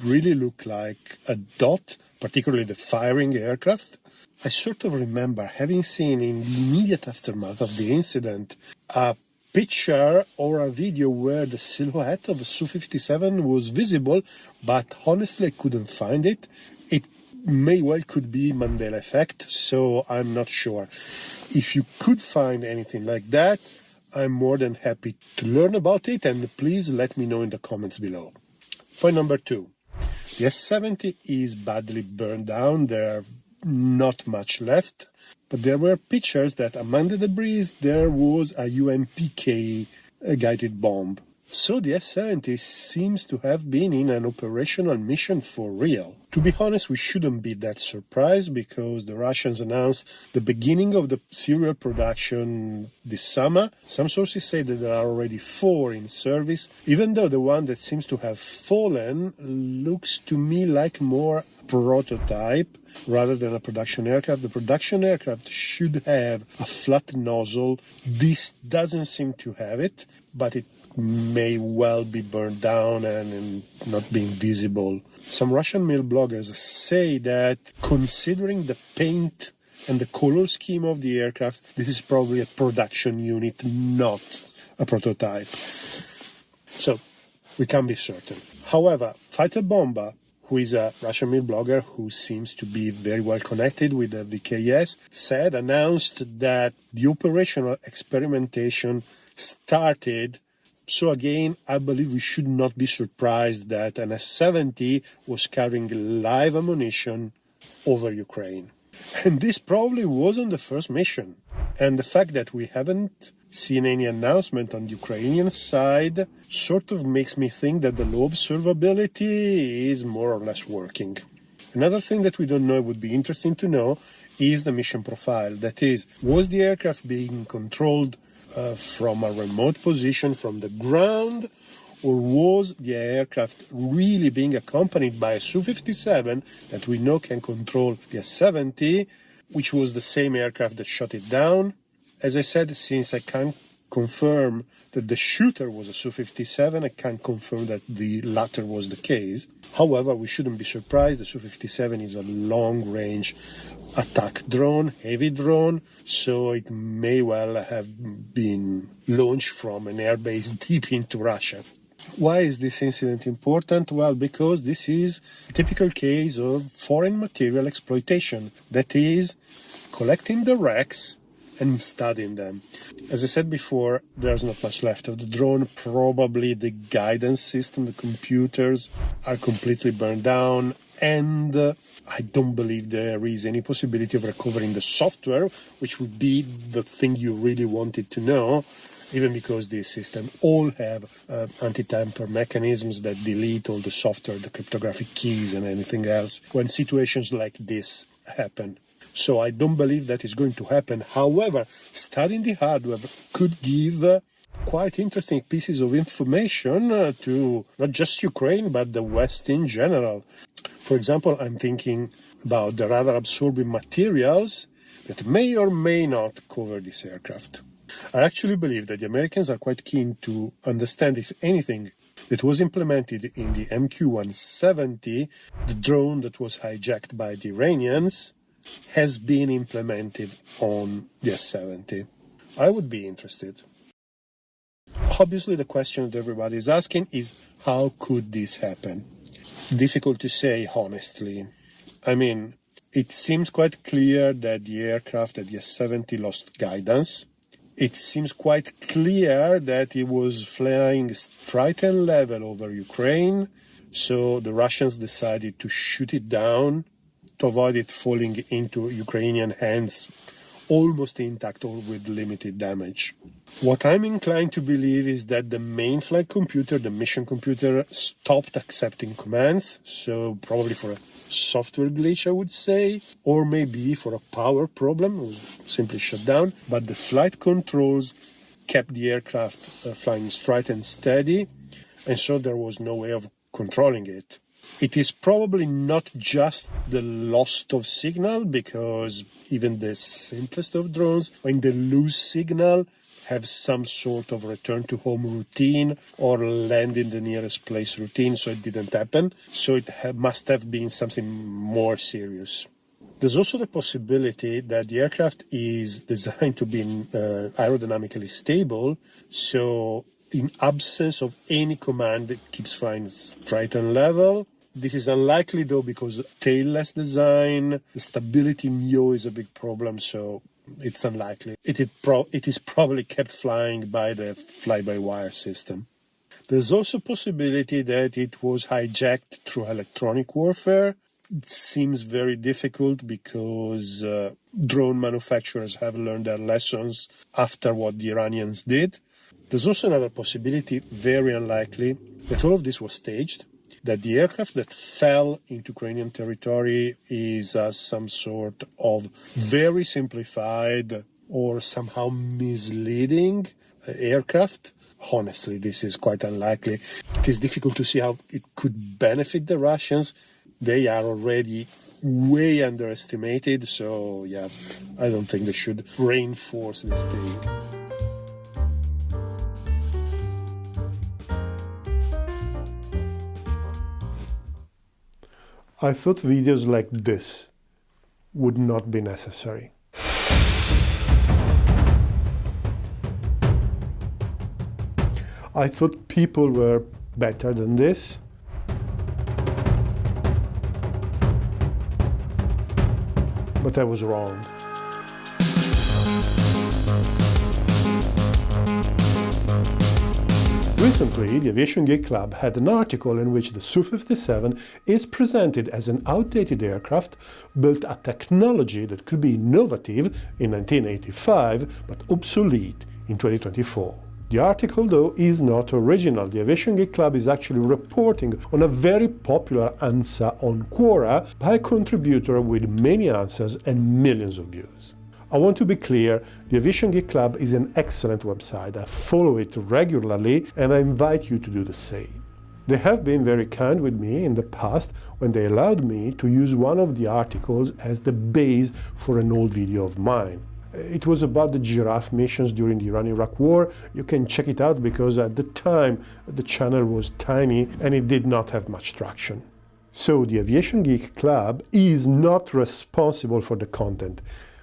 really look like a dot, particularly the firing aircraft. I sort of remember having seen in the immediate aftermath of the incident a picture or a video where the silhouette of the Su-57 was visible, but honestly I couldn't find it. It may well could be Mandela effect, so I'm not sure. If you could find anything like that, I'm more than happy to learn about it, and please let me know in the comments below. Point number 2. The S-70 is badly burned down. There are not much left, but there were pictures that among the debris there was a UMPK guided bomb. So the S-70 seems to have been in an operational mission for real. To be honest, we shouldn't be that surprised because the Russians announced the beginning of the serial production this summer. Some sources say that there are already 4 in service, even though the one that seems to have fallen looks to me like more prototype rather than a production aircraft. The production aircraft should have a flat nozzle. This doesn't seem to have it, but it may well be burned down and not being visible. Some Russian male bloggers say that considering the paint and the color scheme of the aircraft, this is probably a production unit, not a prototype. So we can't be certain. However, Fighter Bomba, who is a Russian male blogger who seems to be very well connected with the VKS, announced that the operational experimentation started. So again, I believe we should not be surprised that an S-70 was carrying live ammunition over Ukraine. And this probably wasn't the first mission. And the fact that we haven't seen any announcement on the Ukrainian side sort of makes me think that the low observability is more or less working. Another thing that we don't know, would be interesting to know, is the mission profile. That is, was the aircraft being controlled from a remote position from the ground, or was the aircraft really being accompanied by a Su-57 that we know can control the S-70, which was the same aircraft that shot it down? As I said, since I can't confirm that the shooter was a Su-57, I can't confirm that the latter was the case. However, we shouldn't be surprised. The Su-57 is a long-range attack drone, heavy drone, so it may well have been launched from an airbase deep into Russia. Why is this incident important? Well, because this is a typical case of foreign material exploitation. That is, collecting the wrecks and studying them. As I said before, there's not much left of the drone. Probably the guidance system, the computers, are completely burned down, and I don't believe there is any possibility of recovering the software, which would be the thing you really wanted to know, even because these systems all have anti-tamper mechanisms that delete all the software, the cryptographic keys and anything else when situations like this happen. So I don't believe that is going to happen. However, studying the hardware could give quite interesting pieces of information to not just Ukraine, but the West in general. For example, I'm thinking about the radar absorbing materials that may or may not cover this aircraft. I actually believe that the Americans are quite keen to understand if anything that was implemented in the MQ-170, the drone that was hijacked by the Iranians, has been implemented on the S-70. I would be interested. Obviously, the question that everybody is asking is, how could this happen? Difficult to say, honestly. I mean, it seems quite clear that the aircraft at the S-70 lost guidance. It seems quite clear that it was flying straight and level over Ukraine, so the Russians decided to shoot it down to avoid it falling into Ukrainian hands almost intact or with limited damage. What I'm inclined to believe is that the main flight computer, the mission computer, stopped accepting commands, so probably for a software glitch, I would say, or maybe for a power problem, it was simply shut down, but the flight controls kept the aircraft flying straight and steady, and so there was no way of controlling it. It is probably not just the loss of signal, because even the simplest of drones, when they lose signal, have some sort of return to home routine or land in the nearest place routine, so it didn't happen. So it must have been something more serious. There's also the possibility that the aircraft is designed to be aerodynamically stable, so in absence of any command, it keeps flying straight and level. This is unlikely though because tailless design, the stability in yaw is a big problem, so it's unlikely. It is probably kept flying by the fly-by-wire system. There's also a possibility that it was hijacked through electronic warfare. It seems very difficult because drone manufacturers have learned their lessons after what the Iranians did. There's also another possibility, very unlikely, that all of this was staged, that the aircraft that fell into Ukrainian territory is some sort of very simplified or somehow misleading aircraft. Honestly, this is quite unlikely. It is difficult to see how it could benefit the Russians. They are already way underestimated, so yeah, I don't think they should reinforce this thing. I thought videos like this would not be necessary. I thought people were better than this. But I was wrong. Recently, the Aviation Geek Club had an article in which the Su-57 is presented as an outdated aircraft built a technology that could be innovative in 1985 but obsolete in 2024. The article, though, is not original. The Aviation Geek Club is actually reporting on a very popular answer on Quora by a contributor with many answers and millions of views. I want to be clear, the Aviation Geek Club is an excellent website. I follow it regularly and I invite you to do the same. They have been very kind with me in the past when they allowed me to use one of the articles as the base for an old video of mine. It was about the giraffe missions during the Iran-Iraq war. You can check it out because at the time the channel was tiny and it did not have much traction. So the Aviation Geek Club is not responsible for the content.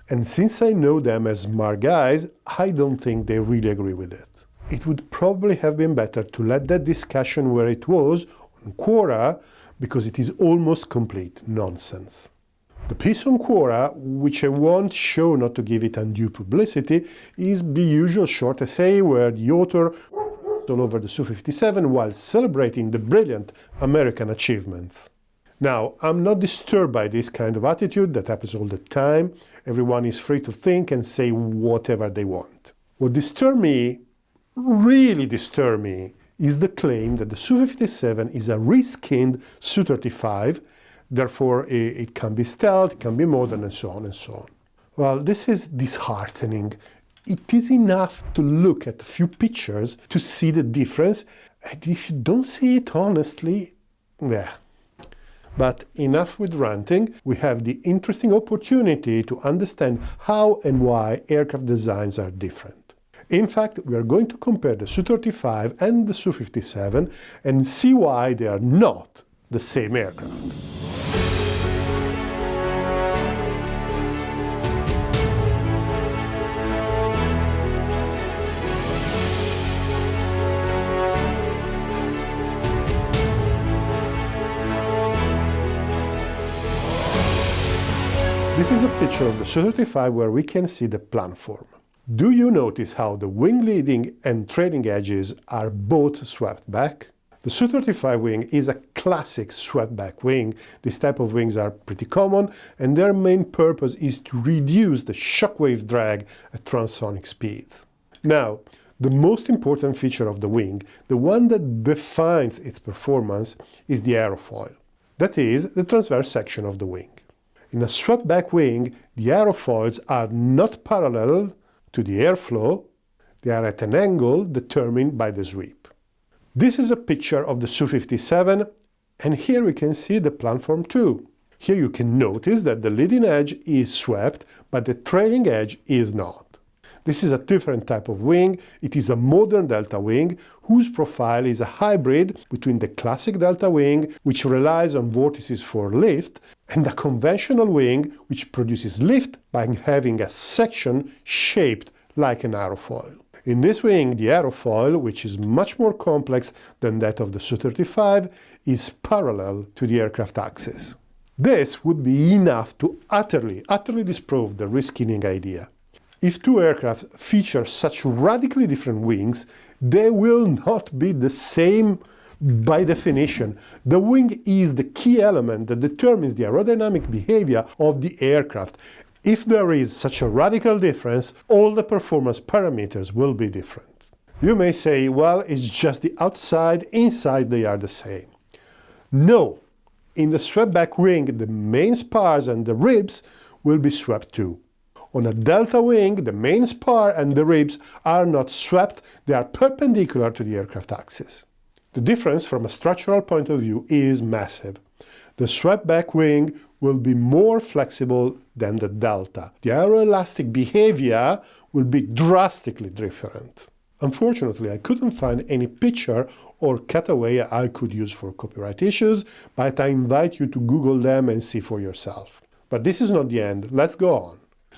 And since I know them as smart guys, I don't think they really agree with it. It would probably have been better to let that discussion where it was, on Quora, because it is almost complete nonsense. The piece on Quora, which I won't show not to give it undue publicity, is the usual short essay where the author all over the Su-57 while celebrating the brilliant American achievements. Now, I'm not disturbed by this kind of attitude that happens all the time. Everyone is free to think and say whatever they want. What really disturbs me, is the claim that the Su-57 is a reskinned Su-35, therefore it can be stealth, it can be modern, and so on and so on. Well, this is disheartening. It is enough to look at a few pictures to see the difference, and if you don't see it honestly, yeah. But enough with ranting, we have the interesting opportunity to understand how and why aircraft designs are different. In fact, we are going to compare the Su-35 and the Su-57 and see why they are not the same aircraft. This is a picture of the Su-35 where we can see the planform. Do you notice how the wing leading and trailing edges are both swept back? The Su-35 wing is a classic swept back wing. This type of wings are pretty common and their main purpose is to reduce the shockwave drag at transonic speeds. Now, the most important feature of the wing, the one that defines its performance, is the aerofoil. That is, the transverse section of the wing. In a swept-back wing, the aerofoils are not parallel to the airflow, they are at an angle determined by the sweep. This is a picture of the Su-57, and here we can see the planform too. Here you can notice that the leading edge is swept, but the trailing edge is not. This is a different type of wing. It is a modern delta wing whose profile is a hybrid between the classic delta wing, which relies on vortices for lift, and a conventional wing which produces lift by having a section shaped like an aerofoil. In this wing, the aerofoil, which is much more complex than that of the Su-35, is parallel to the aircraft axis. This would be enough to utterly disprove the reskinning idea. If two aircraft feature such radically different wings, they will not be the same by definition. The wing is the key element that determines the aerodynamic behavior of the aircraft. If there is such a radical difference, all the performance parameters will be different. You may say, well, it's just the outside, inside they are the same. No! In the swept-back wing, the main spars and the ribs will be swept too. On a delta wing, the main spar and the ribs are not swept, they are perpendicular to the aircraft axis. The difference from a structural point of view is massive. The swept-back wing will be more flexible than the delta. The aeroelastic behavior will be drastically different. Unfortunately, I couldn't find any picture or cutaway I could use for copyright issues, but I invite you to Google them and see for yourself. But this is not the end. Let's go on.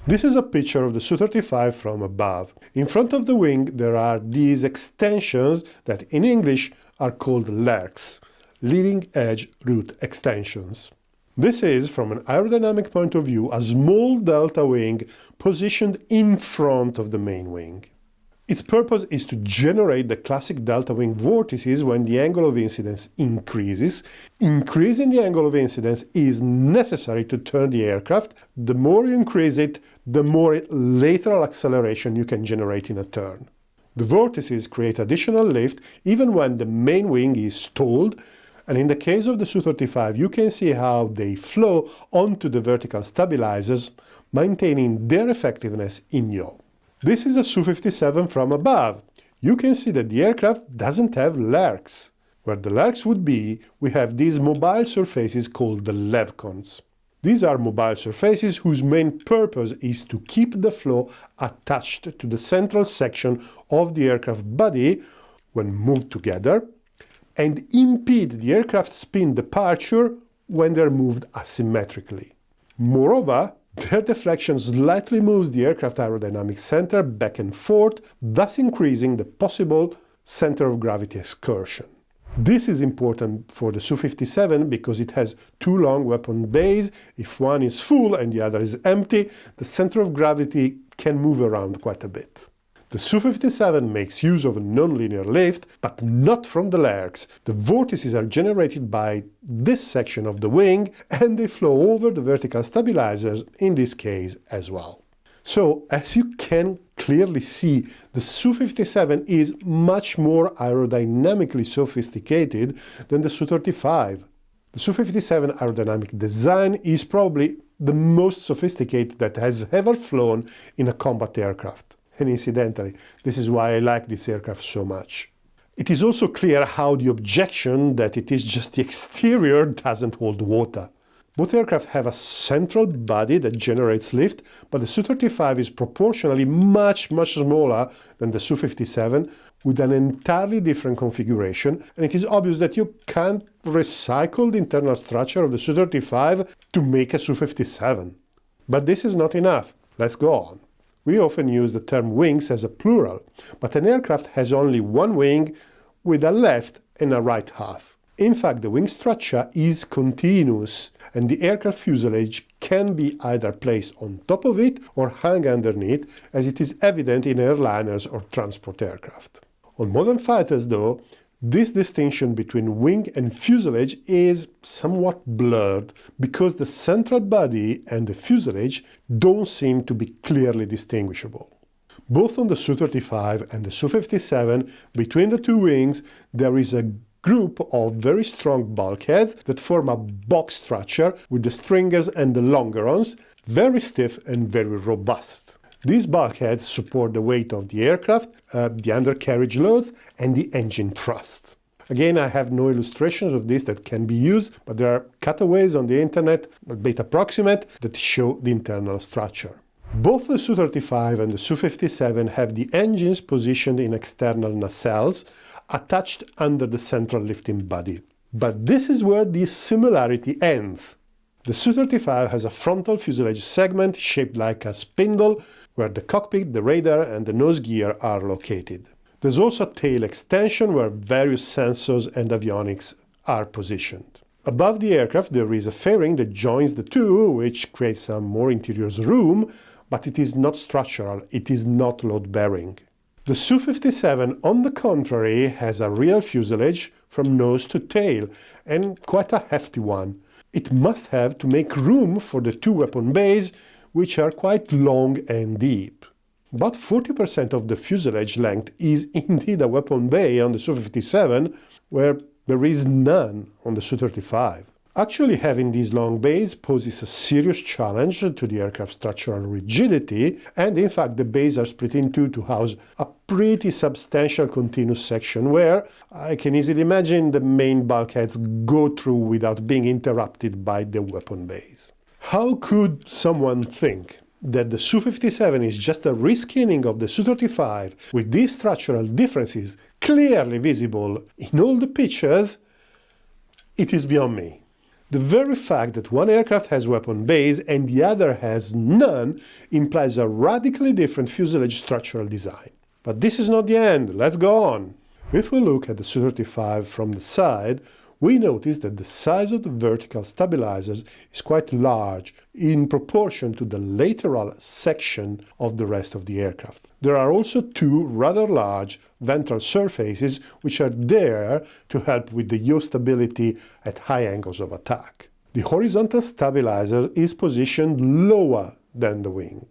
This is a picture of the Su-35 from above. In front of the wing there are these extensions that in English are called LERCs, leading edge root extensions. This is, from an aerodynamic point of view, a small delta wing positioned in front of the main wing. Its purpose is to generate the classic delta wing vortices when the angle of incidence increases. Increasing the angle of incidence is necessary to turn the aircraft. The more you increase it, the more lateral acceleration you can generate in a turn. The vortices create additional lift even when the main wing is stalled, and in the case of the Su-35 you can see how they flow onto the vertical stabilizers, maintaining their effectiveness in yaw. This is a Su-57 from above. You can see that the aircraft doesn't have LERCs. Where the LERCs would be, we have these mobile surfaces called the levcons. These are mobile surfaces whose main purpose is to keep the flow attached to the central section of the aircraft body when moved together, and impede the aircraft spin departure when they're moved asymmetrically. Moreover, their deflection slightly moves the aircraft aerodynamic center back and forth, thus increasing the possible center of gravity excursion. This is important for the Su-57 because it has two long weapon bays. If one is full and the other is empty, the center of gravity can move around quite a bit. The Su-57 makes use of a nonlinear lift, but not from the LERCs. The vortices are generated by this section of the wing, and they flow over the vertical stabilizers in this case as well. So, as you can clearly see, the Su-57 is much more aerodynamically sophisticated than the Su-35. The Su-57 aerodynamic design is probably the most sophisticated that has ever flown in a combat aircraft. And incidentally, this is why I like this aircraft so much. It is also clear how the objection that it is just the exterior doesn't hold water. Both aircraft have a central body that generates lift, but the Su-35 is proportionally much smaller than the Su-57 with an entirely different configuration, and it is obvious that you can't recycle the internal structure of the Su-35 to make a Su-57. But this is not enough. Let's go on. We often use the term wings as a plural, but an aircraft has only one wing with a left and a right half. In fact, the wing structure is continuous, and the aircraft fuselage can be either placed on top of it or hung underneath, as it is evident in airliners or transport aircraft. On modern fighters, though, this distinction between wing and fuselage is somewhat blurred because the central body and the fuselage don't seem to be clearly distinguishable. Both on the Su-35 and the Su-57, between the two wings, there is a group of very strong bulkheads that form a box structure with the stringers and the longerons, very stiff and very robust. These bulkheads support the weight of the aircraft, the undercarriage loads, and the engine thrust. Again, I have no illustrations of this that can be used, but there are cutaways on the internet, a bit approximate, that show the internal structure. Both the Su-35 and the Su-57 have the engines positioned in external nacelles attached under the central lifting body. But this is where the similarity ends. The Su-35 has a frontal fuselage segment shaped like a spindle, where the cockpit, the radar and the nose gear are located. There's also a tail extension where various sensors and avionics are positioned. Above the aircraft there is a fairing that joins the two, which creates a more interior room, but it is not structural, it is not load-bearing. The Su-57, on the contrary, has a real fuselage from nose to tail, and quite a hefty one. It must have to make room for the two weapon bays, which are quite long and deep. About 40% of the fuselage length is indeed a weapon bay on the Su-57, where there is none on the Su-35. Actually, having these long bays poses a serious challenge to the aircraft's structural rigidity, and in fact the bays are split in two to house a pretty substantial continuous section where I can easily imagine the main bulkheads go through without being interrupted by the weapon bays. How could someone think that the Su-57 is just a reskinning of the Su-35 with these structural differences clearly visible in all the pictures? It is beyond me. The very fact that one aircraft has weapon bays and the other has none implies a radically different fuselage structural design. But this is not the end, let's go on. If we look at the Su-35 from the side, we notice that the size of the vertical stabilizers is quite large in proportion to the lateral section of the rest of the aircraft. There are also two rather large ventral surfaces which are there to help with the yaw stability at high angles of attack. The horizontal stabilizer is positioned lower than the wing.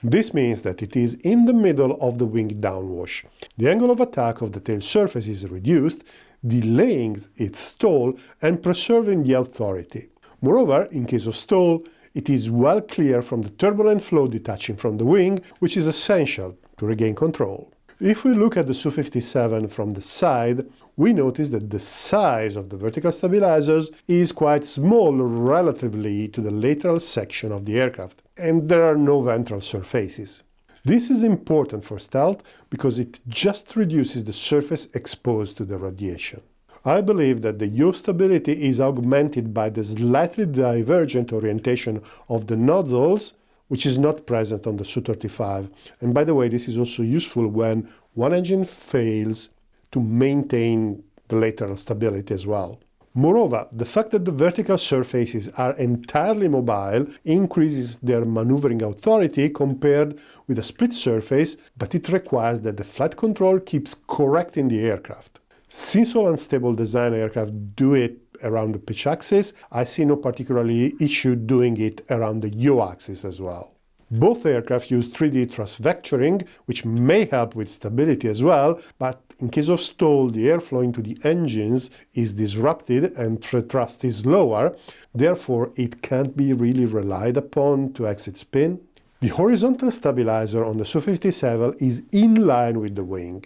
This means that it is in the middle of the wing downwash. The angle of attack of the tail surface is reduced, delaying its stall and preserving the authority. Moreover, in case of stall, it is well clear from the turbulent flow detaching from the wing, which is essential to regain control. If we look at the Su-57 from the side, we notice that the size of the vertical stabilizers is quite small relatively to the lateral section of the aircraft, and there are no ventral surfaces. This is important for stealth because it just reduces the surface exposed to the radiation. I believe that the yaw stability is augmented by the slightly divergent orientation of the nozzles, which is not present on the Su-35. And by the way, this is also useful when one engine fails to maintain the lateral stability as well. Moreover, the fact that the vertical surfaces are entirely mobile increases their maneuvering authority compared with a split surface, but it requires that the flight control keeps correcting the aircraft. Since all unstable design aircraft do it around the pitch axis, I see no particularly issue doing it around the yaw axis as well. Both aircraft use 3D thrust vectoring, which may help with stability as well, but in case of stall, the airflow into the engines is disrupted and thrust is lower, therefore it can't be really relied upon to exit spin. The horizontal stabilizer on the Su-57 is in line with the wing.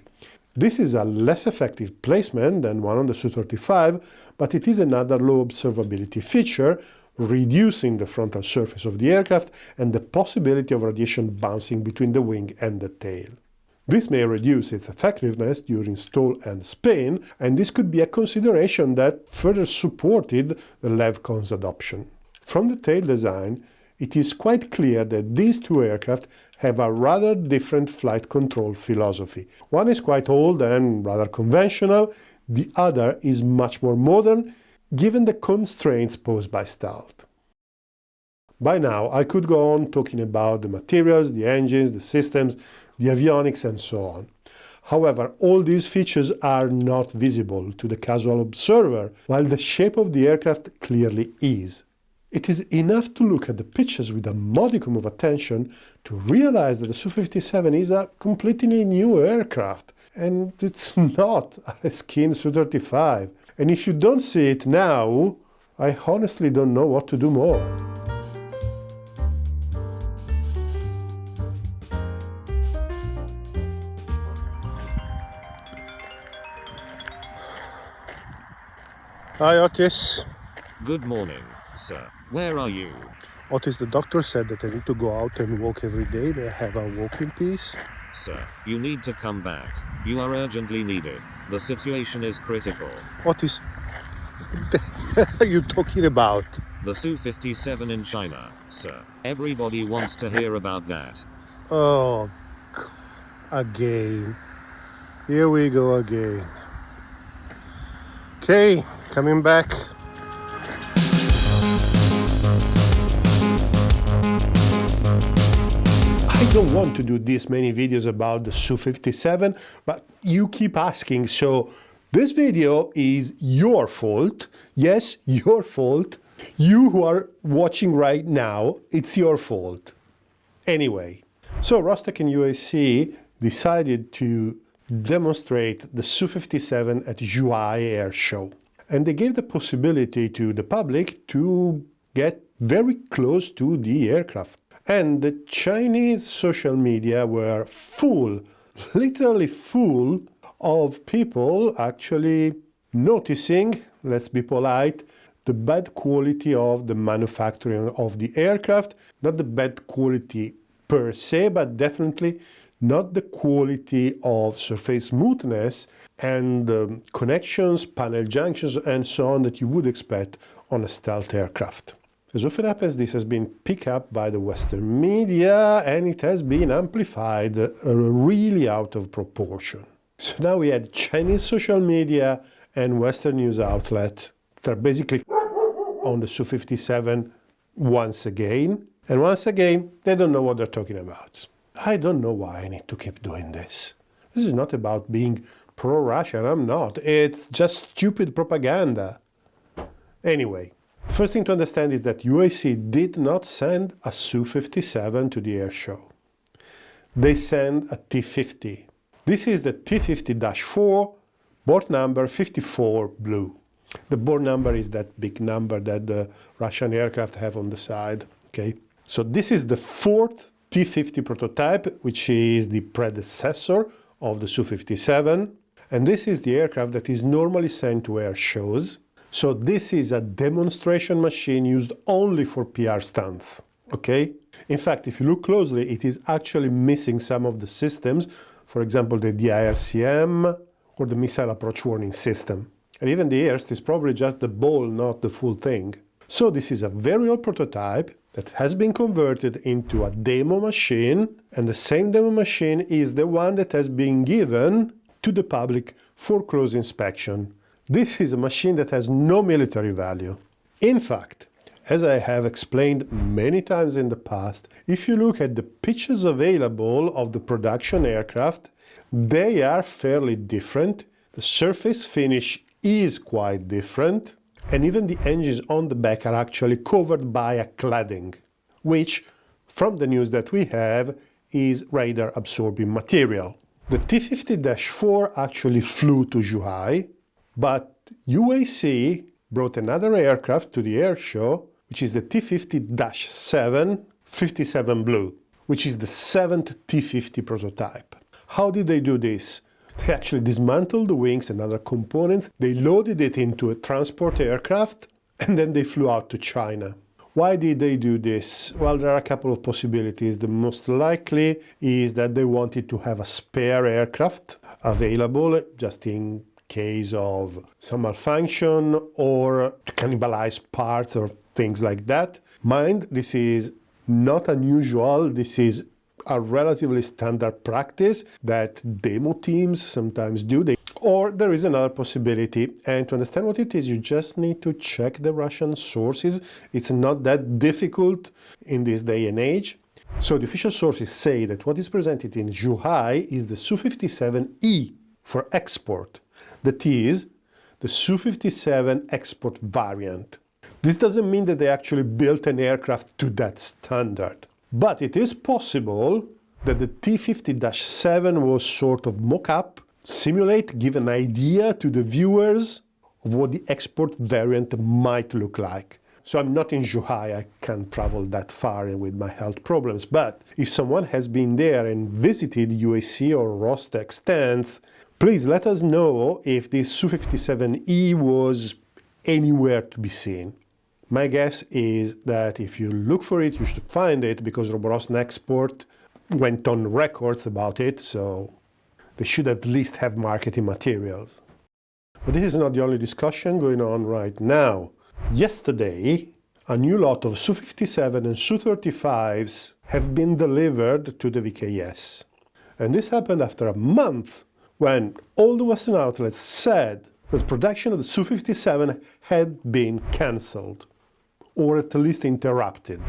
This is a less effective placement than one on the Su-35, but it is another low observability feature, reducing the frontal surface of the aircraft and the possibility of radiation bouncing between the wing and the tail. This may reduce its effectiveness during stall and spin, and this could be a consideration that further supported the LEVCON's adoption. From the tail design, it is quite clear that these two aircraft have a rather different flight control philosophy. One is quite old and rather conventional, the other is much more modern, given the constraints posed by stealth. By now, I could go on talking about the materials, the engines, the systems, the avionics, and so on. However, all these features are not visible to the casual observer, while the shape of the aircraft clearly is. It is enough to look at the pictures with a modicum of attention to realize that the Su-57 is a completely new aircraft, and it's not a reskin Su-35. And if you don't see it now, I honestly don't know what to do more. Hi Otis. Good morning, sir. Where are you? Otis, the doctor said that I need to go out and walk every day. May I have a walking piece? Sir, you need to come back. You are urgently needed. The situation is critical. Otis, what the hell are you talking about? The Su-57 in China, sir. Everybody wants to hear about that. Oh, again. Here we go again. Okay, coming back. I don't want to do this many videos about the Su-57, but you keep asking, so this video is your fault. Yes, your fault. You who are watching right now, it's your fault. Anyway, so Rostec and UAC decided to demonstrate the Su-57 at Zhuhai Air Show. And they gave the possibility to the public to get very close to the aircraft. And the Chinese social media were full, literally full, of people actually noticing, let's be polite, the bad quality of the manufacturing of the aircraft. Not the bad quality per se, but definitely not the quality of surface smoothness and connections, panel junctions, and so on that you would expect on a stealth aircraft. As often happens, this has been picked up by the Western media and it has been amplified really out of proportion. So now we had Chinese social media and Western news outlets that are basically on the Su-57 once again. And once again, they don't know what they're talking about. I don't know why I need to keep doing this. This is not about being pro-Russian, I'm not. It's just stupid propaganda. Anyway. First thing to understand is that UAC did not send a Su-57 to the air show. They sent a T-50. This is the T-50-4, board number 54 blue. The board number is that big number that the Russian aircraft have on the side. Okay. So this is the fourth T-50 prototype, which is the predecessor of the Su-57. And this is the aircraft that is normally sent to air shows. So this is a demonstration machine used only for PR stunts, okay? In fact, if you look closely, it is actually missing some of the systems, for example, the DIRCM or the missile approach warning system. And even the ERST is probably just the ball, not the full thing. So this is a very old prototype that has been converted into a demo machine, and the same demo machine is the one that has been given to the public for close inspection. This is a machine that has no military value. In fact, as I have explained many times in the past, if you look at the pictures available of the production aircraft, they are fairly different. The surface finish is quite different, and even the engines on the back are actually covered by a cladding, which, from the news that we have, is radar absorbing material. The T-50-4 actually flew to Zhuhai, but UAC brought another aircraft to the air show, which is the T-50-7 57 Blue, which is the seventh T-50 prototype. How did they do this? They actually dismantled the wings and other components, they loaded it into a transport aircraft, and then they flew out to China. Why did they do this? Well, there are a couple of possibilities. The most likely is that they wanted to have a spare aircraft available just in case of some malfunction or to cannibalize parts or things like that. Mind, this is not unusual. This is a relatively standard practice that demo teams sometimes do. Or there is another possibility, and to understand what it is, you just need to check the Russian sources. It's not that difficult in this day and age. So the official sources say that what is presented in Zhuhai is the Su-57E for export. That is, the Su-57 export variant. This doesn't mean that they actually built an aircraft to that standard. But it is possible that the T-50-7 was sort of mock-up, simulate, give an idea to the viewers of what the export variant might look like. So I'm not in Zhuhai, I can't travel that far with my health problems, but if someone has been there and visited UAC or Rostec stands, please let us know if this Su-57E was anywhere to be seen. My guess is that if you look for it, you should find it, because Roborosnexport went on records about it, so they should at least have marketing materials. But this is not the only discussion going on right now. Yesterday, a new lot of Su-57 and Su-35s have been delivered to the VKS. And this happened after a month when all the Western outlets said that production of the Su-57 had been cancelled, or at least interrupted.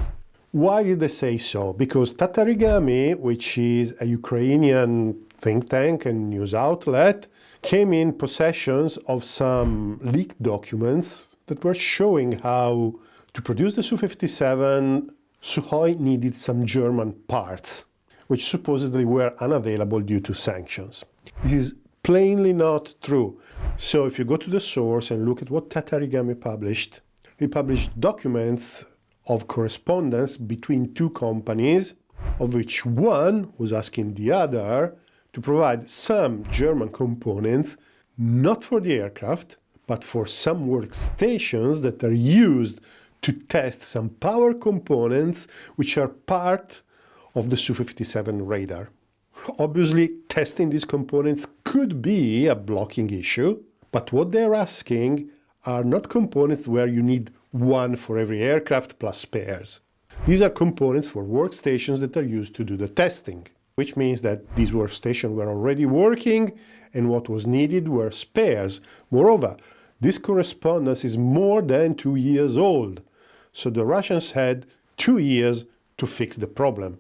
Why did they say so? Because Tatarigami, which is a Ukrainian think tank and news outlet, came in possession of some leaked documents that were showing how to produce the Su-57, Sukhoi needed some German parts, which supposedly were unavailable due to sanctions. This is plainly not true. So if you go to the source and look at what Tatarigami published, he published documents of correspondence between two companies, of which one was asking the other to provide some German components, not for the aircraft, but for some workstations that are used to test some power components which are part of the Su-57 radar. Obviously, testing these components could be a blocking issue, but what they're asking are not components where you need one for every aircraft plus spares. These are components for workstations that are used to do the testing, which means that these workstations were already working and what was needed were spares. Moreover, this correspondence is more than 2 years old, so the Russians had 2 years to fix the problem.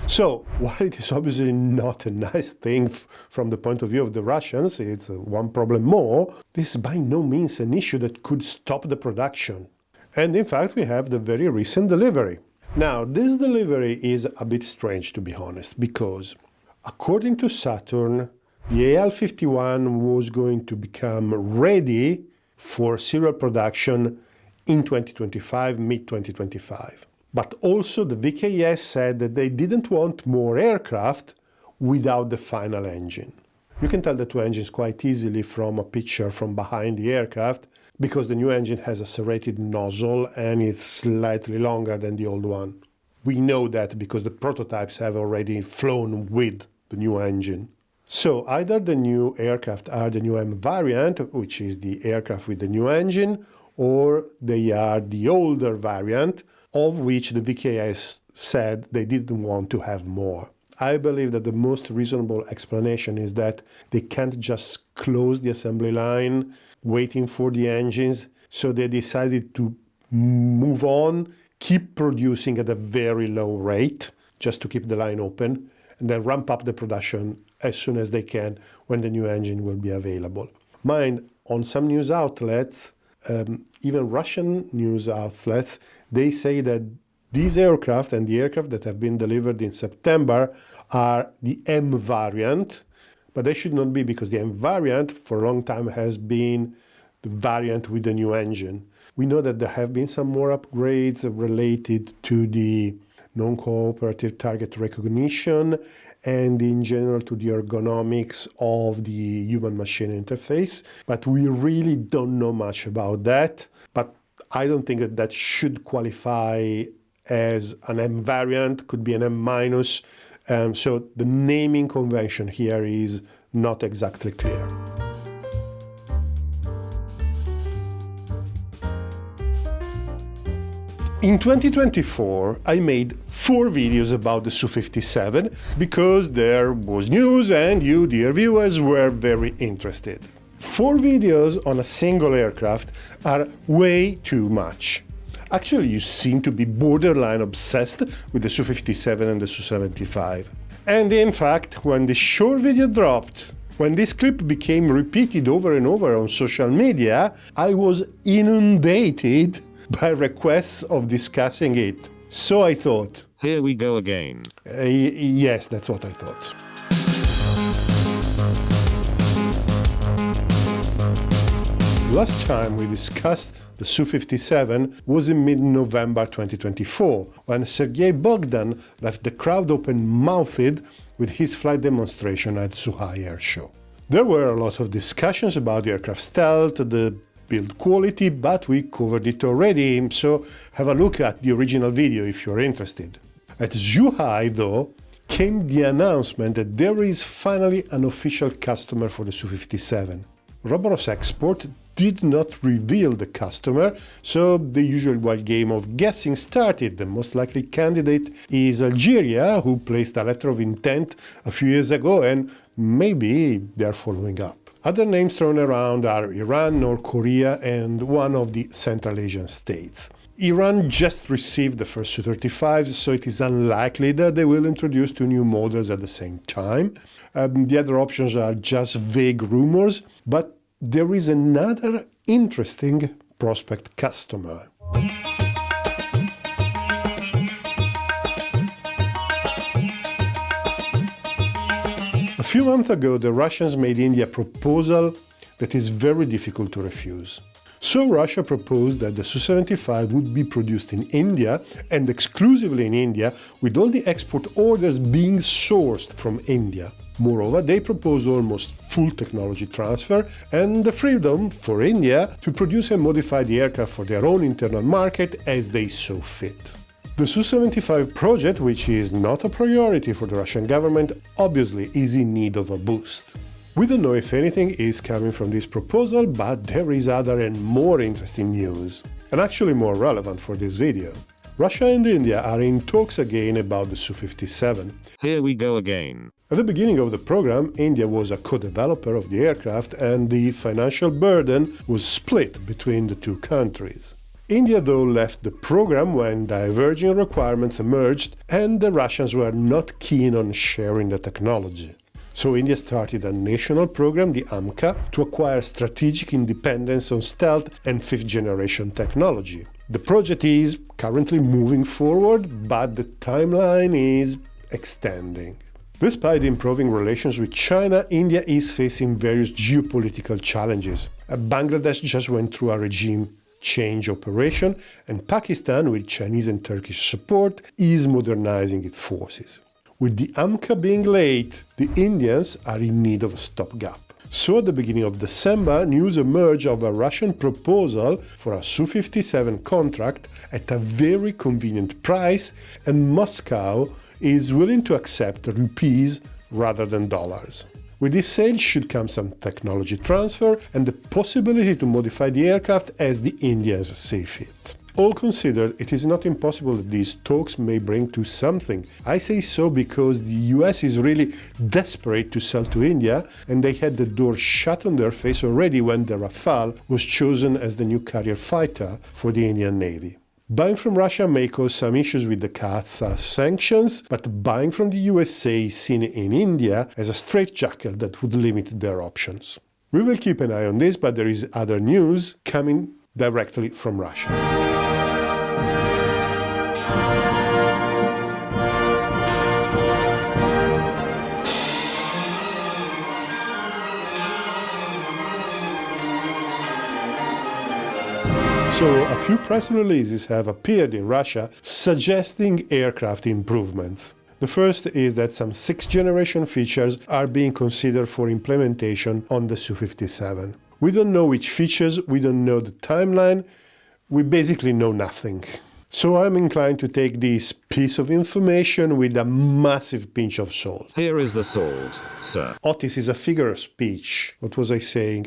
So, while it is obviously not a nice thing from the point of view of the Russians, it's one problem more, this is by no means an issue that could stop the production. And in fact, we have the very recent delivery. Now, this delivery is a bit strange, to be honest, because according to Saturn, the AL-51 was going to become ready for serial production in 2025, mid-2025. But also the VKS said that they didn't want more aircraft without the final engine. You can tell the two engines quite easily from a picture from behind the aircraft, because the new engine has a serrated nozzle and it's slightly longer than the old one. We know that because the prototypes have already flown with the new engine. So either the new aircraft are the new M variant, which is the aircraft with the new engine, or they are the older variant, of which the VKS said they didn't want to have more. I believe that the most reasonable explanation is that they can't just close the assembly line waiting for the engines, so they decided to move on, keep producing at a very low rate, just to keep the line open, and then ramp up the production as soon as they can when the new engine will be available. Mind, on some news outlets, even Russian news outlets, they say that these aircraft and the aircraft that have been delivered in September are the M variant, but they should not be, because the M variant for a long time has been the variant with the new engine. We know that there have been some more upgrades related to the non-cooperative target recognition and in general to the ergonomics of the human-machine interface, but we really don't know much about that. But I don't think that that should qualify as an M variant, could be an M minus. So the naming convention here is not exactly clear. In 2024, I made 4 videos about the Su-57 because there was news and you, dear viewers, were very interested. 4 videos on a single aircraft are way too much. Actually, you seem to be borderline obsessed with the Su-57 and the Su-75. And in fact, when the short video dropped, when this clip became repeated over and over on social media, I was inundated by requests of discussing it. So I thought... Here we go again. Yes, that's what I thought. Last time we discussed the Su-57 was in mid-November 2024, when Sergei Bogdan left the crowd open-mouthed with his flight demonstration at Sukhoi Air Show. There were a lot of discussions about the aircraft stealth, the build quality, but we covered it already, so have a look at the original video if you're interested. At Zhuhai, though, came the announcement that there is finally an official customer for the Su-57. Roboros Export did not reveal the customer, so the usual wild game of guessing started. The most likely candidate is Algeria, who placed a letter of intent a few years ago, and maybe they're following up. Other names thrown around are Iran, North Korea, and one of the Central Asian states. Iran just received the first Su-35, so it is unlikely that they will introduce two new models at the same time. The other options are just vague rumors, but there is another interesting prospect customer. A few months ago, the Russians made India a proposal that is very difficult to refuse. So Russia proposed that the Su-75 would be produced in India and exclusively in India, with all the export orders being sourced from India. Moreover, they proposed almost full technology transfer and the freedom for India to produce and modify the aircraft for their own internal market as they saw fit. The Su-75 project, which is not a priority for the Russian government, obviously is in need of a boost. We don't know if anything is coming from this proposal, but there is other and more interesting news, and actually more relevant for this video. Russia and India are in talks again about the Su-57. Here we go again. At the beginning of the program, India was a co-developer of the aircraft and the financial burden was split between the two countries. India, though, left the program when diverging requirements emerged and the Russians were not keen on sharing the technology. So India started a national program, the AMCA, to acquire strategic independence on stealth and fifth-generation technology. The project is currently moving forward, but the timeline is extending. Despite improving relations with China, India is facing various geopolitical challenges. Bangladesh just went through a regime change operation, and Pakistan, with Chinese and Turkish support, is modernizing its forces. With the AMCA being late, the Indians are in need of a stopgap. So at the beginning of December, news emerged of a Russian proposal for a Su-57 contract at a very convenient price, and Moscow is willing to accept rupees rather than dollars. With this sale should come some technology transfer and the possibility to modify the aircraft as the Indians see fit. All considered, it is not impossible that these talks may bring to something. I say so because the US is really desperate to sell to India, and they had the door shut on their face already when the Rafale was chosen as the new carrier fighter for the Indian Navy. Buying from Russia may cause some issues with the CAATSA sanctions, but buying from the USA is seen in India as a straitjacket that would limit their options. We will keep an eye on this, but there is other news coming directly from Russia. So, a few press releases have appeared in Russia suggesting aircraft improvements. The first is that some sixth-generation features are being considered for implementation on the Su-57. We don't know which features, we don't know the timeline, we basically know nothing. So I'm inclined to take this piece of information with a massive pinch of salt. Here is the salt, sir. Otis is a figure of speech. What was I saying?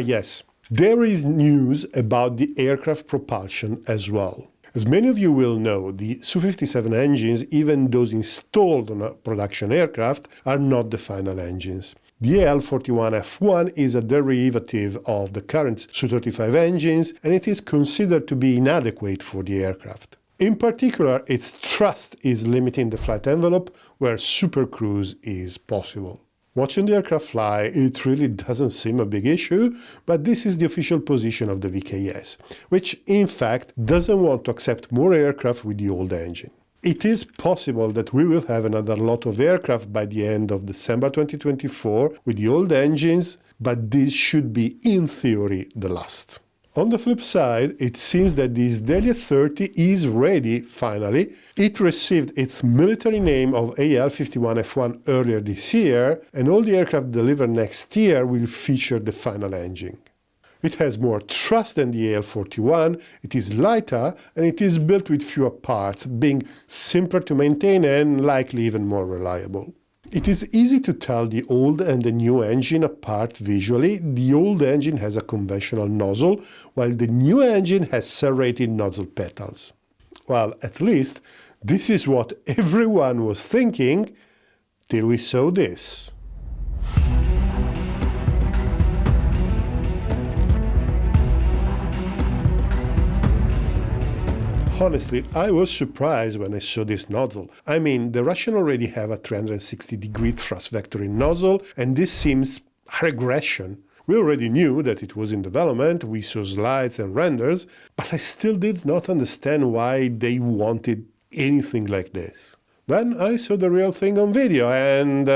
Yes. There is news about the aircraft propulsion as well. As many of you will know, the Su-57 engines, even those installed on a production aircraft, are not the final engines. The AL-41F1 is a derivative of the current Su-35 engines, and it is considered to be inadequate for the aircraft. In particular, its thrust is limiting the flight envelope where supercruise is possible. Watching the aircraft fly, it really doesn't seem a big issue, but this is the official position of the VKS, which in fact doesn't want to accept more aircraft with the old engine. It is possible that we will have another lot of aircraft by the end of December 2024 with the old engines, but this should be, in theory, the last. On the flip side, it seems that the Isdelia 30 is ready, finally. It received its military name of AL-51F1 earlier this year, and all the aircraft delivered next year will feature the final engine. It has more thrust than the AL-41, it is lighter, and it is built with fewer parts, being simpler to maintain and likely even more reliable. It is easy to tell the old and the new engine apart visually. The old engine has a conventional nozzle, while the new engine has serrated nozzle petals. Well, at least this is what everyone was thinking till we saw this. Honestly, I was surprised when I saw this nozzle. I mean, the Russians already have a 360-degree thrust vectoring nozzle, and this seems a regression. We already knew that it was in development, we saw slides and renders, but I still did not understand why they wanted anything like this. Then I saw the real thing on video, and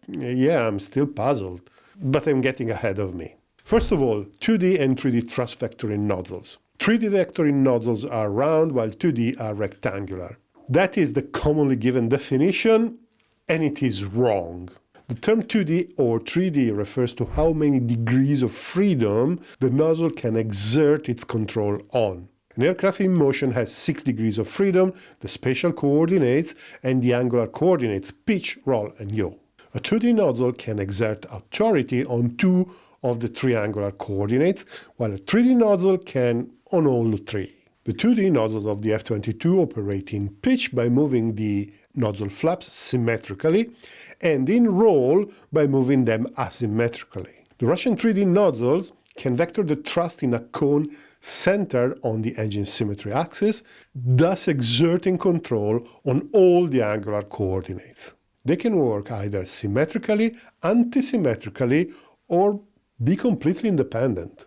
yeah, I'm still puzzled. But I'm getting ahead of me. First of all, 2D and 3D thrust vectoring nozzles. 3D vectoring nozzles are round, while 2D are rectangular. That is the commonly given definition, and it is wrong. The term 2D or 3D refers to how many degrees of freedom the nozzle can exert its control on. An aircraft in motion has 6 degrees of freedom, the spatial coordinates and the angular coordinates, pitch, roll, and yaw. A 2D nozzle can exert authority on 2 of the triangular coordinates, while a 3D nozzle can on all 3. The 2D nozzles of the F-22 operate in pitch by moving the nozzle flaps symmetrically, and in roll by moving them asymmetrically. The Russian 3D nozzles can vector the thrust in a cone centered on the engine symmetry axis, thus exerting control on all the angular coordinates. They can work either symmetrically, antisymmetrically, or be completely independent.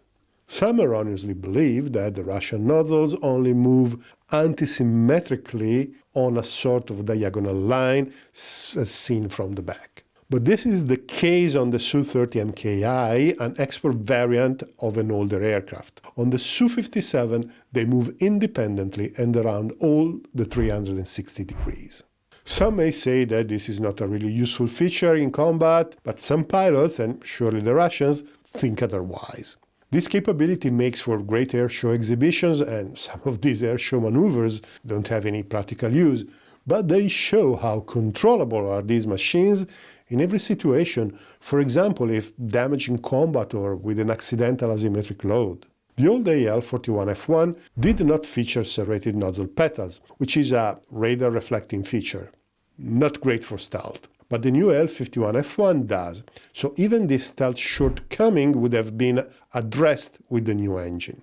Some erroneously believe that the Russian nozzles only move antisymmetrically on a sort of diagonal line as seen from the back. But this is the case on the Su-30 MKI, an export variant of an older aircraft. On the Su-57, they move independently and around all the 360 degrees. Some may say that this is not a really useful feature in combat, but some pilots, and surely the Russians, think otherwise. This capability makes for great airshow exhibitions, and some of these airshow maneuvers don't have any practical use, but they show how controllable are these machines in every situation, for example if damaged in combat or with an accidental asymmetric load. The old AL-41F1 did not feature serrated nozzle petals, which is a radar reflecting feature. Not great for stealth. But the new AL-51F1 does, so even this stealth shortcoming would have been addressed with the new engine.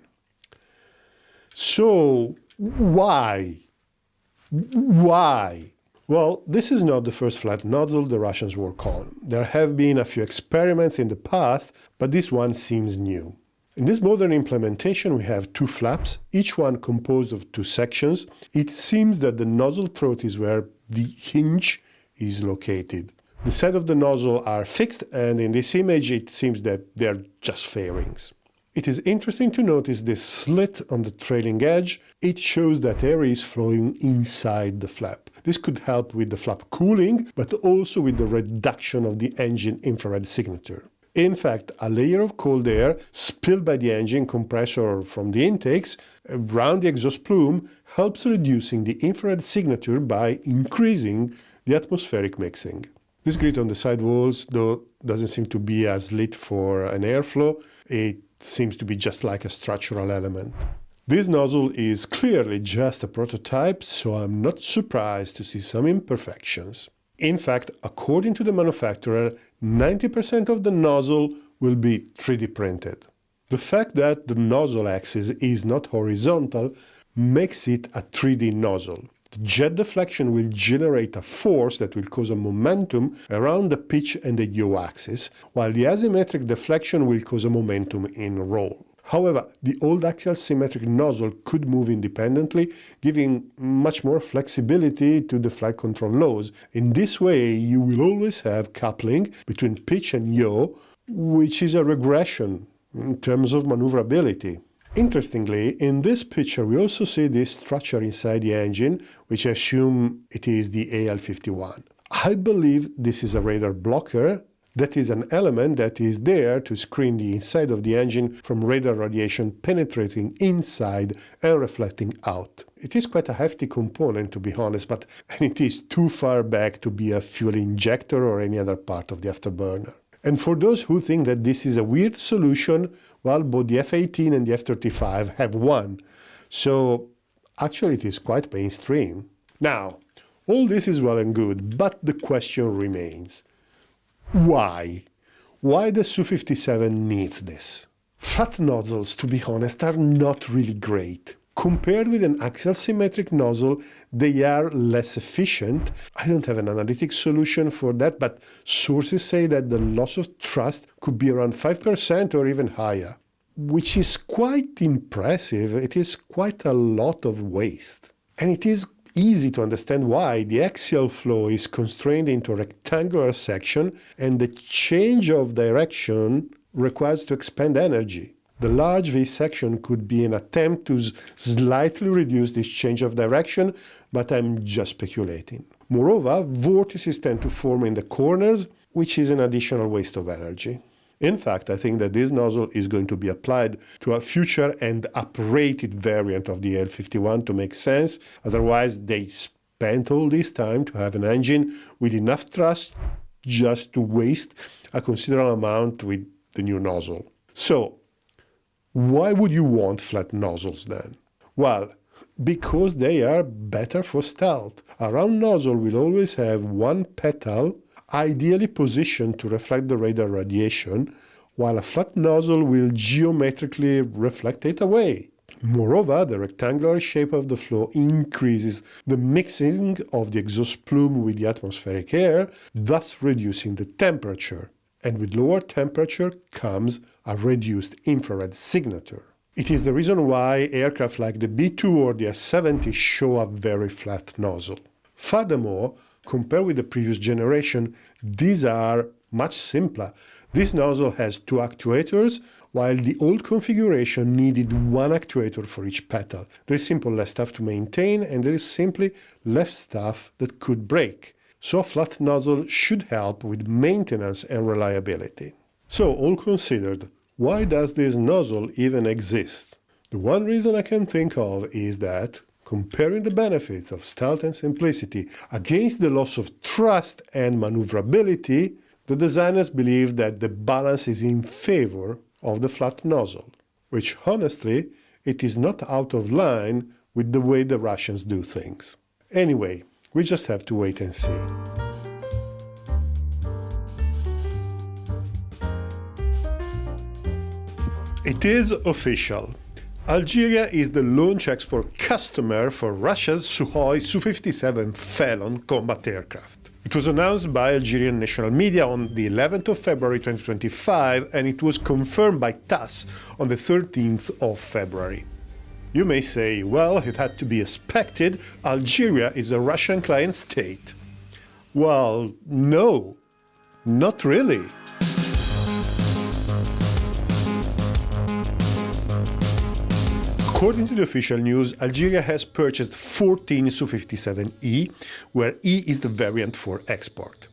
So, why? Why? Well, this is not the first flat nozzle the Russians work on. There have been a few experiments in the past, but this one seems new. In this modern implementation we have 2 flaps, each one composed of 2 sections. It seems that the nozzle throat is where the hinge is located. The sides of the nozzle are fixed, and in this image it seems that they're just fairings. It is interesting to notice this slit on the trailing edge. It shows that air is flowing inside the flap. This could help with the flap cooling, but also with the reduction of the engine infrared signature. In fact, a layer of cold air spilled by the engine compressor from the intakes around the exhaust plume helps reducing the infrared signature by increasing the atmospheric mixing. This grit on the sidewalls, though, doesn't seem to be a slit for an airflow. It seems to be just like a structural element. This nozzle is clearly just a prototype, so I'm not surprised to see some imperfections. In fact, according to the manufacturer, 90% of the nozzle will be 3D printed. The fact that the nozzle axis is not horizontal makes it a 3D nozzle. The jet deflection will generate a force that will cause a momentum around the pitch and the yaw axis, while the asymmetric deflection will cause a momentum in roll. However, the old axial symmetric nozzle could move independently, giving much more flexibility to the flight control laws. In this way, you will always have coupling between pitch and yaw, which is a regression in terms of maneuverability. Interestingly, in this picture we also see this structure inside the engine, which I assume it is the AL-51. I believe this is a radar blocker. That is an element that is there to screen the inside of the engine from radar radiation penetrating inside and reflecting out. It is quite a hefty component, to be honest, but it is too far back to be a fuel injector or any other part of the afterburner. And for those who think that this is a weird solution, well, both the F-18 and the F-35 have one. So actually it is quite mainstream. Now, all this is well and good, but the question remains. Why? Why the Su-57 needs this? Flat nozzles, to be honest, are not really great. Compared with an axial symmetric nozzle, they are less efficient. I don't have an analytic solution for that, but sources say that the loss of thrust could be around 5% or even higher, which is quite impressive. It is quite a lot of waste. And it is easy to understand why. The axial flow is constrained into a rectangular section, and the change of direction requires to expend energy. The large V section could be an attempt to slightly reduce this change of direction, but I'm just speculating. Moreover, vortices tend to form in the corners, which is an additional waste of energy. In fact, I think that this nozzle is going to be applied to a future and uprated variant of the L-51 to make sense. Otherwise, they spent all this time to have an engine with enough thrust just to waste a considerable amount with the new nozzle. So, why would you want flat nozzles then? Well, because they are better for stealth. A round nozzle will always have one petal ideally positioned to reflect the radar radiation, while a flat nozzle will geometrically reflect it away. Moreover, the rectangular shape of the flow increases the mixing of the exhaust plume with the atmospheric air, thus reducing the temperature. And with lower temperature comes a reduced infrared signature. It is the reason why aircraft like the B-2 or the S-70 show a very flat nozzle. Furthermore, compared with the previous generation, these are much simpler. This nozzle has 2 actuators, while the old configuration needed 1 actuator for each petal. There is simply less stuff to maintain, and there is simply less stuff that could break. So a flat nozzle should help with maintenance and reliability. So, all considered, why does this nozzle even exist? The one reason I can think of is that, comparing the benefits of stealth and simplicity against the loss of thrust and maneuverability, the designers believe that the balance is in favor of the flat nozzle, which honestly, it is not out of line with the way the Russians do things. Anyway, we just have to wait and see. It is official. Algeria is the launch export customer for Russia's Sukhoi Su-57 Felon combat aircraft. It was announced by Algerian national media on the 11th of February 2025, and it was confirmed by TASS on the 13th of February. You may say, well, it had to be expected, Algeria is a Russian client state. Well, no, not really. According to the official news, Algeria has purchased 14 Su-57E, where E is the variant for export.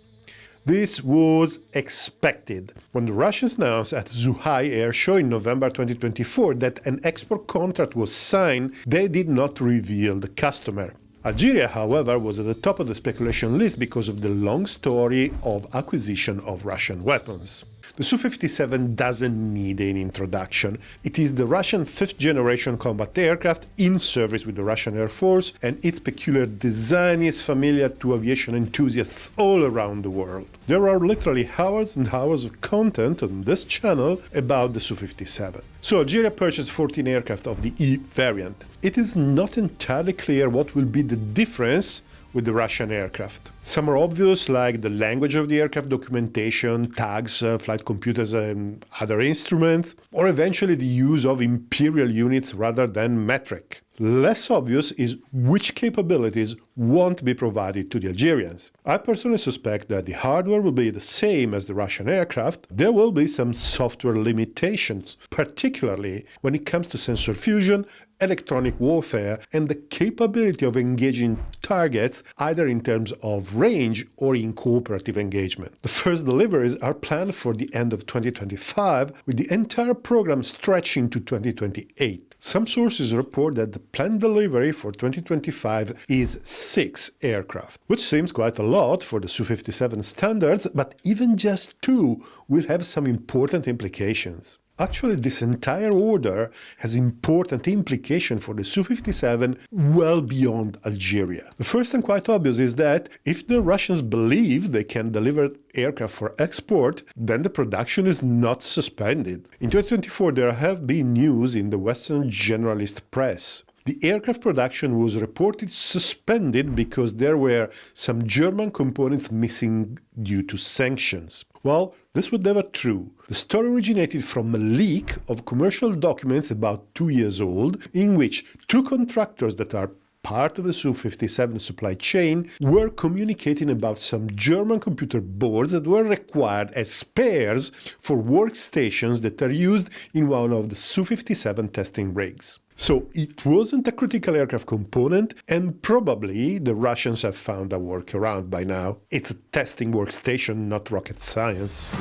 This was expected. When the Russians announced at Zhuhai Air Show in November 2024 that an export contract was signed, they did not reveal the customer. Algeria, however, was at the top of the speculation list because of the long story of acquisition of Russian weapons. The Su-57 doesn't need an introduction. It is the Russian 5th-generation combat aircraft in service with the Russian Air Force, and its peculiar design is familiar to aviation enthusiasts all around the world. There are literally hours and hours of content on this channel about the Su-57. So Algeria purchased 14 aircraft of the E variant. It is not entirely clear what will be the difference with the Russian aircraft. Some are obvious, like the language of the aircraft documentation, tags, flight computers and other instruments, or eventually the use of imperial units rather than metric. Less obvious is which capabilities won't be provided to the Algerians. I personally suspect that the hardware will be the same as the Russian aircraft. There will be some software limitations, particularly when it comes to sensor fusion, electronic warfare, and the capability of engaging targets either in terms of range or in cooperative engagement. The first deliveries are planned for the end of 2025, with the entire program stretching to 2028. Some sources report that the planned delivery for 2025 is 6 aircraft, which seems quite a lot for the Su-57 standards, but even just 2 will have some important implications. Actually, this entire order has important implications for the Su-57 well beyond Algeria. The first and quite obvious is that if the Russians believe they can deliver aircraft for export, then the production is not suspended. In 2024, there have been news in the Western generalist press. The aircraft production was reported suspended because there were some German components missing due to sanctions. Well, this was never true. The story originated from a leak of commercial documents about 2 years old, in which 2 contractors that are part of the Su-57 supply chain were communicating about some German computer boards that were required as spares for workstations that are used in one of the Su-57 testing rigs. So it wasn't a critical aircraft component, and probably the Russians have found a workaround by now. It's a testing workstation, not rocket science.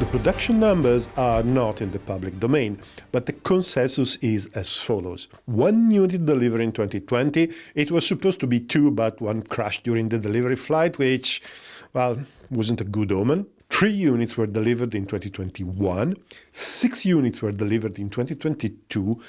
The production numbers are not in the public domain, but the consensus is as follows. 1 unit delivered in 2020, it was supposed to be 2, but 1 crashed during the delivery flight, which, well, wasn't a good omen. 3 units were delivered in 2021, 6 units were delivered in 2022,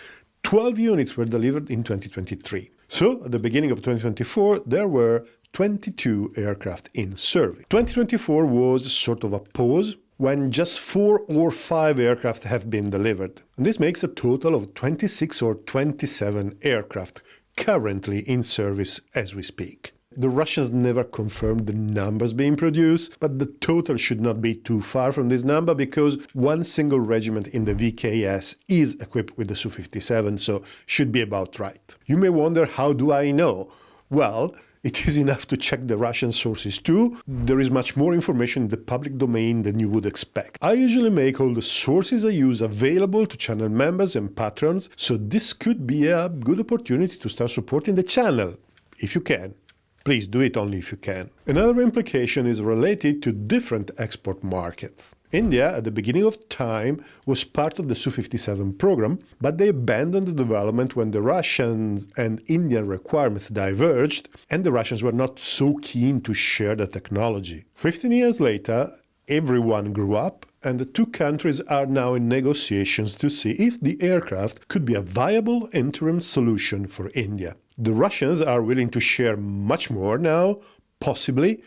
12 units were delivered in 2023. So, at the beginning of 2024, there were 22 aircraft in service. 2024 was sort of a pause, when just 4 or 5 aircraft have been delivered. And this makes a total of 26 or 27 aircraft currently in service as we speak. The Russians never confirmed the numbers being produced, but the total should not be too far from this number because 1 single regiment in the VKS is equipped with the Su-57, so should be about right. You may wonder, how do I know? Well, it is enough to check the Russian sources too. There is much more information in the public domain than you would expect. I usually make all the sources I use available to channel members and patrons, so this could be a good opportunity to start supporting the channel, if you can. Please do it only if you can. Another implication is related to different export markets. India, at the beginning of time, was part of the Su-57 program, but they abandoned the development when the Russians and Indian requirements diverged, and the Russians were not so keen to share the technology. 15 years later, everyone grew up, and the 2 countries are now in negotiations to see if the aircraft could be a viable interim solution for India. The Russians are willing to share much more now, possibly,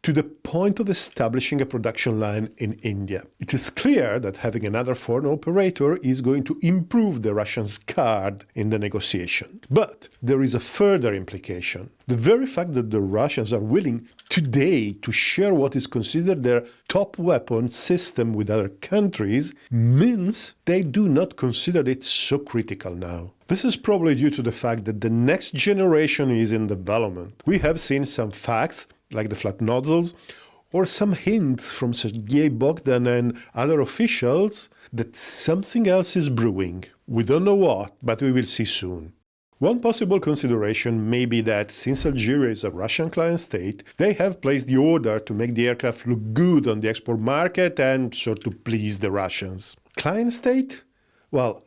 to the point of establishing a production line in India. It is clear that having another foreign operator is going to improve the Russians' card in the negotiation. But there is a further implication. The very fact that the Russians are willing today to share what is considered their top weapon system with other countries means they do not consider it so critical now. This is probably due to the fact that the next generation is in development. We have seen some facts, like the flat nozzles, or some hints from Sergei Bogdan and other officials that something else is brewing. We don't know what, but we will see soon. One possible consideration may be that since Algeria is a Russian client state, they have placed the order to make the aircraft look good on the export market and sort of please the Russians. Client state? Well,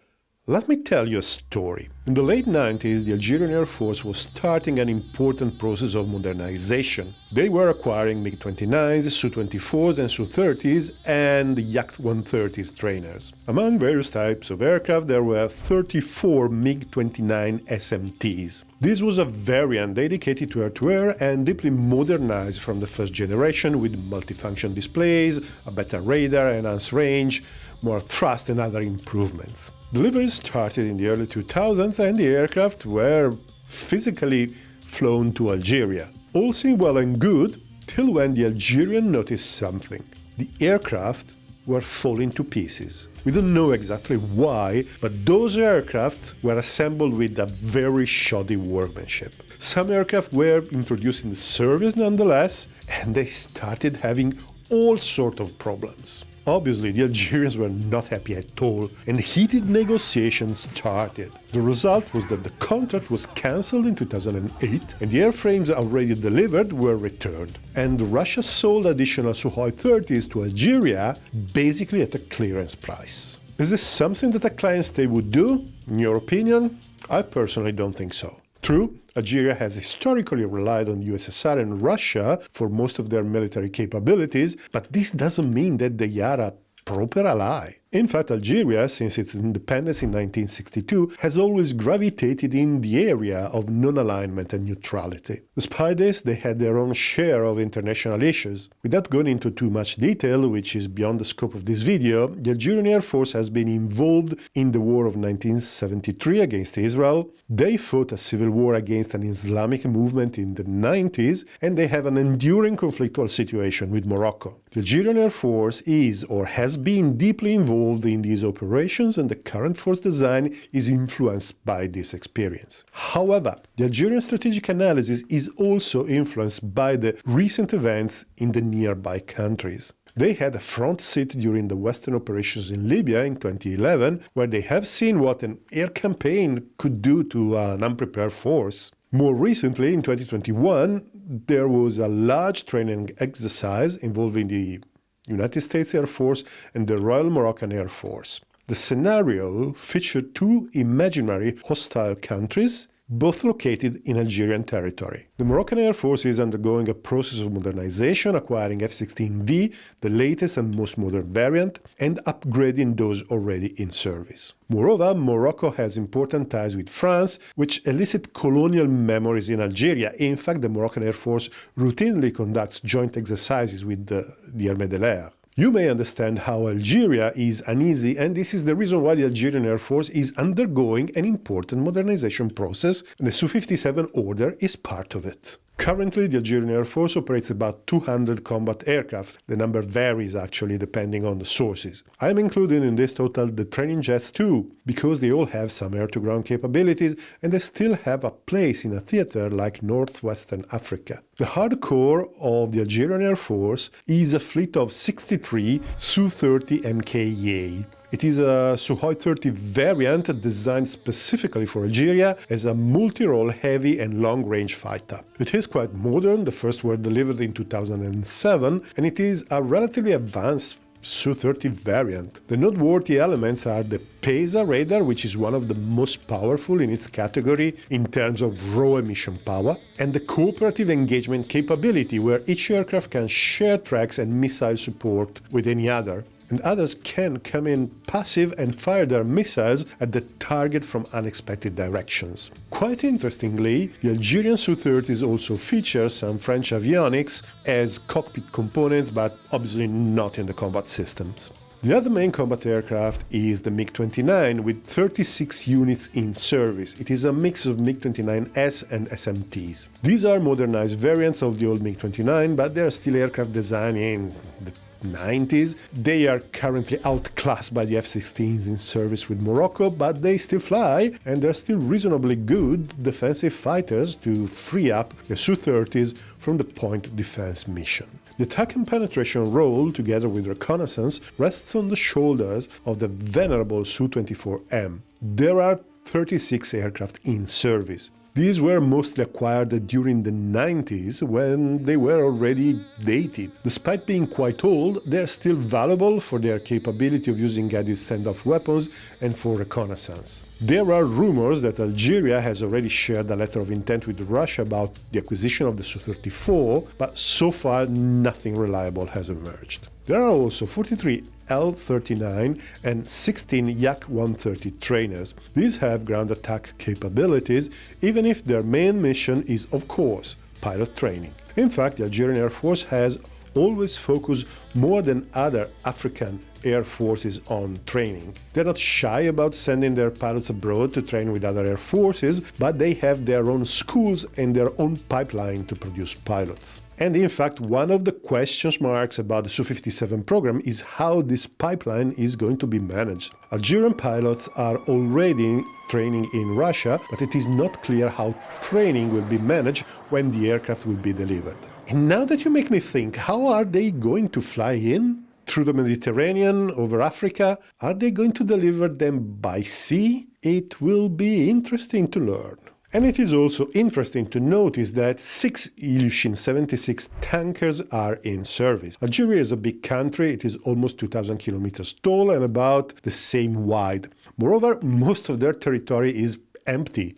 let me tell you a story. In the late 90s, the Algerian Air Force was starting an important process of modernization. They were acquiring MiG-29s, Su-24s and Su-30s, and Yak-130s trainers. Among various types of aircraft, there were 34 MiG-29 SMTs. This was a variant dedicated to air-to-air and deeply modernized from the first generation with multifunction displays, a better radar, enhanced range, more thrust and other improvements. Deliveries started in the early 2000s and the aircraft were physically flown to Algeria. All seemed well and good till when the Algerians noticed something. The aircraft were falling to pieces. We don't know exactly why, but those aircraft were assembled with a very shoddy workmanship. Some aircraft were introduced in the service nonetheless, and they started having all sorts of problems. Obviously, the Algerians were not happy at all, and heated negotiations started. The result was that the contract was cancelled in 2008, and the airframes already delivered were returned. And Russia sold additional Su-30s to Algeria, basically at a clearance price. Is this something that a client state would do? In your opinion? I personally don't think so. True, Algeria has historically relied on USSR and Russia for most of their military capabilities, but this doesn't mean that they are a proper ally. In fact, Algeria, since its independence in 1962, has always gravitated in the area of non-alignment and neutrality. Despite this, they had their own share of international issues. Without going into too much detail, which is beyond the scope of this video, the Algerian Air Force has been involved in the war of 1973 against Israel. They fought a civil war against an Islamic movement in the 90s, and they have an enduring conflictual situation with Morocco. The Algerian Air Force is or has been deeply involved in these operations, and the current force design is influenced by this experience. However, the Algerian strategic analysis is also influenced by the recent events in the nearby countries. They had a front seat during the Western operations in Libya in 2011, where they have seen what an air campaign could do to an unprepared force. More recently, in 2021, there was a large training exercise involving the United States Air Force and the Royal Moroccan Air Force. The scenario featured two imaginary hostile countries, both located in Algerian territory. The Moroccan Air Force is undergoing a process of modernization, acquiring F-16V, the latest and most modern variant, and upgrading those already in service. Moreover, Morocco has important ties with France, which elicit colonial memories in Algeria. In fact, the Moroccan Air Force routinely conducts joint exercises with the Armée de l'Air. You may understand how Algeria is uneasy, and this is the reason why the Algerian Air Force is undergoing an important modernization process, and the Su-57 order is part of it. Currently, the Algerian Air Force operates about 200 combat aircraft. The number varies actually depending on the sources. I am including in this total the training jets too, because they all have some air-to-ground capabilities and they still have a place in a theater like northwestern Africa. The hardcore of the Algerian Air Force is a fleet of 63 Su-30 MKE. It is a Su-30 variant designed specifically for Algeria as a multi-role heavy and long-range fighter. It is quite modern, the first were delivered in 2007, and it is a relatively advanced Su-30 variant. The noteworthy elements are the PESA radar, which is one of the most powerful in its category in terms of raw emission power, and the cooperative engagement capability, where each aircraft can share tracks and missile support with any other, and others can come in passive and fire their missiles at the target from unexpected directions. Quite interestingly, the Algerian Su-30s also feature some French avionics as cockpit components, but obviously not in the combat systems. The other main combat aircraft is the MiG-29 with 36 units in service. It is a mix of MiG-29S and SMTs. These are modernized variants of the old MiG-29, but they are still aircraft designed in the 90s. They are currently outclassed by the F-16s in service with Morocco, but they still fly and they're still reasonably good defensive fighters to free up the Su-30s from the point defense mission. The attack and penetration role, together with reconnaissance, rests on the shoulders of the venerable Su-24M. There are 36 aircraft in service. These were mostly acquired during the 90s, when they were already dated. Despite being quite old, they are still valuable for their capability of using guided standoff weapons and for reconnaissance. There are rumors that Algeria has already shared a letter of intent with Russia about the acquisition of the Su-34, but so far nothing reliable has emerged. There are also 43 L-39 and 16 Yak-130 trainers. These have ground attack capabilities, even if their main mission is, of course, pilot training. In fact, the Algerian Air Force has always focus more than other African air forces on training. They're not shy about sending their pilots abroad to train with other air forces, but they have their own schools and their own pipeline to produce pilots. And in fact, one of the question marks about the Su-57 program is how this pipeline is going to be managed. Algerian pilots are already training in Russia, but it is not clear how training will be managed when the aircraft will be delivered. And now that you make me think, how are they going to fly in? Through the Mediterranean, over Africa? Are they going to deliver them by sea? It will be interesting to learn. And it is also interesting to notice that 6 Ilyushin 76 tankers are in service. Algeria is a big country, it is almost 2,000 kilometers tall and about the same wide. Moreover, most of their territory is empty,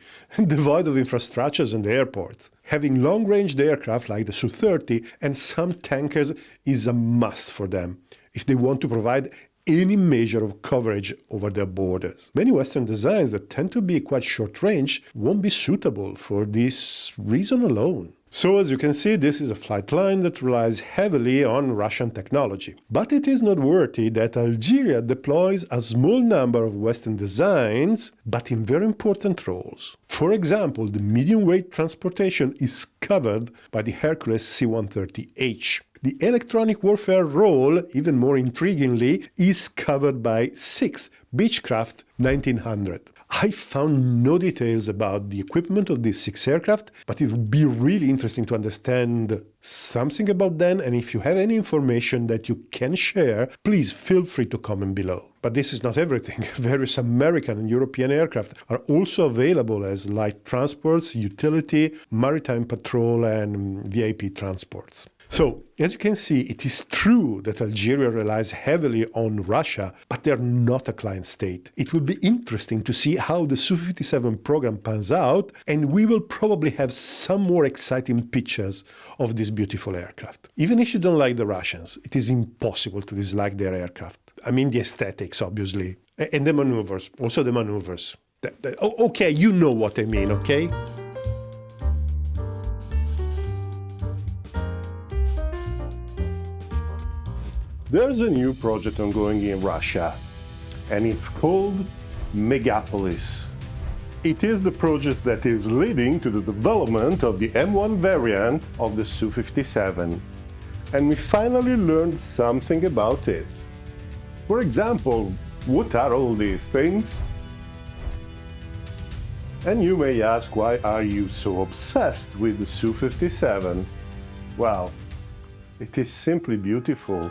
devoid of infrastructures and airports. Having long-range aircraft like the Su-30 and some tankers is a must for them if they want to provide any measure of coverage over their borders. Many Western designs that tend to be quite short-range won't be suitable for this reason alone. So as you can see, this is a flight line that relies heavily on Russian technology. But it is noteworthy that Algeria deploys a small number of Western designs, but in very important roles. For example, the medium-weight transportation is covered by the Hercules C-130H. The electronic warfare role, even more intriguingly, is covered by 6 Beechcraft 1900. I found no details about the equipment of these 6 aircraft, but it would be really interesting to understand something about them, and if you have any information that you can share, please feel free to comment below. But this is not everything. Various American and European aircraft are also available as light transports, utility, maritime patrol, and VIP transports. So, as you can see, it is true that Algeria relies heavily on Russia, but they're not a client state. It will be interesting to see how the Su-57 program pans out, and we will probably have some more exciting pictures of this beautiful aircraft. Even if you don't like the Russians, it is impossible to dislike their aircraft. I mean the aesthetics, obviously, and the maneuvers, also the maneuvers. Okay, you know what I mean, okay? There's a new project ongoing in Russia, and it's called Megapolis. It is the project that is leading to the development of the M1 variant of the Su-57, and we finally learned something about it. For example, what are all these things? And you may ask, why are you so obsessed with the Su-57? Well, it is simply beautiful.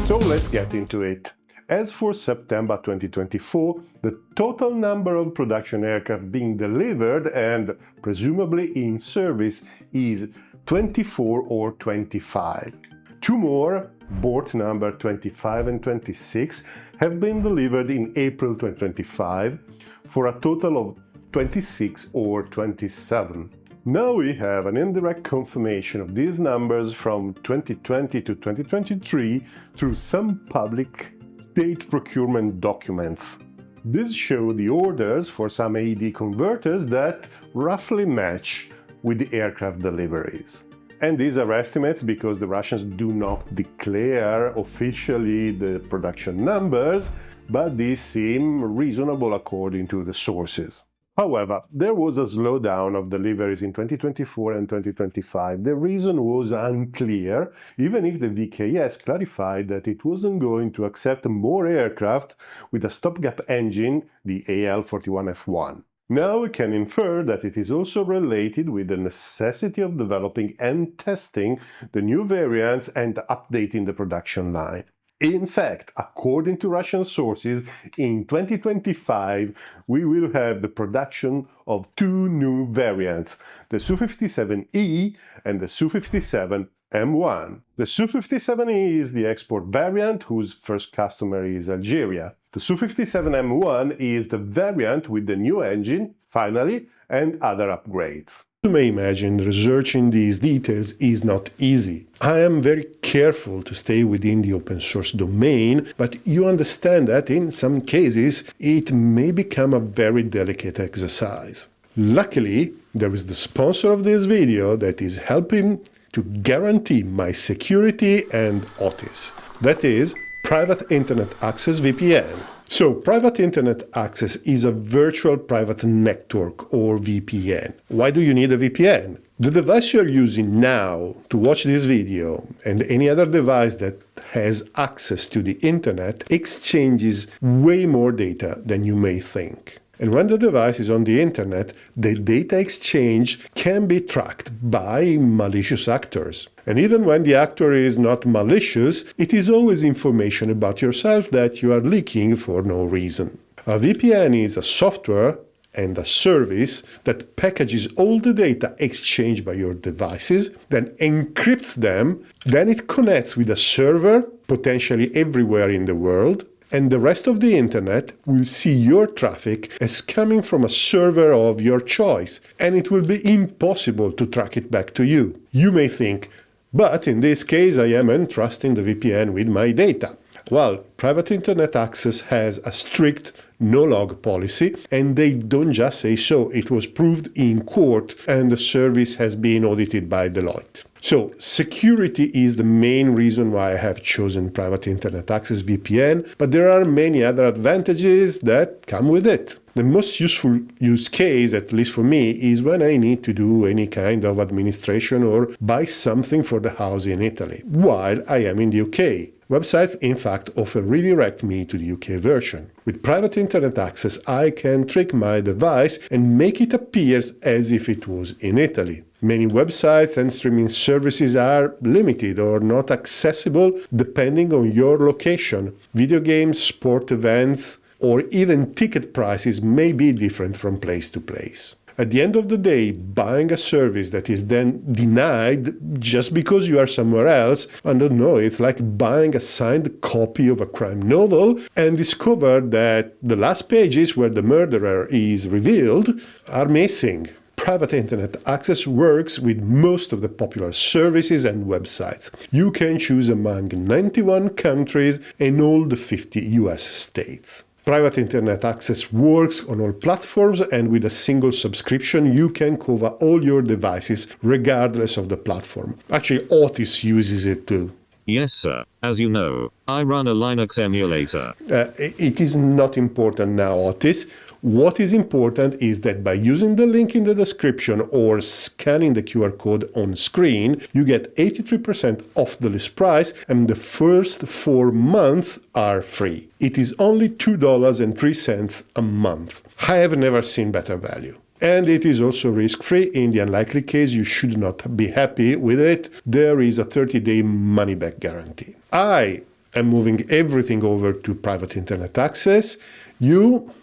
So let's get into it. As for September 2024, the total number of production aircraft being delivered and presumably in service is 24 or 25. 2 more, board number 25 and 26, have been delivered in April 2025 for a total of 26 or 27. Now we have an indirect confirmation of these numbers from 2020 to 2023 through some public state procurement documents. These show the orders for some AED converters that roughly match with the aircraft deliveries. And these are estimates because the Russians do not declare officially the production numbers, but these seem reasonable according to the sources. However, there was a slowdown of deliveries in 2024 and 2025. The reason was unclear, even if the VKS clarified that it wasn't going to accept more aircraft with a stopgap engine, the AL-41F1. Now we can infer that it is also related with the necessity of developing and testing the new variants and updating the production line. In fact, according to Russian sources, in 2025 we will have the production of 2 new variants, the Su-57E and the Su-57M1. The Su-57E is the export variant whose first customer is Algeria. The Su-57M1 is the variant with the new engine, finally, and other upgrades. You may imagine researching these details is not easy. I am very careful to stay within the open source domain, but you understand that in some cases it may become a very delicate exercise. Luckily, there is the sponsor of this video that is helping to guarantee my security and Otis. That is Private Internet Access VPN. So, Private Internet Access is a virtual private network or VPN. Why do you need a VPN? The device you're using now to watch this video and any other device that has access to the internet exchanges way more data than you may think. And when the device is on the internet, the data exchange can be tracked by malicious actors. And even when the actor is not malicious, it is always information about yourself that you are leaking for no reason. A VPN is a software and a service that packages all the data exchanged by your devices, then encrypts them, then it connects with a server, potentially everywhere in the world, and the rest of the internet will see your traffic as coming from a server of your choice, and it will be impossible to track it back to you. You may think, but in this case I am entrusting the VPN with my data. Well, Private Internet Access has a strict no-log policy, and they don't just say so. It was proved in court, and the service has been audited by Deloitte. So, security is the main reason why I have chosen Private Internet Access VPN, but there are many other advantages that come with it. The most useful use case, at least for me, is when I need to do any kind of administration or buy something for the house in Italy, while I am in the UK. Websites, in fact, often redirect me to the UK version. With Private Internet Access, I can trick my device and make it appear as if it was in Italy. Many websites and streaming services are limited or not accessible depending on your location. Video games, sport events, or even ticket prices may be different from place to place. At the end of the day, buying a service that is then denied just because you are somewhere else, I don't know, it's like buying a signed copy of a crime novel and discover that the last pages where the murderer is revealed are missing. Private Internet Access works with most of the popular services and websites. You can choose among 91 countries and all the 50 US states. Private Internet Access works on all platforms, and with a single subscription you can cover all your devices regardless of the platform. Actually, Otis uses it too. Yes, sir. As you know, I run a Linux emulator. It is not important now, Otis. What is important is that by using the link in the description or scanning the QR code on screen, you get 83% off the list price, and the first 4 months are free. It is only $2.03 a month. I have never seen better value. And it is also risk-free. In the unlikely case you should not be happy with it, there is a 30-day money-back guarantee. I am moving everything over to Private Internet Access. You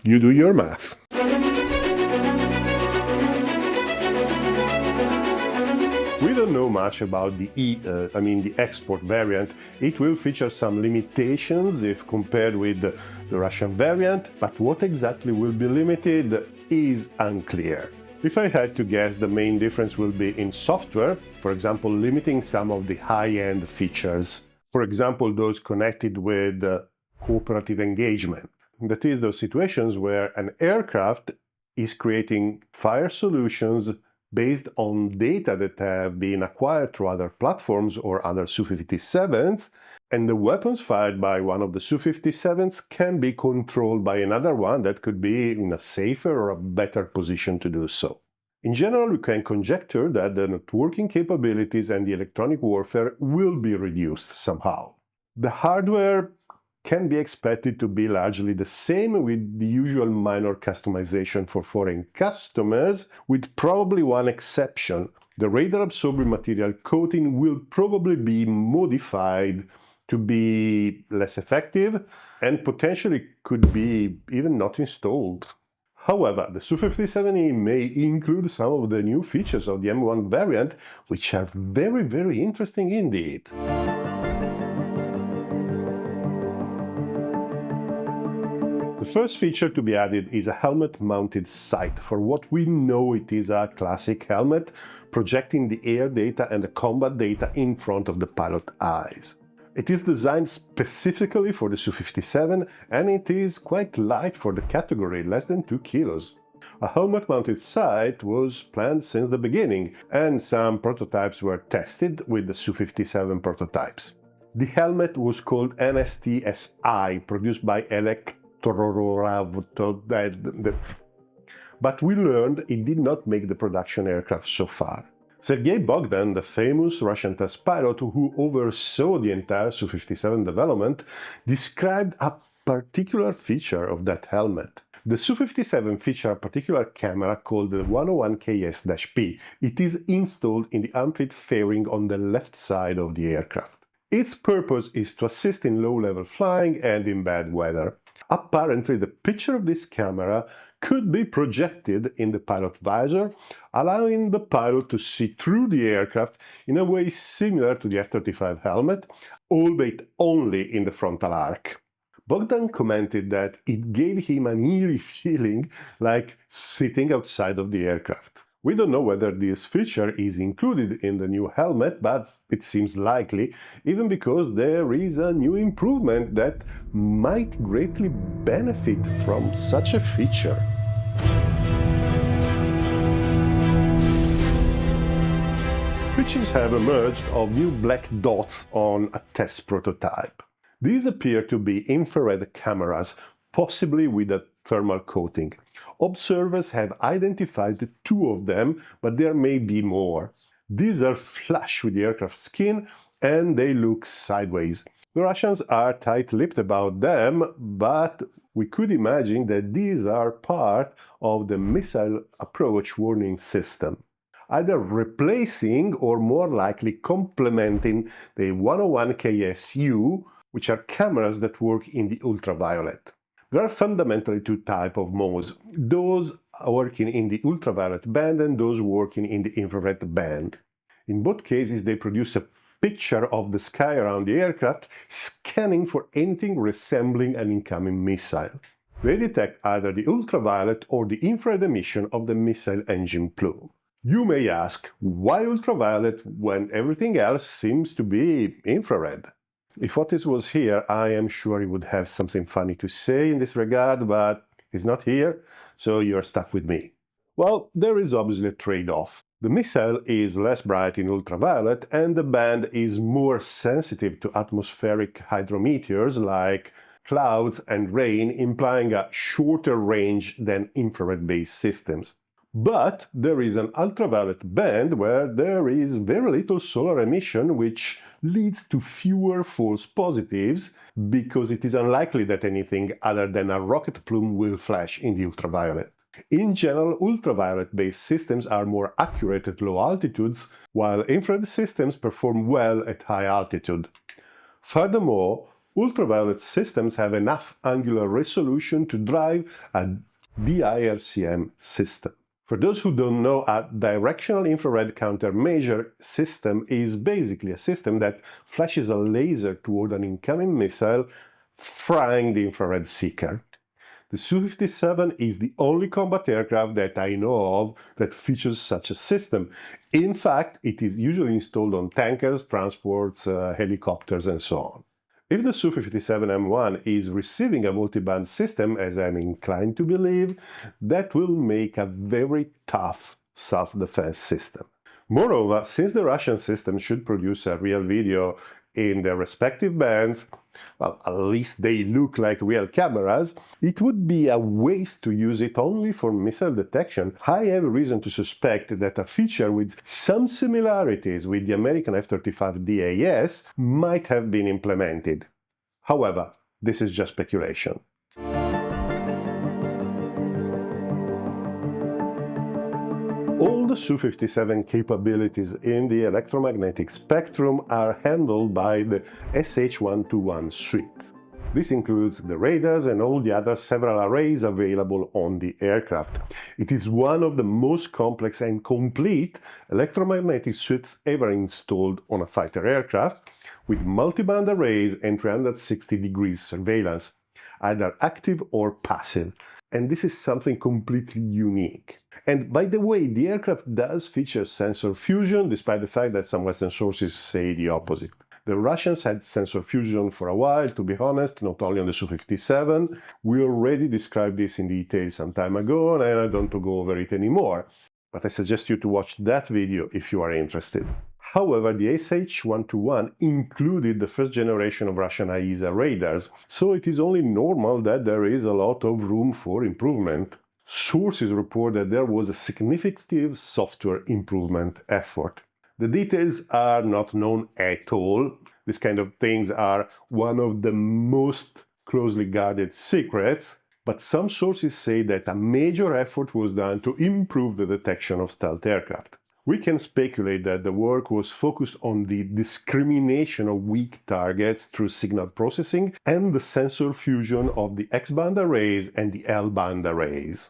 do your math. We don't know much about the export variant. It will feature some limitations if compared with the Russian variant, but what exactly will be limited is unclear. If I had to guess, the main difference will be in software, for example, limiting some of the high-end features. For example, those connected with cooperative engagement. That is, those situations where an aircraft is creating fire solutions based on data that have been acquired through other platforms or other Su-57s, and the weapons fired by one of the Su-57s can be controlled by another one that could be in a safer or a better position to do so. In general, we can conjecture that the networking capabilities and the electronic warfare will be reduced somehow. The hardware can be expected to be largely the same, with the usual minor customization for foreign customers, with probably one exception. The radar-absorbing material coating will probably be modified to be less effective and potentially could be even not installed. However, the Su-57E may include some of the new features of the M1 variant, which are very, very interesting indeed. The first feature to be added is a helmet-mounted sight. For what we know, it is a classic helmet, projecting the air data and the combat data in front of the pilot's eyes. It is designed specifically for the Su-57, and it is quite light for the category, less than 2 kilos. A helmet-mounted sight was planned since the beginning, and some prototypes were tested with the Su-57 prototypes. The helmet was called NSTSI, produced by Electro-optical, but we learned it did not make the production aircraft so far. Sergei Bogdan, the famous Russian test pilot who oversaw the entire Su-57 development, described a particular feature of that helmet. The Su-57 features a particular camera called the 101KS-P. It is installed in the armpit fairing on the left side of the aircraft. Its purpose is to assist in low-level flying and in bad weather. Apparently, the picture of this camera could be projected in the pilot visor, allowing the pilot to see through the aircraft in a way similar to the F-35 helmet, albeit only in the frontal arc. Bogdan commented that it gave him an eerie feeling like sitting outside of the aircraft. We don't know whether this feature is included in the new helmet, but it seems likely, even because there is a new improvement that might greatly benefit from such a feature. Pictures have emerged of new black dots on a test prototype. These appear to be infrared cameras, possibly with a thermal coating. Observers have identified 2 of them, but there may be more. These are flush with the aircraft skin and they look sideways. The Russians are tight-lipped about them, but we could imagine that these are part of the missile approach warning system, either replacing or more likely complementing the 101KSU, which are cameras that work in the ultraviolet. There are fundamentally 2 types of MOS, those working in the ultraviolet band and those working in the infrared band. In both cases, they produce a picture of the sky around the aircraft, scanning for anything resembling an incoming missile. They detect either the ultraviolet or the infrared emission of the missile engine plume. You may ask, why ultraviolet when everything else seems to be infrared? If Otis was here, I am sure he would have something funny to say in this regard, but he's not here, so you're stuck with me. Well, there is obviously a trade-off. The missile is less bright in ultraviolet, and the band is more sensitive to atmospheric hydrometeors like clouds and rain, implying a shorter range than infrared-based systems. But there is an ultraviolet band where there is very little solar emission, which leads to fewer false positives, because it is unlikely that anything other than a rocket plume will flash in the ultraviolet. In general, ultraviolet-based systems are more accurate at low altitudes, while infrared systems perform well at high altitude. Furthermore, ultraviolet systems have enough angular resolution to drive a DIRCM system. For those who don't know, a directional infrared countermeasure system is basically a system that flashes a laser toward an incoming missile, frying the infrared seeker. The Su-57 is the only combat aircraft that I know of that features such a system. In fact, it is usually installed on tankers, transports, helicopters, and so on. If the Su-57M1 is receiving a multiband system, as I'm inclined to believe, that will make a very tough self-defense system. Moreover, since the Russian system should produce a real video in their respective bands, well, at least they look like real cameras, it would be a waste to use it only for missile detection. I have reason to suspect that a feature with some similarities with the American F-35 DAS might have been implemented. However, this is just speculation. All the Su-57 capabilities in the electromagnetic spectrum are handled by the SH-121 suite. This includes the radars and all the other several arrays available on the aircraft. It is one of the most complex and complete electromagnetic suites ever installed on a fighter aircraft, with multiband arrays and 360 degrees surveillance, either active or passive. And this is something completely unique. And by the way, the aircraft does feature sensor fusion, despite the fact that some Western sources say the opposite. The Russians had sensor fusion for a while, to be honest, not only on the Su-57. We already described this in detail some time ago, and I don't want to go over it anymore. But I suggest you to watch that video if you are interested. However, the SH-121 included the first generation of Russian AESA radars, so it is only normal that there is a lot of room for improvement. Sources report that there was a significant software improvement effort. The details are not known at all. These kind of things are one of the most closely guarded secrets, but some sources say that a major effort was done to improve the detection of stealth aircraft. We can speculate that the work was focused on the discrimination of weak targets through signal processing and the sensor fusion of the X-band arrays and the L-band arrays.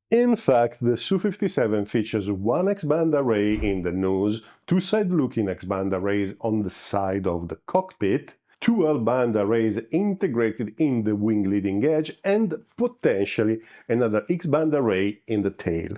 In fact, the Su-57 features one X-band array in the nose, two side-looking X-band arrays on the side of the cockpit, two L-band arrays integrated in the wing leading edge, and potentially another X-band array in the tail.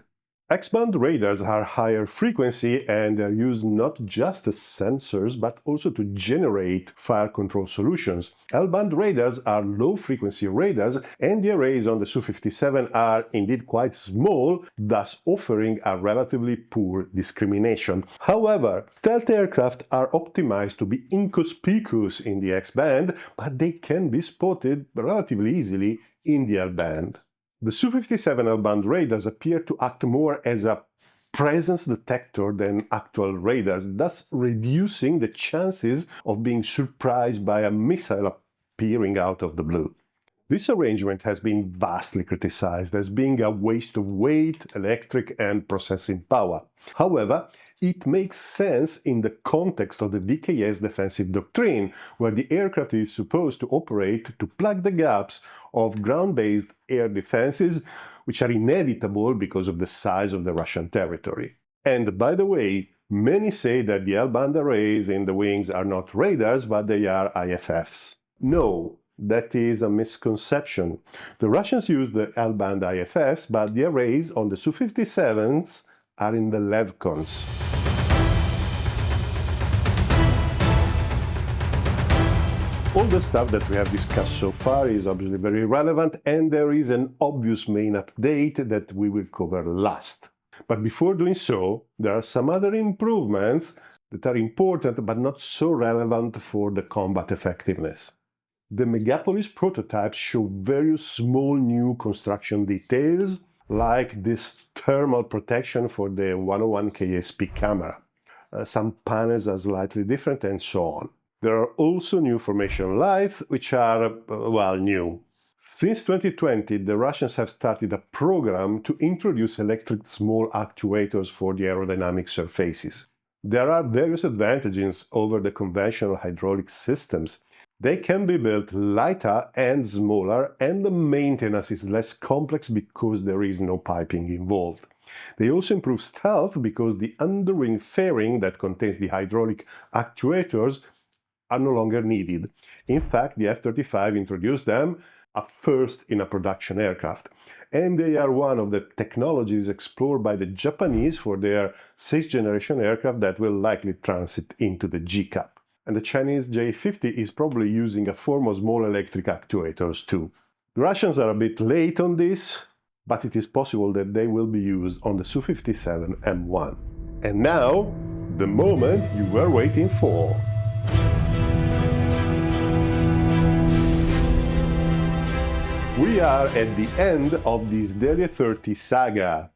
X-band radars are higher frequency and are used not just as sensors but also to generate fire control solutions. L-band radars are low-frequency radars, and the arrays on the Su-57 are indeed quite small, thus offering a relatively poor discrimination. However, stealth aircraft are optimized to be inconspicuous in the X-band, but they can be spotted relatively easily in the L-band. The Su-57 L-band radars appear to act more as a presence detector than actual radars, thus reducing the chances of being surprised by a missile appearing out of the blue. This arrangement has been vastly criticized as being a waste of weight, electric and processing power. However, it makes sense in the context of the VKS defensive doctrine, where the aircraft is supposed to operate to plug the gaps of ground-based air defenses, which are inevitable because of the size of the Russian territory. And by the way, many say that the L-band arrays in the wings are not radars, but they are IFFs. No, that is a misconception. The Russians use the L-band IFFs, but the arrays on the Su-57s are in the Levcons. All the stuff that we have discussed so far is obviously very relevant, and there is an obvious main update that we will cover last. But before doing so, there are some other improvements that are important but not so relevant for the combat effectiveness. The Megapolis prototypes show various small new construction details, like this thermal protection for the 101 KSP camera. Some panels are slightly different and so on. There are also new formation lights, which are, well, new. Since 2020, the Russians have started a program to introduce electric small actuators for the aerodynamic surfaces. There are various advantages over the conventional hydraulic systems. They can be built lighter and smaller, and the maintenance is less complex because there is no piping involved. They also improve stealth because the underwing fairing that contains the hydraulic actuators are no longer needed. In fact, the F-35 introduced them, a first in a production aircraft. And they are one of the technologies explored by the Japanese for their 6th generation aircraft that will likely transit into the GCAP. And the Chinese J-50 is probably using a form of small electric actuators too. The Russians are a bit late on this, but it is possible that they will be used on the Su-57 M1. And now, the moment you were waiting for. We are at the end of this Delhi 30 saga,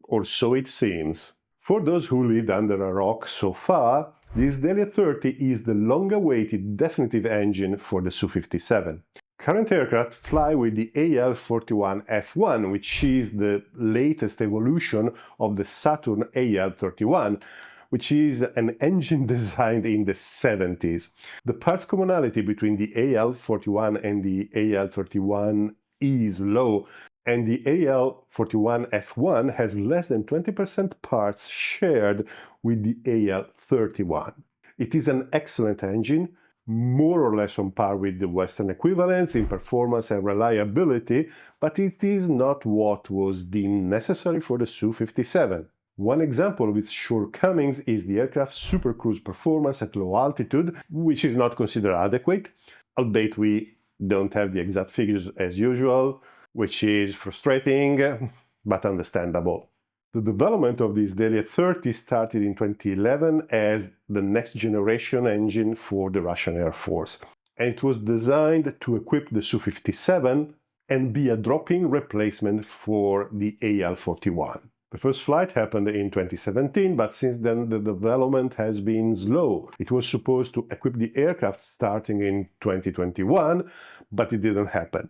or so it seems. For those who lived under a rock so far, this Delhi 30 is the long-awaited definitive engine for the Su-57. Current aircraft fly with the AL-41F1, which is the latest evolution of the Saturn AL-31, which is an engine designed in the 70s. The parts commonality between the AL-41 and the AL-31 is low, and the AL-41F1 has less than 20% parts shared with the AL-31. It is an excellent engine, more or less on par with the Western equivalents in performance and reliability, but it is not what was deemed necessary for the Su-57. One example of its shortcomings is the aircraft's supercruise performance at low altitude, which is not considered adequate, albeit we don't have the exact figures as usual, which is frustrating, but understandable. The development of this Delia 30 started in 2011 as the next generation engine for the Russian Air Force, and it was designed to equip the Su-57 and be a drop-in replacement for the AL-41. The first flight happened in 2017, but since then the development has been slow. It was supposed to equip the aircraft starting in 2021, but it didn't happen.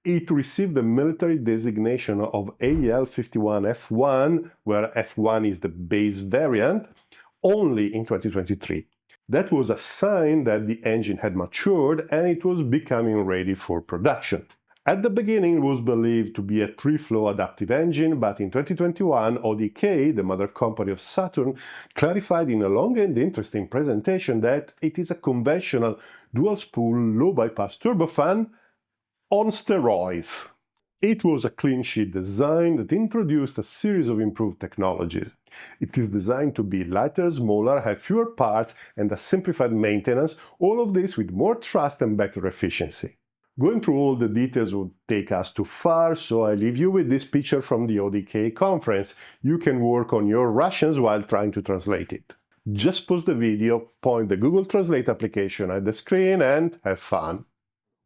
It received the military designation of AL-51F1, where F1 is the base variant, only in 2023. That was a sign that the engine had matured and it was becoming ready for production. At the beginning, it was believed to be a 3-flow adaptive engine, but in 2021, ODK, the mother company of Saturn, clarified in a long and interesting presentation that it is a conventional dual-spool low-bypass turbofan on steroids. It was a clean sheet design that introduced a series of improved technologies. It is designed to be lighter, smaller, have fewer parts, and a simplified maintenance, all of this with more trust and better efficiency. Going through all the details would take us too far, so I leave you with this picture from the ODK conference. You can work on your Russians while trying to translate it. Just pause the video, point the Google Translate application at the screen, and have fun.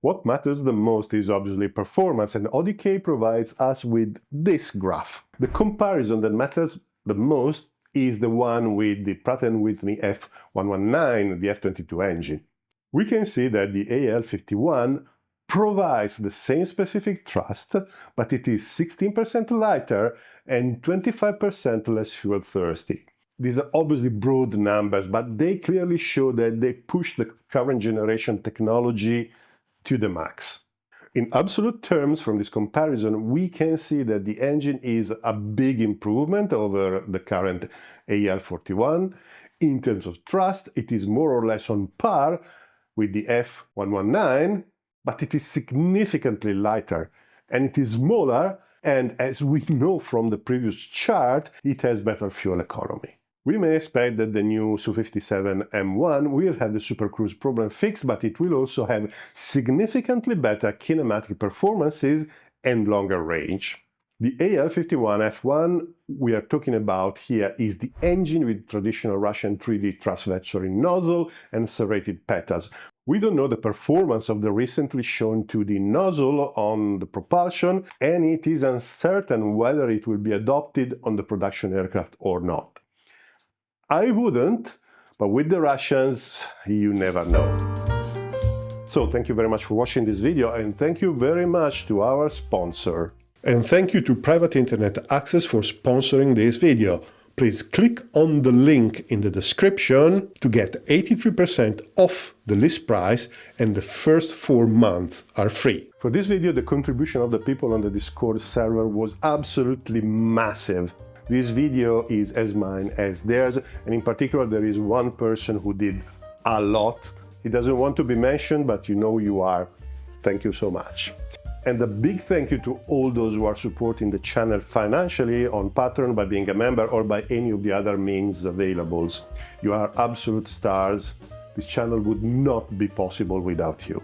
What matters the most is obviously performance, and ODK provides us with this graph. The comparison that matters the most is the one with the Pratt & Whitney F119, the F-22 engine. We can see that the AL-51 provides the same specific thrust, but it is 16% lighter and 25% less fuel thirsty. These are obviously broad numbers, but they clearly show that they push the current generation technology to the max. In absolute terms, from this comparison, we can see that the engine is a big improvement over the current AL-41. In terms of thrust, it is more or less on par with the F119, but it is significantly lighter, and it is smaller, and as we know from the previous chart, it has better fuel economy. We may expect that the new Su-57 M1 will have the supercruise problem fixed, but it will also have significantly better kinematic performances and longer range. The AL-51F1 we are talking about here is the engine with traditional Russian 3D thrust vectoring nozzle and serrated petals. We don't know the performance of the recently shown 2D nozzle on the Propulsion, and it is uncertain whether it will be adopted on the production aircraft or not. I wouldn't, but with the Russians, you never know. So thank you very much for watching this video, and thank you very much to our sponsor. And thank you to Private Internet Access for sponsoring this video. Please click on the link in the description to get 83% off the list price, and the first 4 months are free. For this video, the contribution of the people on the Discord server was absolutely massive. This video is as mine as theirs, and in particular there is one person who did a lot. He doesn't want to be mentioned, but you know you are. Thank you so much. And a big thank you to all those who are supporting the channel financially on Patreon by being a member or by any of the other means available. You are absolute stars. This channel would not be possible without you.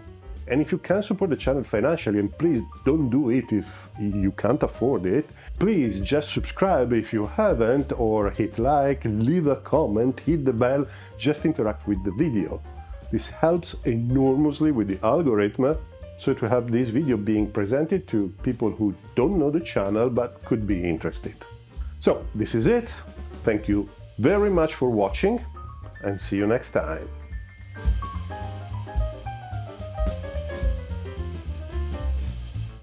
And if you can support the channel financially, and please don't do it if you can't afford it, please just subscribe if you haven't, or hit like, leave a comment, hit the bell, just interact with the video. This helps enormously with the algorithm, so to have this video being presented to people who don't know the channel but could be interested. So this is it. Thank you very much for watching, and see you next time.